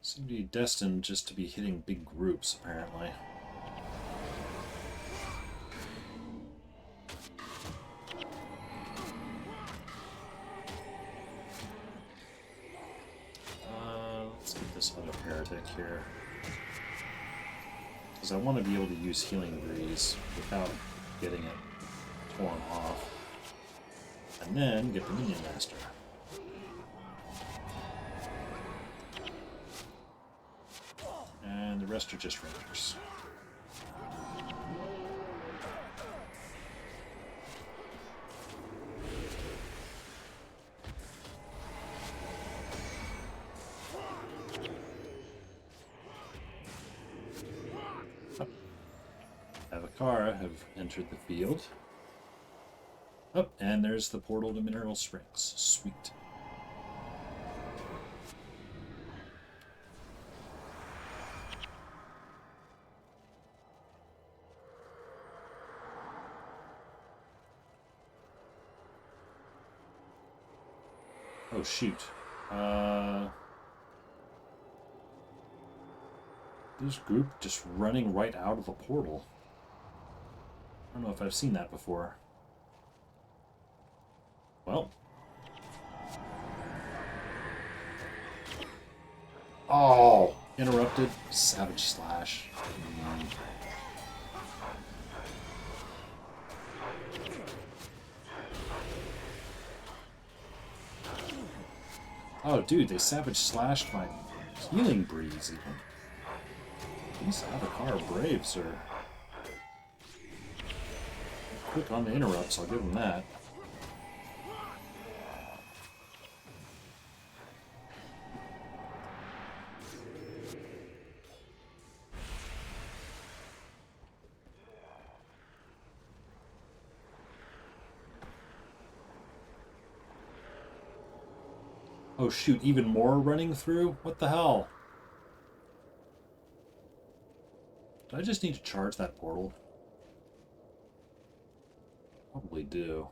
Seem to be destined just to be hitting big groups, apparently. Let's get this other heretic here. Because I want to be able to use Healing Breeze without getting it torn off. And then get the Minion Master. And the rest are just Rangers. Avakara have entered the field. Oh, and there's the portal to Mineral Springs. Sweet. Oh, shoot. This group just running right out of a portal. I don't know if I've seen that before. Well. Oh! Interrupted. Savage Slash. Oh, dude, they Savage Slashed my Healing Breeze, even. These Avakara Braves are quick on the interrupts, I'll give them that. Oh shoot, even more running through? What the hell? I just need to charge that portal? Probably do.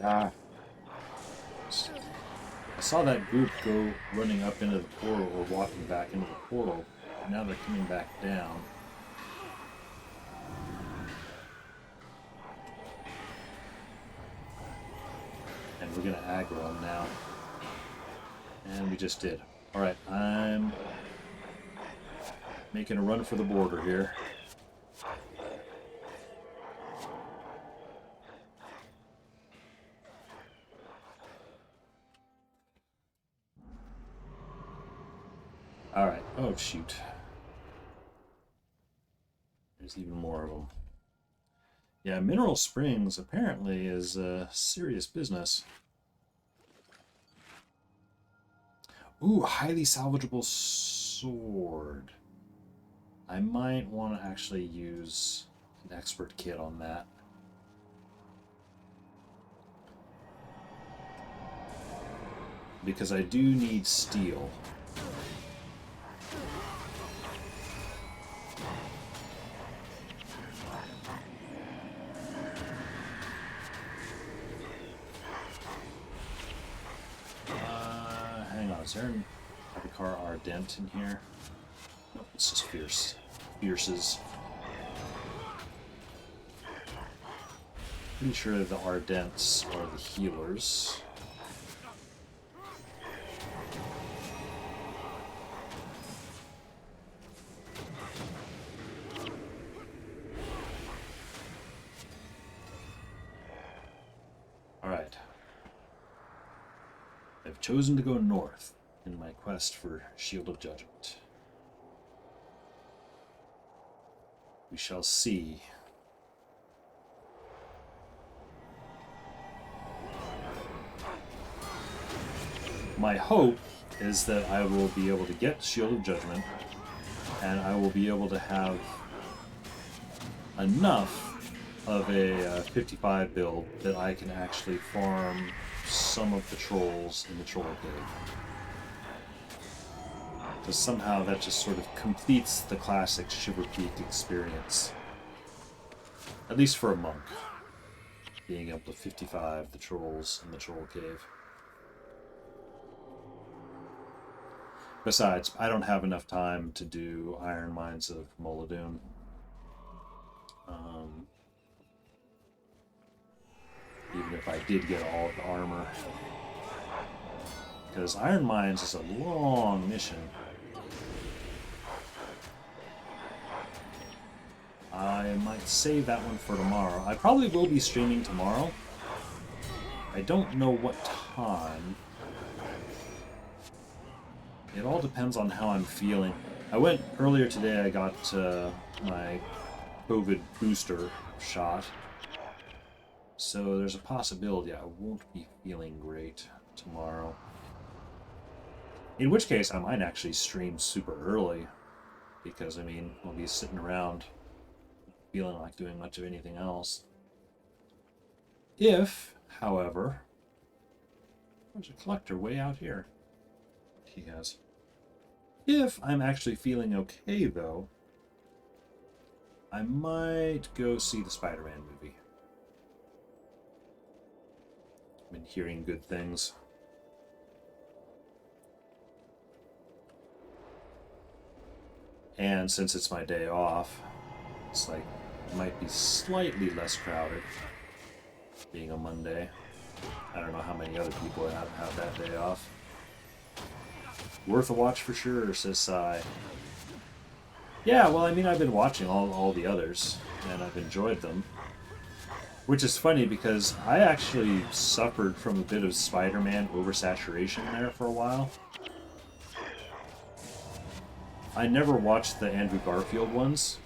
Ah. I saw that group go running up into the portal or walking back into the portal. Now they're coming back down. And we're gonna aggro them now. And we just did. Alright, I'm making a run for the border here. Alright, oh shoot. There's even more of them. Yeah, Mineral Springs apparently is serious business. Ooh, highly salvageable sword. I might want to actually use an expert kit on that. Because I do need steel. Hang on, is there an Abacar Ardent in here? Nope, it's just Fierces. Pretty sure the Ardents are the healers. Alright. I've chosen to go north in my quest for Shield of Judgment. We shall see. My hope is that I will be able to get Shield of Judgment, and I will be able to have enough of a 55 build that I can actually farm some of the trolls in the troll cave. Because somehow that just sort of completes the classic Shiverpeak experience. At least for a monk. Being able to 55 the trolls in the troll cave. Besides, I don't have enough time to do Iron Mines of Moladoon. Even if I did get all of the armor. Because Iron Mines is a long mission. I might save that one for tomorrow. I probably will be streaming tomorrow. I don't know what time. It all depends on how I'm feeling. I went earlier today, I got my COVID booster shot. So there's a possibility I won't be feeling great tomorrow. In which case, I might actually stream super early. Because, I mean, I'll be sitting around feeling like doing much of anything else. If, however, there's a collector way out here. He has. If I'm actually feeling okay, though, I might go see the Spider-Man movie. I've been hearing good things. And since it's my day off, it's like it might be slightly less crowded, being a Monday. I don't know how many other people have that day off. Worth a watch for sure, says Sai. Yeah, well, I mean, I've been watching all the others, and I've enjoyed them. Which is funny, because I actually suffered from a bit of Spider-Man oversaturation there for a while. I never watched the Andrew Garfield ones,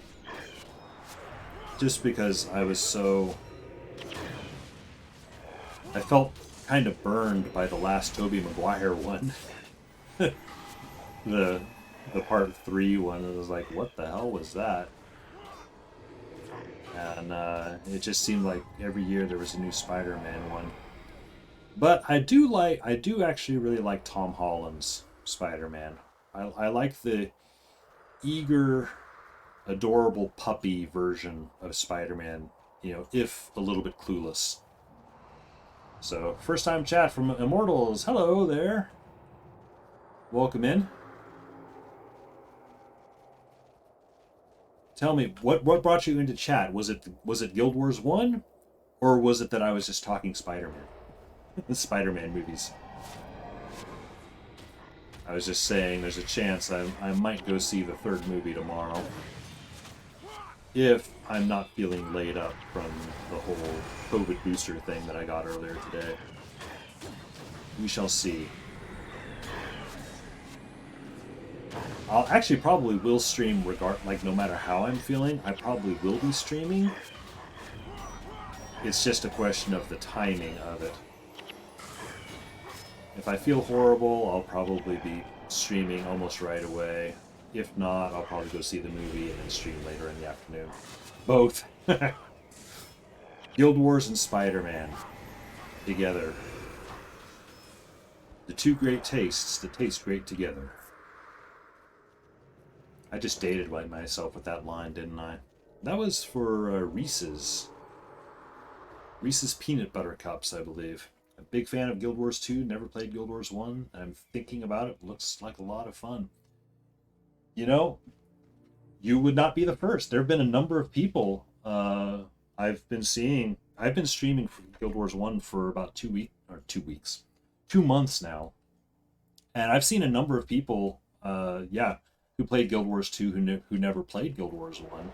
just because I felt kind of burned by the last Tobey Maguire one. the the part 3 one. It was like, what the hell was that? And it just seemed like every year there was a new Spider-Man one. But I do actually really like Tom Holland's Spider-Man. I like the eager, adorable puppy version of Spider-Man, if a little bit clueless. So, first time chat from Immortals. Hello there. Welcome in. Tell me, what brought you into chat? Was it Guild Wars 1? Or was it that I was just talking Spider-Man? The Spider-Man movies. I was just saying there's a chance I might go see the third movie tomorrow. If I'm not feeling laid up from the whole COVID booster thing that I got earlier today. We shall see. I'll actually probably will stream no matter how I'm feeling, I probably will be streaming. It's just a question of the timing of it. If I feel horrible, I'll probably be streaming almost right away. If not, I'll probably go see the movie and then stream later in the afternoon. Both. Guild Wars and Spider-Man together. The two great tastes that taste great together. I just dated myself with that line, didn't I? That was for Reese's. Reese's Peanut Butter Cups, I believe. A big fan of Guild Wars 2, never played Guild Wars 1. I'm thinking about it. Looks like a lot of fun. You would not be the first. There have been a number of people I've been streaming for Guild Wars 1 for about 2 months now. And I've seen a number of people, who played Guild Wars 2 who never played Guild Wars 1.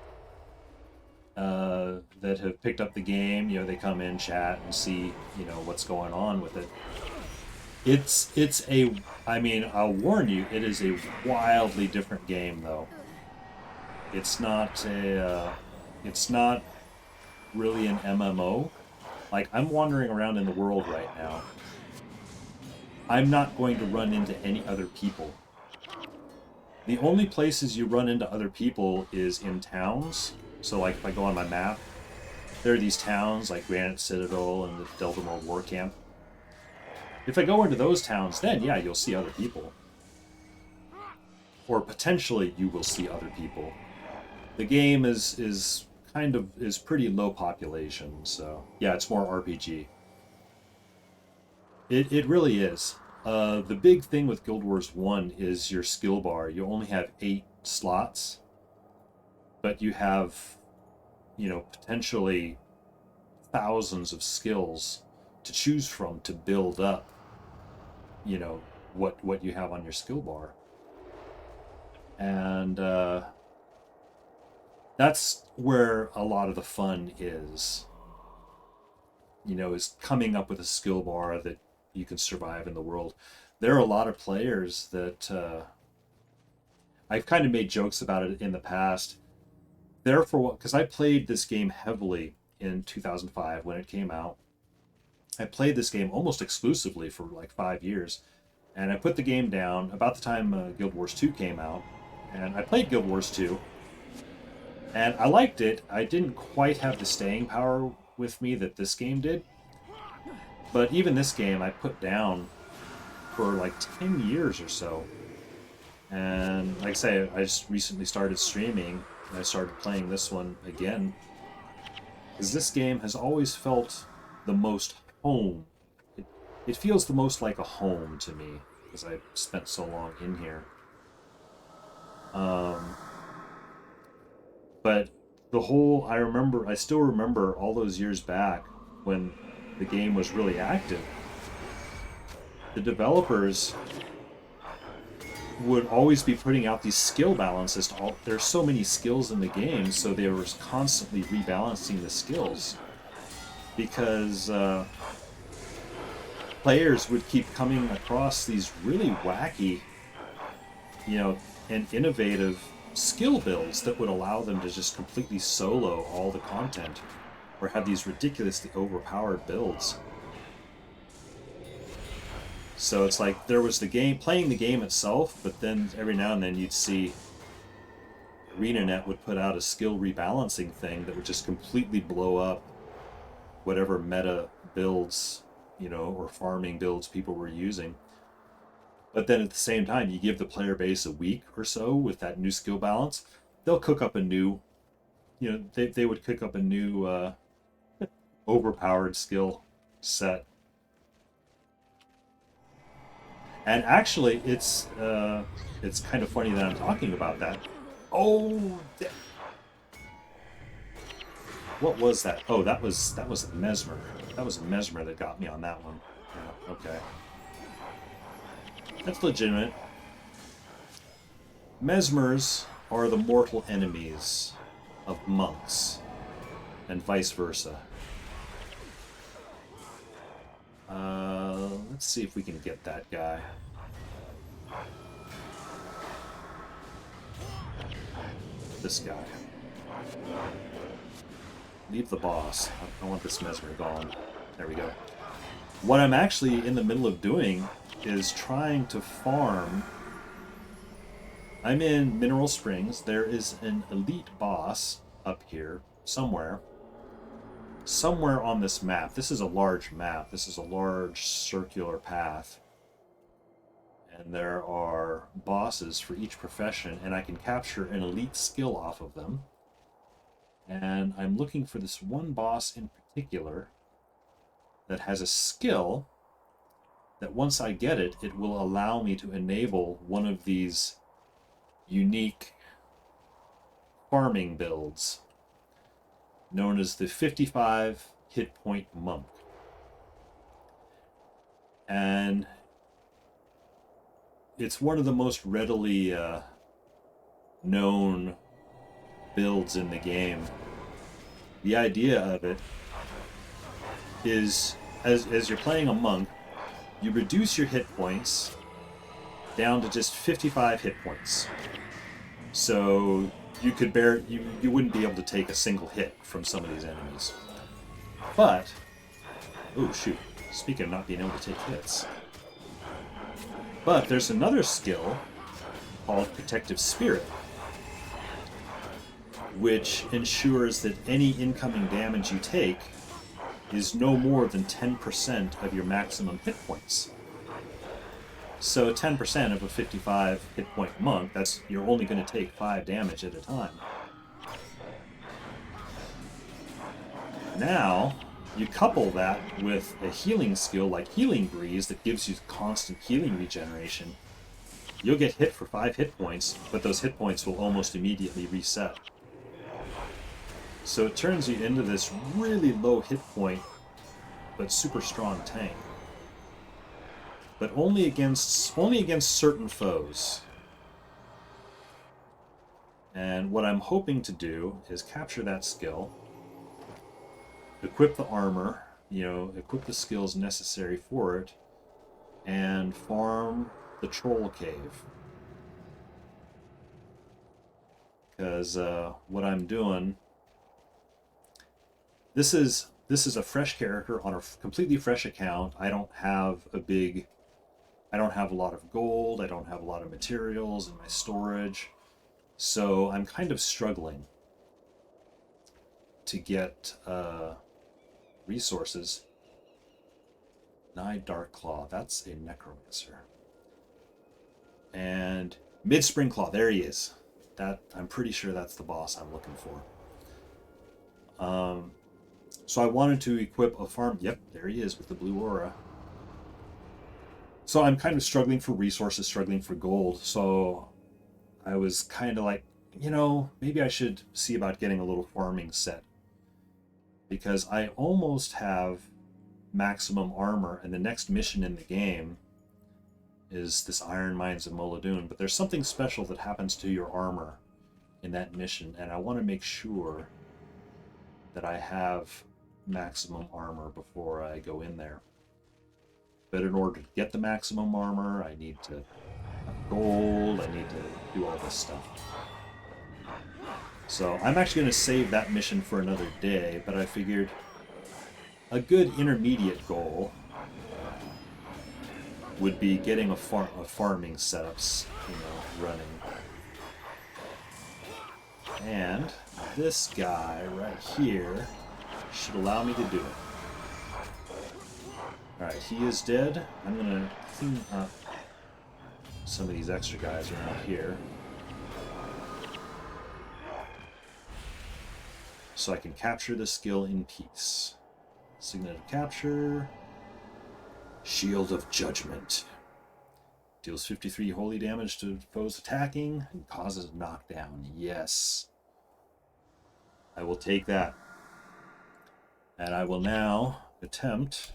That have picked up the game. They come in, chat, and see, what's going on with it. I'll warn you, it is a wildly different game, though. It's not really an MMO. Like, I'm wandering around in the world right now. I'm not going to run into any other people. The only places you run into other people is in towns. So, like, if I go on my map, there are these towns like Granite Citadel and the Deltamore War Camp. If I go into those towns, then, yeah, you'll see other people. Or potentially you will see other people. The game is pretty low population, so yeah, it's more RPG. It really is. The big thing with Guild Wars 1 is your skill bar. You only have 8 slots, but you have, potentially thousands of skills to choose from to build up, what you have on your skill bar. And that's where a lot of the fun is, is coming up with a skill bar that you can survive in the world. There are a lot of players that I've kind of made jokes about it in the past. Therefore, because I played this game heavily in 2005 when it came out. I played this game almost exclusively for like 5 years. And I put the game down about the time Guild Wars 2 came out. And I played Guild Wars 2. And I liked it. I didn't quite have the staying power with me that this game did. But even this game I put down for like 10 years or so. And like I say, I just recently started streaming. And I started playing this one again. Because this game has always felt the most home. It feels the most like a home to me. Because I've spent so long in here. But I still remember all those years back when the game was really active. The developers would always be putting out these skill balances. There's so many skills in the game, so they were constantly rebalancing the skills. Because players would keep coming across these really wacky, and innovative skill builds that would allow them to just completely solo all the content or have these ridiculously overpowered builds. So it's like there was the game, playing the game itself, but then every now and then you'd see ArenaNet would put out a skill rebalancing thing that would just completely blow up whatever meta builds, or farming builds people were using. But then at the same time, you give the player base a week or so with that new skill balance, they'll cook up a new, they would cook up a new overpowered skill set. And actually, it's kind of funny that I'm talking about that. Oh, what was that? Oh, that was a Mesmer. That was a Mesmer that got me on that one. Yeah, okay. That's legitimate. Mesmers are the mortal enemies of monks, and vice versa. Let's see if we can get that guy. This guy. Leave the boss. I want this Mesmer gone. There we go. What I'm actually in the middle of doing is trying to farm. I'm in Mineral Springs. There is an elite boss up here somewhere. Somewhere on this map. This is a large map. This is a large circular path. And there are bosses for each profession, and I can capture an elite skill off of them. And I'm looking for this one boss in particular that has a skill that once I get it, it will allow me to enable one of these unique farming builds known as the 55 hit point monk. And it's one of the most readily known builds in the game. The idea of it is, as you're playing a monk, you reduce your hit points down to just 55 hit points. So you could you wouldn't be able to take a single hit from some of these enemies. But, oh shoot, speaking of not being able to take hits. But there's another skill called Protective Spirit, which ensures that any incoming damage you take is no more than 10% of your maximum hit points. So 10% of a 55 hit point monk, you're only going to take 5 damage at a time. Now, you couple that with a healing skill like Healing Breeze that gives you constant healing regeneration. You'll get hit for 5 hit points, but those hit points will almost immediately reset. So it turns you into this really low hit point, but super strong tank. But only against certain foes. And what I'm hoping to do is capture that skill, equip the armor, equip the skills necessary for it, and farm the troll cave. Because what I'm doing, this is a fresh character on a completely fresh account. I don't have a lot of gold, I don't have a lot of materials in my storage, so I'm kind of struggling to get resources. Nye Darkclaw, that's a necromancer. And Mid-Spring Claw, there he is. I'm pretty sure that's the boss I'm looking for. So I wanted to equip a farm. Yep, there he is with the blue aura. So I'm kind of struggling for resources, struggling for gold. So I was kind of like, maybe I should see about getting a little farming set. Because I almost have maximum armor, and the next mission in the game is this Iron Mines of Moladoon. But there's something special that happens to your armor in that mission, and I want to make sure that I have maximum armor before I go in there. But in order to get the maximum armor, I need to have gold, I need to do all this stuff. So I'm actually going to save that mission for another day, but I figured a good intermediate goal would be getting a farming setups, running. And this guy right here should allow me to do it. Alright, he is dead. I'm going to clean up some of these extra guys around here, so I can capture the skill in peace. Signet of capture. Shield of Judgment. Deals 53 holy damage to foes attacking and causes knockdown. Yes. I will take that. And I will now attempt.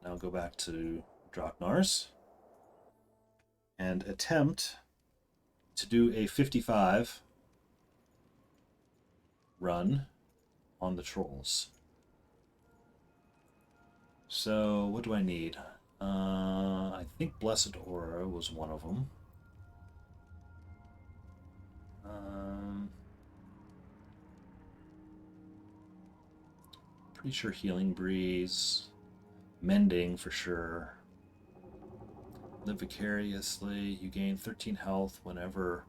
Now go back to Draknar's. And attempt to do a 55 run on the trolls. So, what do I need? I think Blessed Aura was one of them. Pretty sure Healing Breeze. Mending for sure. Live Vicariously. You gain 13 health whenever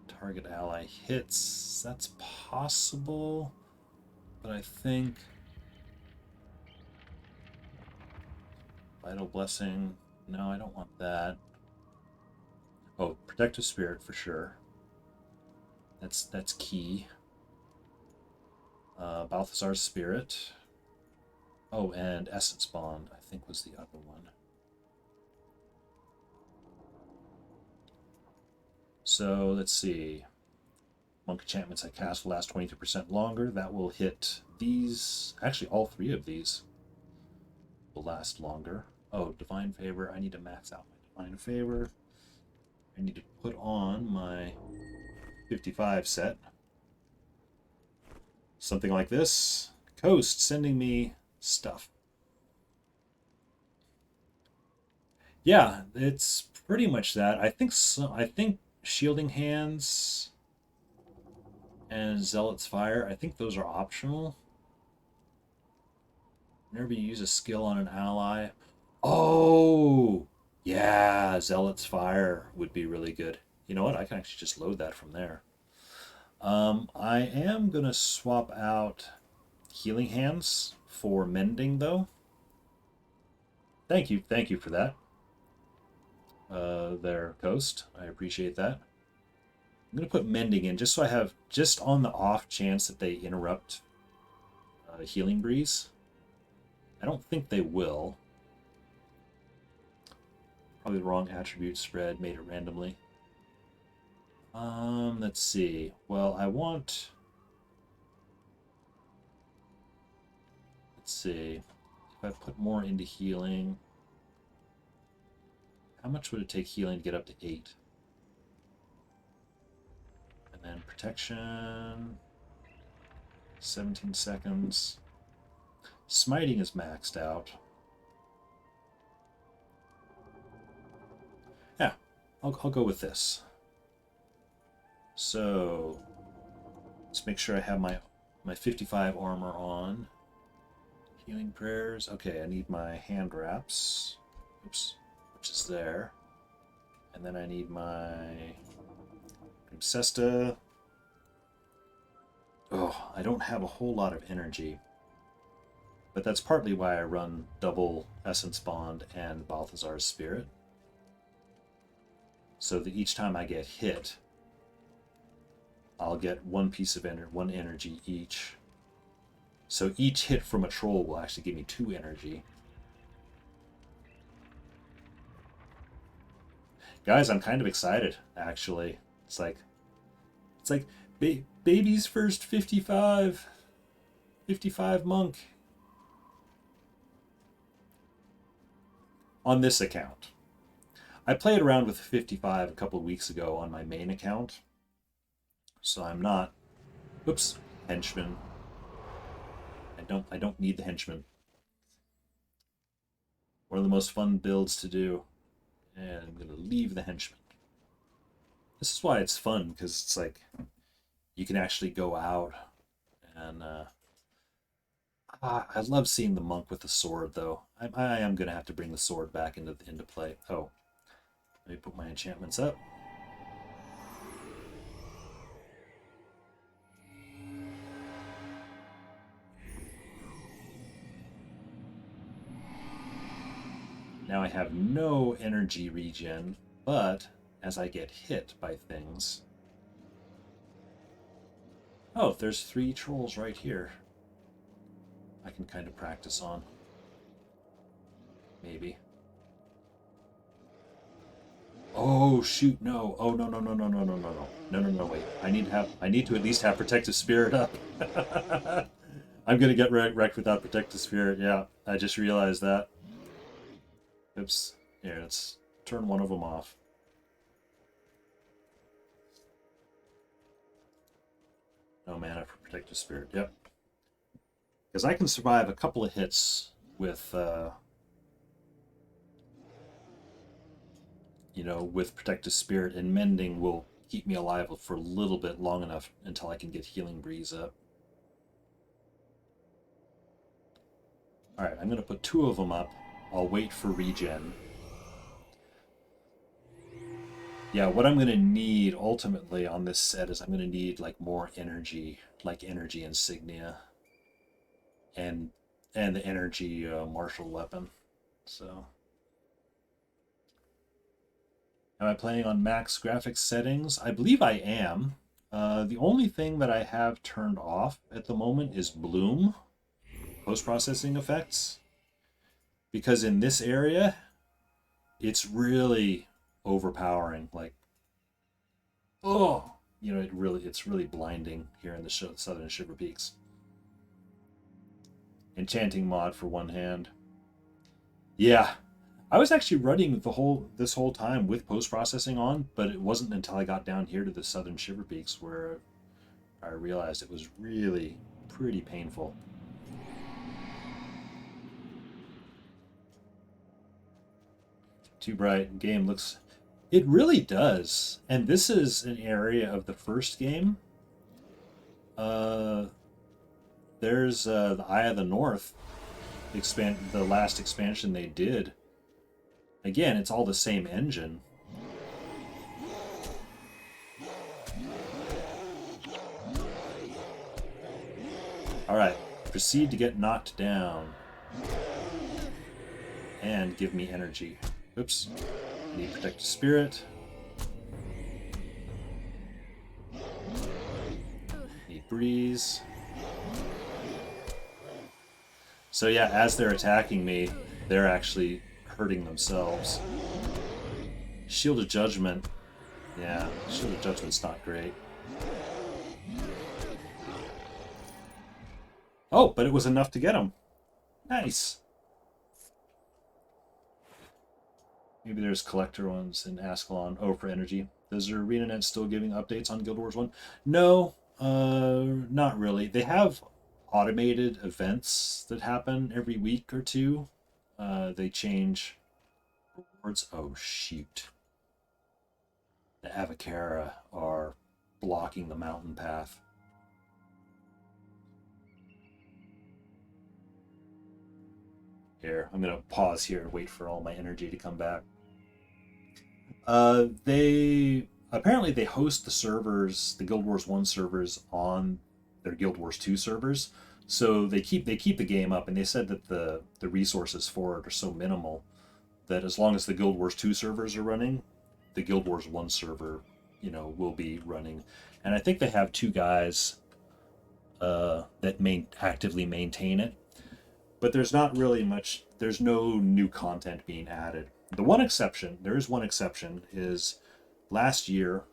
target ally hits. That's possible, but I think Vital Blessing. No, I don't want that. Oh, Protective Spirit for sure. That's key. Balthazar's Spirit. Oh, and Essence Bond, I think, was the other one. So, let's see. Monk enchantments I cast will last 23% longer. That will hit these. Actually, all three of these will last longer. Oh, Divine Favor. I need to max out my Divine Favor. I need to put on my 55 set. Something like this. Coast sending me stuff. Yeah, it's pretty much that. I think Shielding Hands and Zealot's Fire, I think those are optional. Whenever you use a skill on an ally. Oh, yeah, Zealot's Fire would be really good. You know what? I can actually just load that from there. I am going to swap out Healing Hands for Mending, though. Thank you for that. There, Coast. I appreciate that. I'm going to put Mending in just so I have, just on the off chance that they interrupt Healing Breeze. I don't think they will. Probably the wrong attribute spread, made it randomly. Let's see. Well, I want... Let's see. If I put more into healing... How much would it take healing to get up to 8? And then protection... 17 seconds. Smiting is maxed out. Yeah, I'll go with this. So, let's make sure I have my 55 armor on. Healing prayers. Okay, I need my hand wraps. Oops, which is there. And then I need my Cesta. Oh, I don't have a whole lot of energy. But that's partly why I run double Essence Bond and Balthazar's Spirit. So that each time I get hit, I'll get one piece of one energy each. So each hit from a troll will actually give me 2 energy. Guys, I'm kind of excited, actually. It's like baby's first 55 monk. On this account. I played around with 55 a couple of weeks ago on my main account. So I'm not... Oops, henchman. I don't need the henchman. One of the most fun builds to do. And I'm going to leave the henchman. This is why it's fun, because it's like you can actually go out and I love seeing the monk with the sword, though. I am gonna have to bring the sword back into play. Oh, let me put my enchantments up. Now I have no energy regen, but as I get hit by things... Oh, there's 3 trolls right here. I can kind of practice on. Maybe. Oh shoot, no. Oh no no no no no no no no. No no no wait. I need to at least have protective spirit up. I'm gonna get wrecked without protective spirit, yeah. I just realized that. Oops. Here, let's turn one of them off. No mana for protective spirit, yep. Because I can survive a couple of hits with you know, with protective spirit, and mending will keep me alive for a little bit long enough until I can get healing breeze up. Alright, I'm going to put 2 of them up. I'll wait for regen. Yeah, what I'm going to need ultimately on this set is I'm going to need like more energy, like energy insignia and the energy martial weapon. So, am I playing on max graphics settings? I believe I am. The only thing that I have turned off at the moment is bloom, post-processing effects, because in this area it's really overpowering. Like, oh, you know, it's really blinding here in the southern Shiverpeaks. Enchanting mod for one hand. Yeah, I was actually running this whole time with post processing on, but it wasn't until I got down here to the southern Shiverpeaks where I realized it was really pretty painful. Too bright. Game looks... It really does. And this is an area of the first game. There's the Eye of the North the last expansion they did. Again, it's all the same engine. Alright, proceed to get knocked down. And give me energy. Oops. Need protective spirit. Need breeze. So yeah, as they're attacking me, they're actually hurting themselves. Shield of Judgment. Yeah, Shield of Judgment's not great. Oh, but it was enough to get him. Nice. Maybe there's collector ones in Ascalon. Oh, for energy. Does their ArenaNet still giving updates on Guild Wars 1? No, not really. They have automated events that happen every week or two. They change rewards. Oh, shoot. The Avocera are blocking the mountain path. Here, I'm going to pause here and wait for all my energy to come back. They host the servers, the Guild Wars 1 servers, on their Guild Wars 2 servers. So they keep the game up, and they said that the resources for it are so minimal that as long as the Guild Wars 2 servers are running, the Guild Wars 1 server, you know, will be running. And I think they have 2 guys that actively maintain it. But there's not really much, there's no new content being added. There is one exception, is last year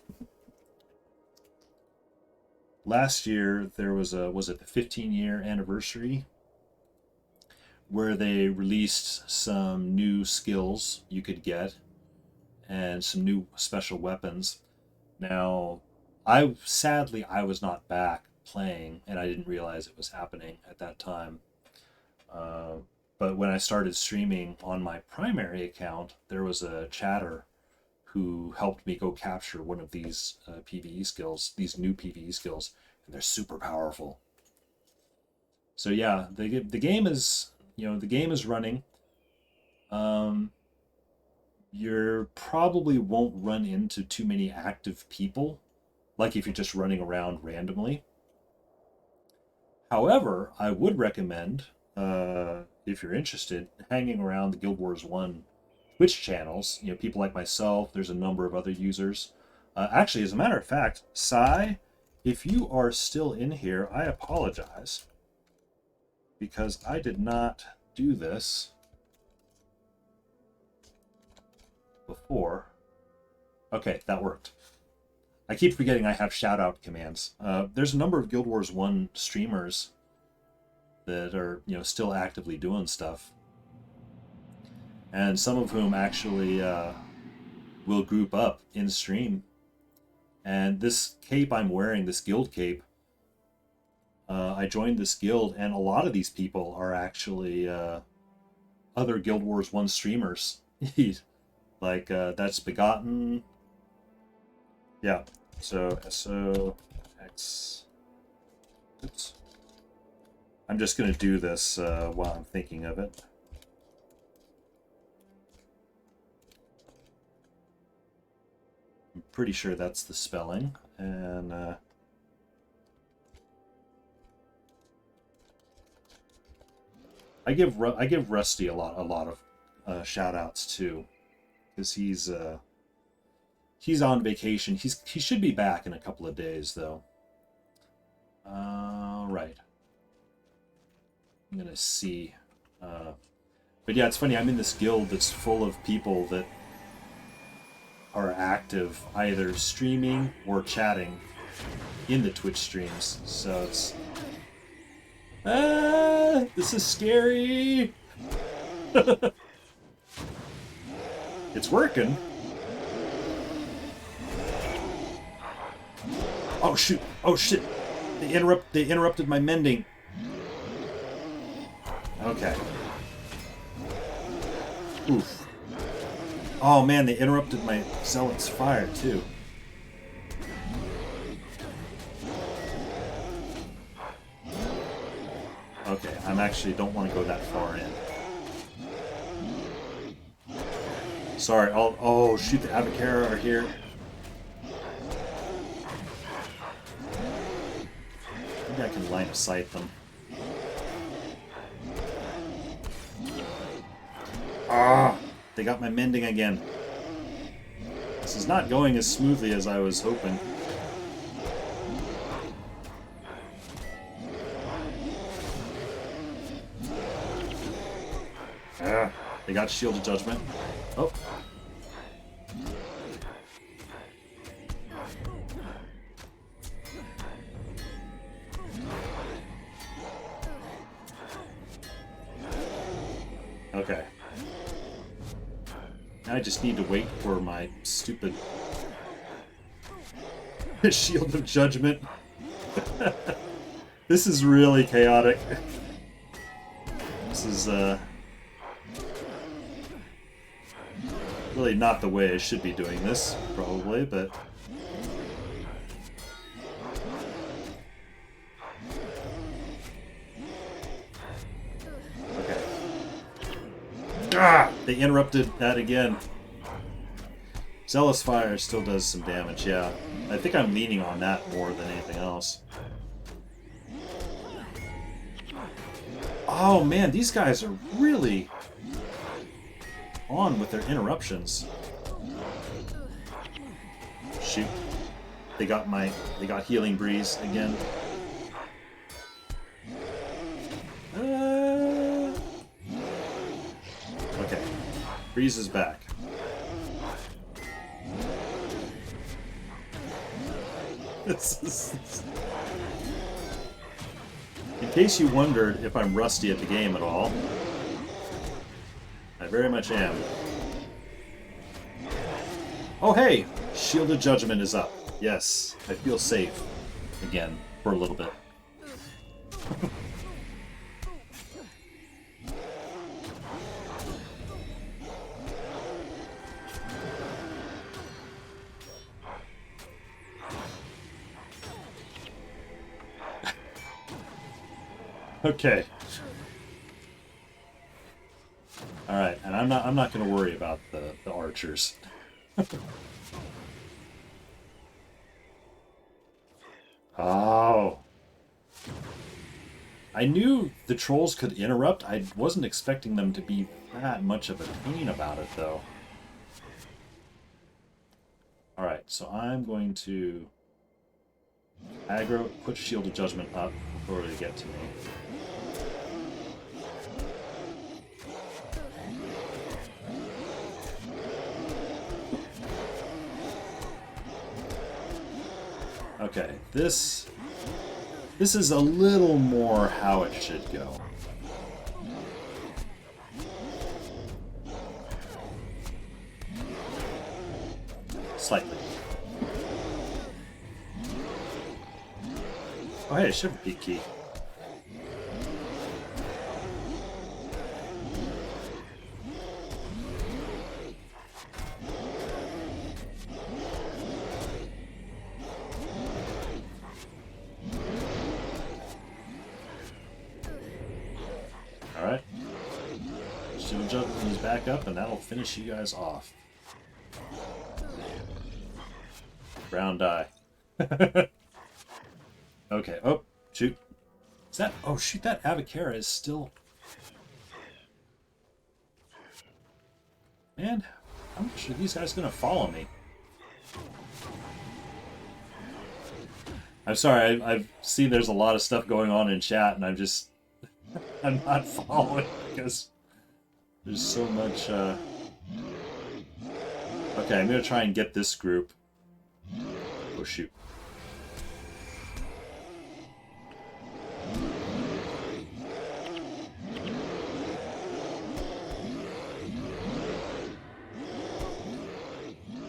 there was it the 15-year anniversary, where they released some new skills you could get and some new special weapons. Now, sadly I was not back playing, and I didn't realize it was happening at that time. But when I started streaming on my primary account, there was a chatter who helped me go capture one of these PvE skills, these new PvE skills, and they're super powerful. So yeah, the game is, the game is running. You probably won't run into too many active people, like if you're just running around randomly. However, I would recommend, if you're interested, hanging around the Guild Wars 1 Twitch channels. People like myself, there's a number of other users. Actually, as a matter of fact, Sai, if you are still in here, I apologize, because I did not do this before. Okay, that worked. I keep forgetting I have shout-out commands. There's a number of Guild Wars 1 streamers that are, still actively doing stuff. And some of whom actually will group up in stream. And this cape I'm wearing, this guild cape, I joined this guild, and a lot of these people are actually other Guild Wars 1 streamers. Like, that's Begotten. Yeah, so SOX. Oops. I'm just going to do this while I'm thinking of it. I'm pretty sure that's the spelling. And I give Rusty a lot of shout outs too, because he's on vacation. He should be back in a couple of days though. Right. I'm gonna see. But yeah, it's funny. I'm in this guild that's full of people that are active, either streaming or chatting in the Twitch streams. So it's this is scary. It's working. Oh shoot! Oh shit! They interrupted my mending. Okay. Oof. Oh man, they interrupted my zealot's fire too. Okay, I'm actually don't want to go that far in. Sorry, oh shoot, the Avocera are here. Maybe I can line of sight them. Ah, they got my mending again. This is not going as smoothly as I was hoping. Ah, they got Shield of Judgment. Oh. Okay. I just need to wait for my stupid Shield of Judgment. This is really chaotic. This is really not the way I should be doing this, probably, but okay. Ah! They interrupted that again. Zealous Fire still does some damage, yeah. I think I'm leaning on that more than anything else. Oh man, these guys are really on with their interruptions. Shoot. They got Healing Breeze again. Okay. Breeze is back. In case you wondered if I'm rusty at the game at all, I very much am. Oh hey! Shield of Judgment is up. Yes, I feel safe again for a little bit. Okay. All right, and I'm not going to worry about the archers. Oh. I knew the trolls could interrupt. I wasn't expecting them to be that much of a pain about it, though. Alright, so I'm going to aggro, put Shield of Judgment up before they get to me. Okay, this is a little more how it should go. Slightly. Oh hey, Shiverpeak key. Alright. Shield of Judgment is back up, and that'll finish you guys off. Brown die. Okay. Oh, shoot. Is that... Oh, shoot, that Avocera is still... Man, how much are these guys going to follow me? I'm sorry, I've seen there's a lot of stuff going on in chat, and I'm just... I'm not following because there's so much... Okay, I'm going to try and get this group. Oh, shoot.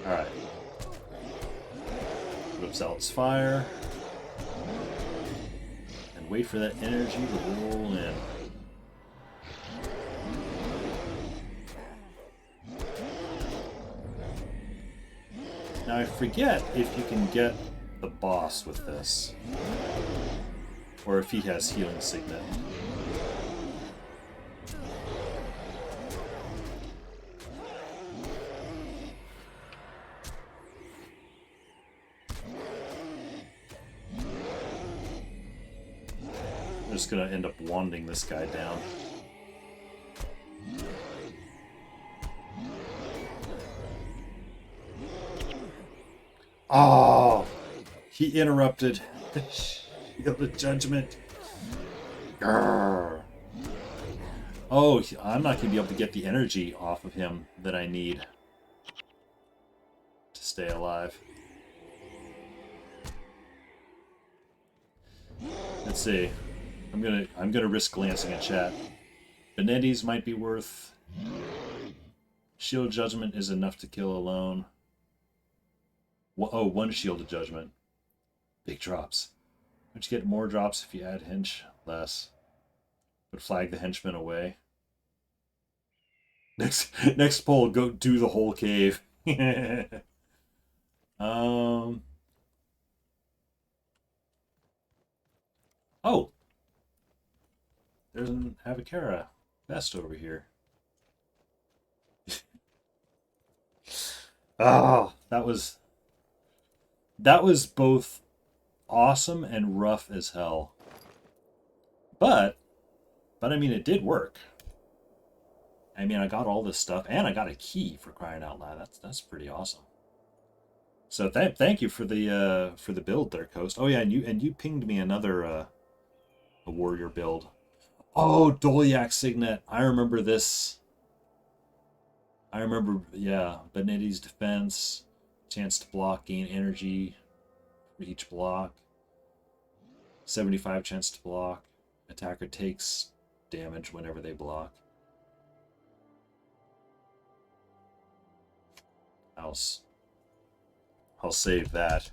Alright. Whips out its fire. And wait for that energy to roll in. Now I forget if you can get the boss with this. Or if he has Healing Signet. I'm just gonna end up wanding this guy down. Oh, he interrupted. Shield of Judgment. Grrr. Oh, I'm not going to be able to get the energy off of him that I need to stay alive. Let's see. I'm gonna risk glancing at chat. Benetti's might be worth. Shield of Judgment is enough to kill alone. Oh, one Shield of Judgment. Big drops. Don't you get more drops if you add hench? Less. Would flag the henchmen away. Next poll, go do the whole cave. Oh. There's an Avocera vest over here. Oh, that was both awesome and rough as hell. But I mean, it did work. I mean, I got all this stuff, and I got a key, for crying out loud. That's pretty awesome. So thank you for the build there, Coast. Oh yeah, and you pinged me another a warrior build. Oh, Dolyak Signet. I remember this. I remember, yeah, Benetti's defense, chance to block, gain energy for each block, 75 chance to block, attacker takes damage whenever they block. I'll save that.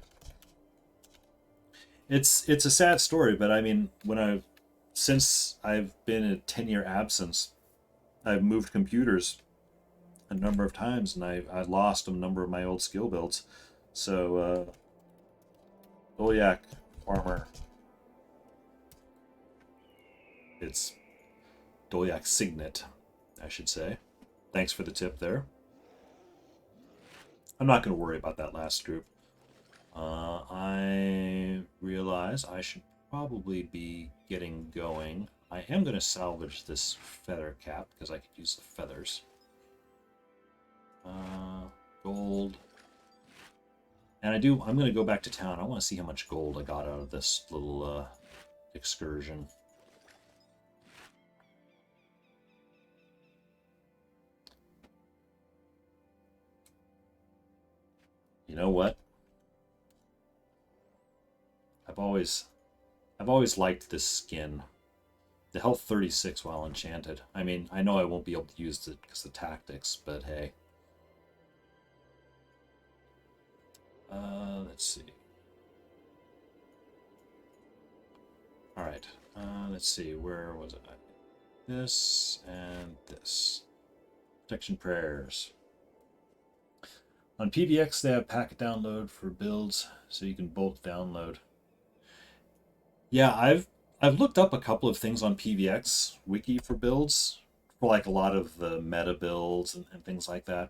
It's a sad story, but I mean, since I've been in a 10-year absence, I've moved computers a number of times, and I lost a number of my old skill builds. So, Dolyak Farmer. It's Dolyak Signet, I should say. Thanks for the tip there. I'm not going to worry about that last group. I realize I should probably be getting going. I am going to salvage this feather cap because I could use the feathers. Gold. And I'm going to go back to town. I want to see how much gold I got out of this little excursion. You know what? I've always liked this skin. The health 36 while enchanted. I mean, I know I won't be able to use it because of the tactics, but hey. Let's see. Alright, let's see, where was it? This and this. Protection prayers. On PVX, they have packet download for builds, so you can bulk download. Yeah, I've looked up a couple of things on PVX wiki for builds, for like a lot of the meta builds and things like that.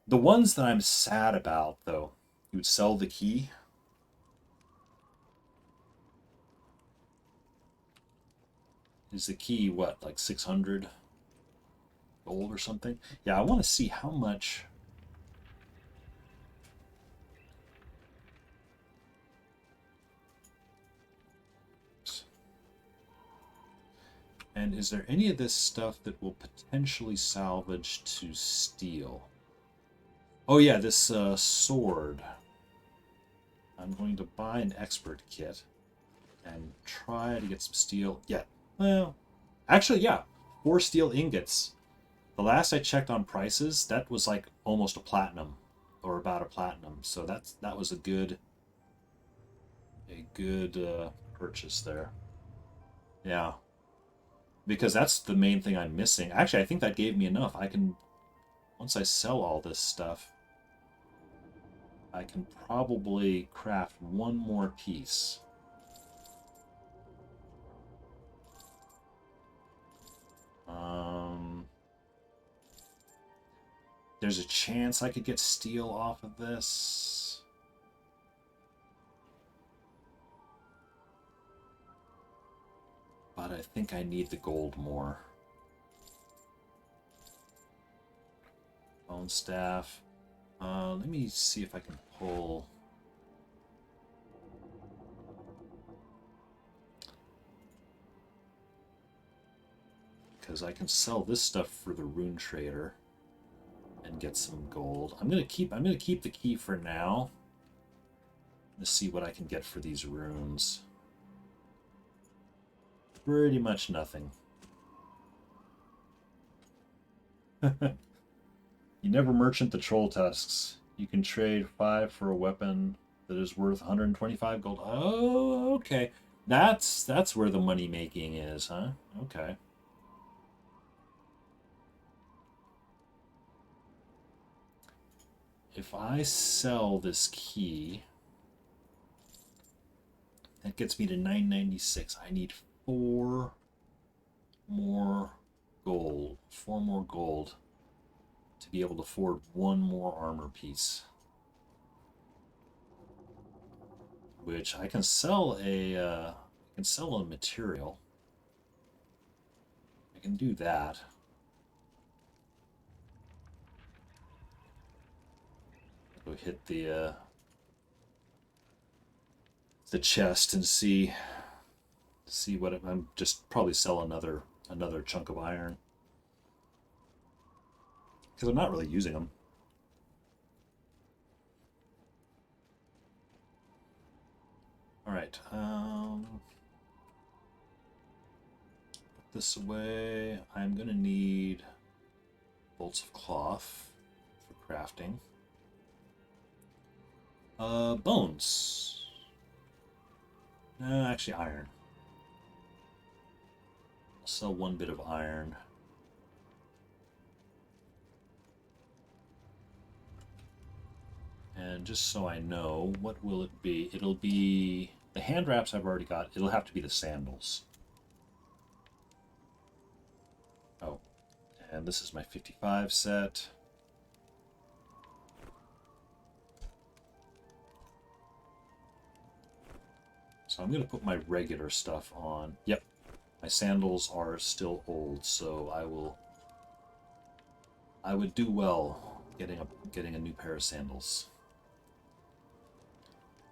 The ones that I'm sad about, though, you would sell the key. Is the key, what, like 600 gold or something? Yeah, I want to see how much. And is there any of this stuff that will potentially salvage to steel? Oh yeah, this sword. I'm going to buy an expert kit and try to get some steel. Yeah, well, actually, yeah, 4 steel ingots. The last I checked on prices, that was like almost a platinum, or about a platinum. So that was a good purchase there. Yeah, because that's the main thing I'm missing. Actually, I think that gave me enough. I can, once I sell all this stuff, I can probably craft one more piece. There's a chance I could get steel off of this. But I think I need the gold more. Bone staff. Let me see if I can pull. Because I can sell this stuff for the rune trader and get some gold. I'm gonna keep the key for now. Let's see what I can get for these runes. Pretty much nothing. You never merchant the troll tusks. You can trade 5 for a weapon that is worth 125 gold. Oh, okay. That's where the money making is, huh? Okay. If I sell this key, that gets me to 996. I need 4 more gold. 4 more gold to be able to afford 1 more armor piece. Which I can sell a material. I can do that. Go hit the chest and see what I'm just probably sell another chunk of iron because I'm not really using them. All right, put this away. I'm gonna need bolts of cloth for crafting. Bones. Actually, iron. I'll sell 1 bit of iron. And just so I know, what will it be? It'll be the hand wraps I've already got. It'll have to be the sandals. And this is my 55 set. So I'm going to put my regular stuff on. Yep, my sandals are still old, so I would do well getting a new pair of sandals.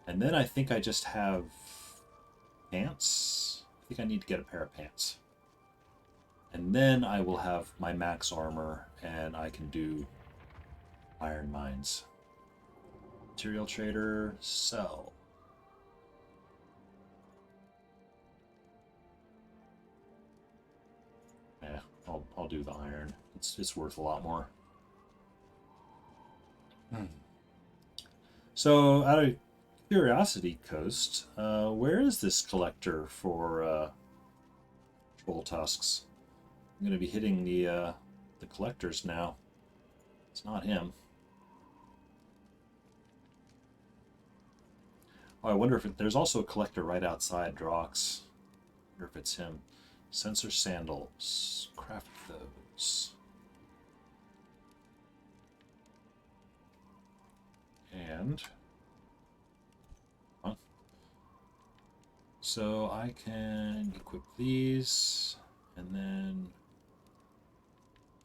And then I think I just have pants. I think I need to get a pair of pants. And then I will have my max armor, and I can do iron mines. Material trader, sell. Yeah, I'll do the iron. It's worth a lot more. So, out of curiosity, Coast, where is this collector for troll tusks? I'm going to be hitting the collectors now. It's not him. Oh, I wonder if there's also a collector right outside Drox. I wonder if it's him. Sensor sandals. Craft those. And so I can equip these, and then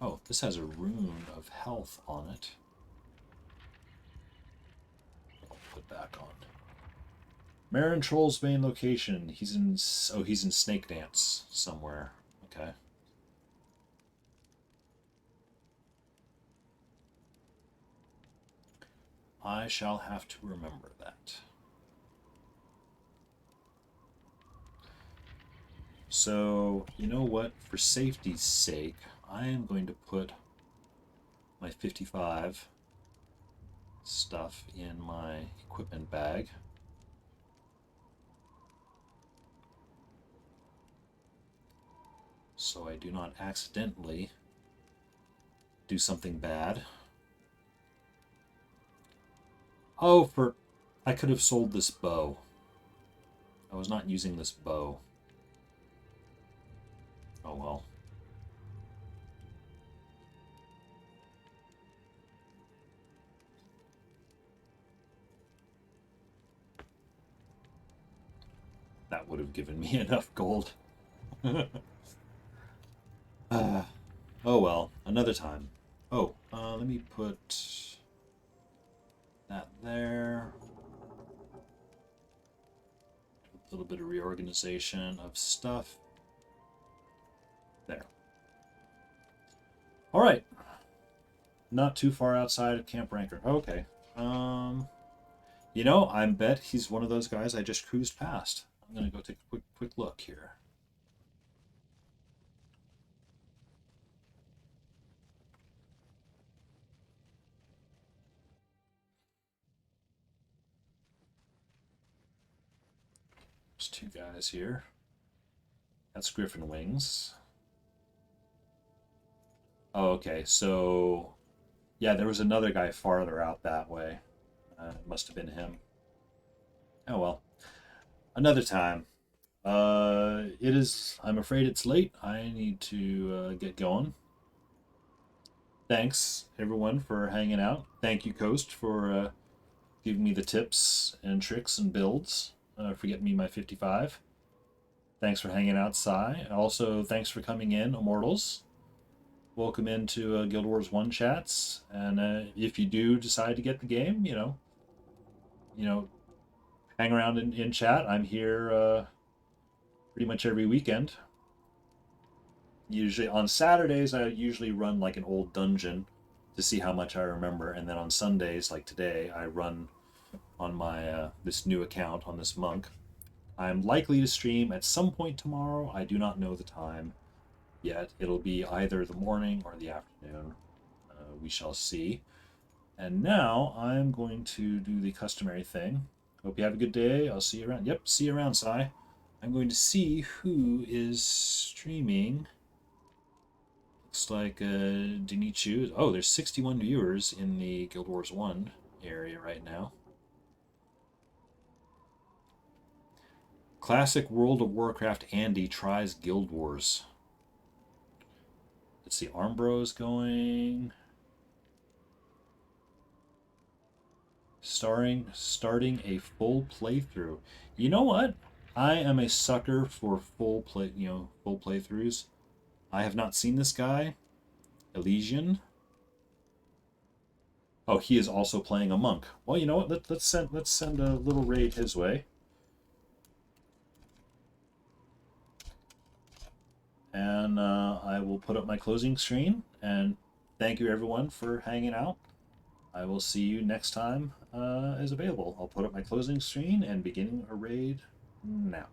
oh, this has a rune of health on it. I'll put back on. Marin Troll's main location. He's in Snake Dance somewhere. Okay. I shall have to remember that. So, you know what? For safety's sake, I am going to put my 55 stuff in my equipment bag. So I do not accidentally do something bad. Oh, I could have sold this bow. I was not using this bow. Oh well. That would have given me enough gold. Oh well, another time. Oh, let me put that there. A little bit of reorganization of stuff. There. All right. Not too far outside of Camp Ranker. Okay. You know, I bet he's one of those guys I just cruised past. I'm gonna go take a quick look here. There's two guys here. That's Griffin Wings. Oh, okay. So, yeah, there was another guy farther out that way. It must have been him. Oh well. Another time. It is. I'm afraid it's late. I need to get going. Thanks everyone for hanging out. Thank you, Coast, for giving me the tips and tricks and builds. For getting me my 55. Thanks for hanging out, Sai. Also, thanks for coming in, Immortals. Welcome into Guild Wars 1 chats. And if you do decide to get the game, you know, hang around in chat. I'm here pretty much every weekend. Usually on Saturdays, I usually run like an old dungeon to see how much I remember, and then on Sundays, like today, I run on my this new account on this monk. I'm likely to stream at some point tomorrow. I do not know the time yet. It'll be either the morning or the afternoon. We shall see. And now I'm going to do the customary thing. Hope you have a good day. I'll see you around. Yep, see you around, Sai. I'm going to see who is streaming. Looks like Dinichu. Oh, there's 61 viewers in the Guild Wars 1 area right now. Classic World of Warcraft Andy tries Guild Wars. Let's see, Armbro's going. Starting a full playthrough. You know what? I am a sucker for full playthroughs. I have not seen this guy, Elysian. Oh, he is also playing a monk. Well, you know what? Let's send a little raid his way. And I will put up my closing screen. And thank you everyone for hanging out. I will see you next time as available. I'll put up my closing screen and beginning a raid now.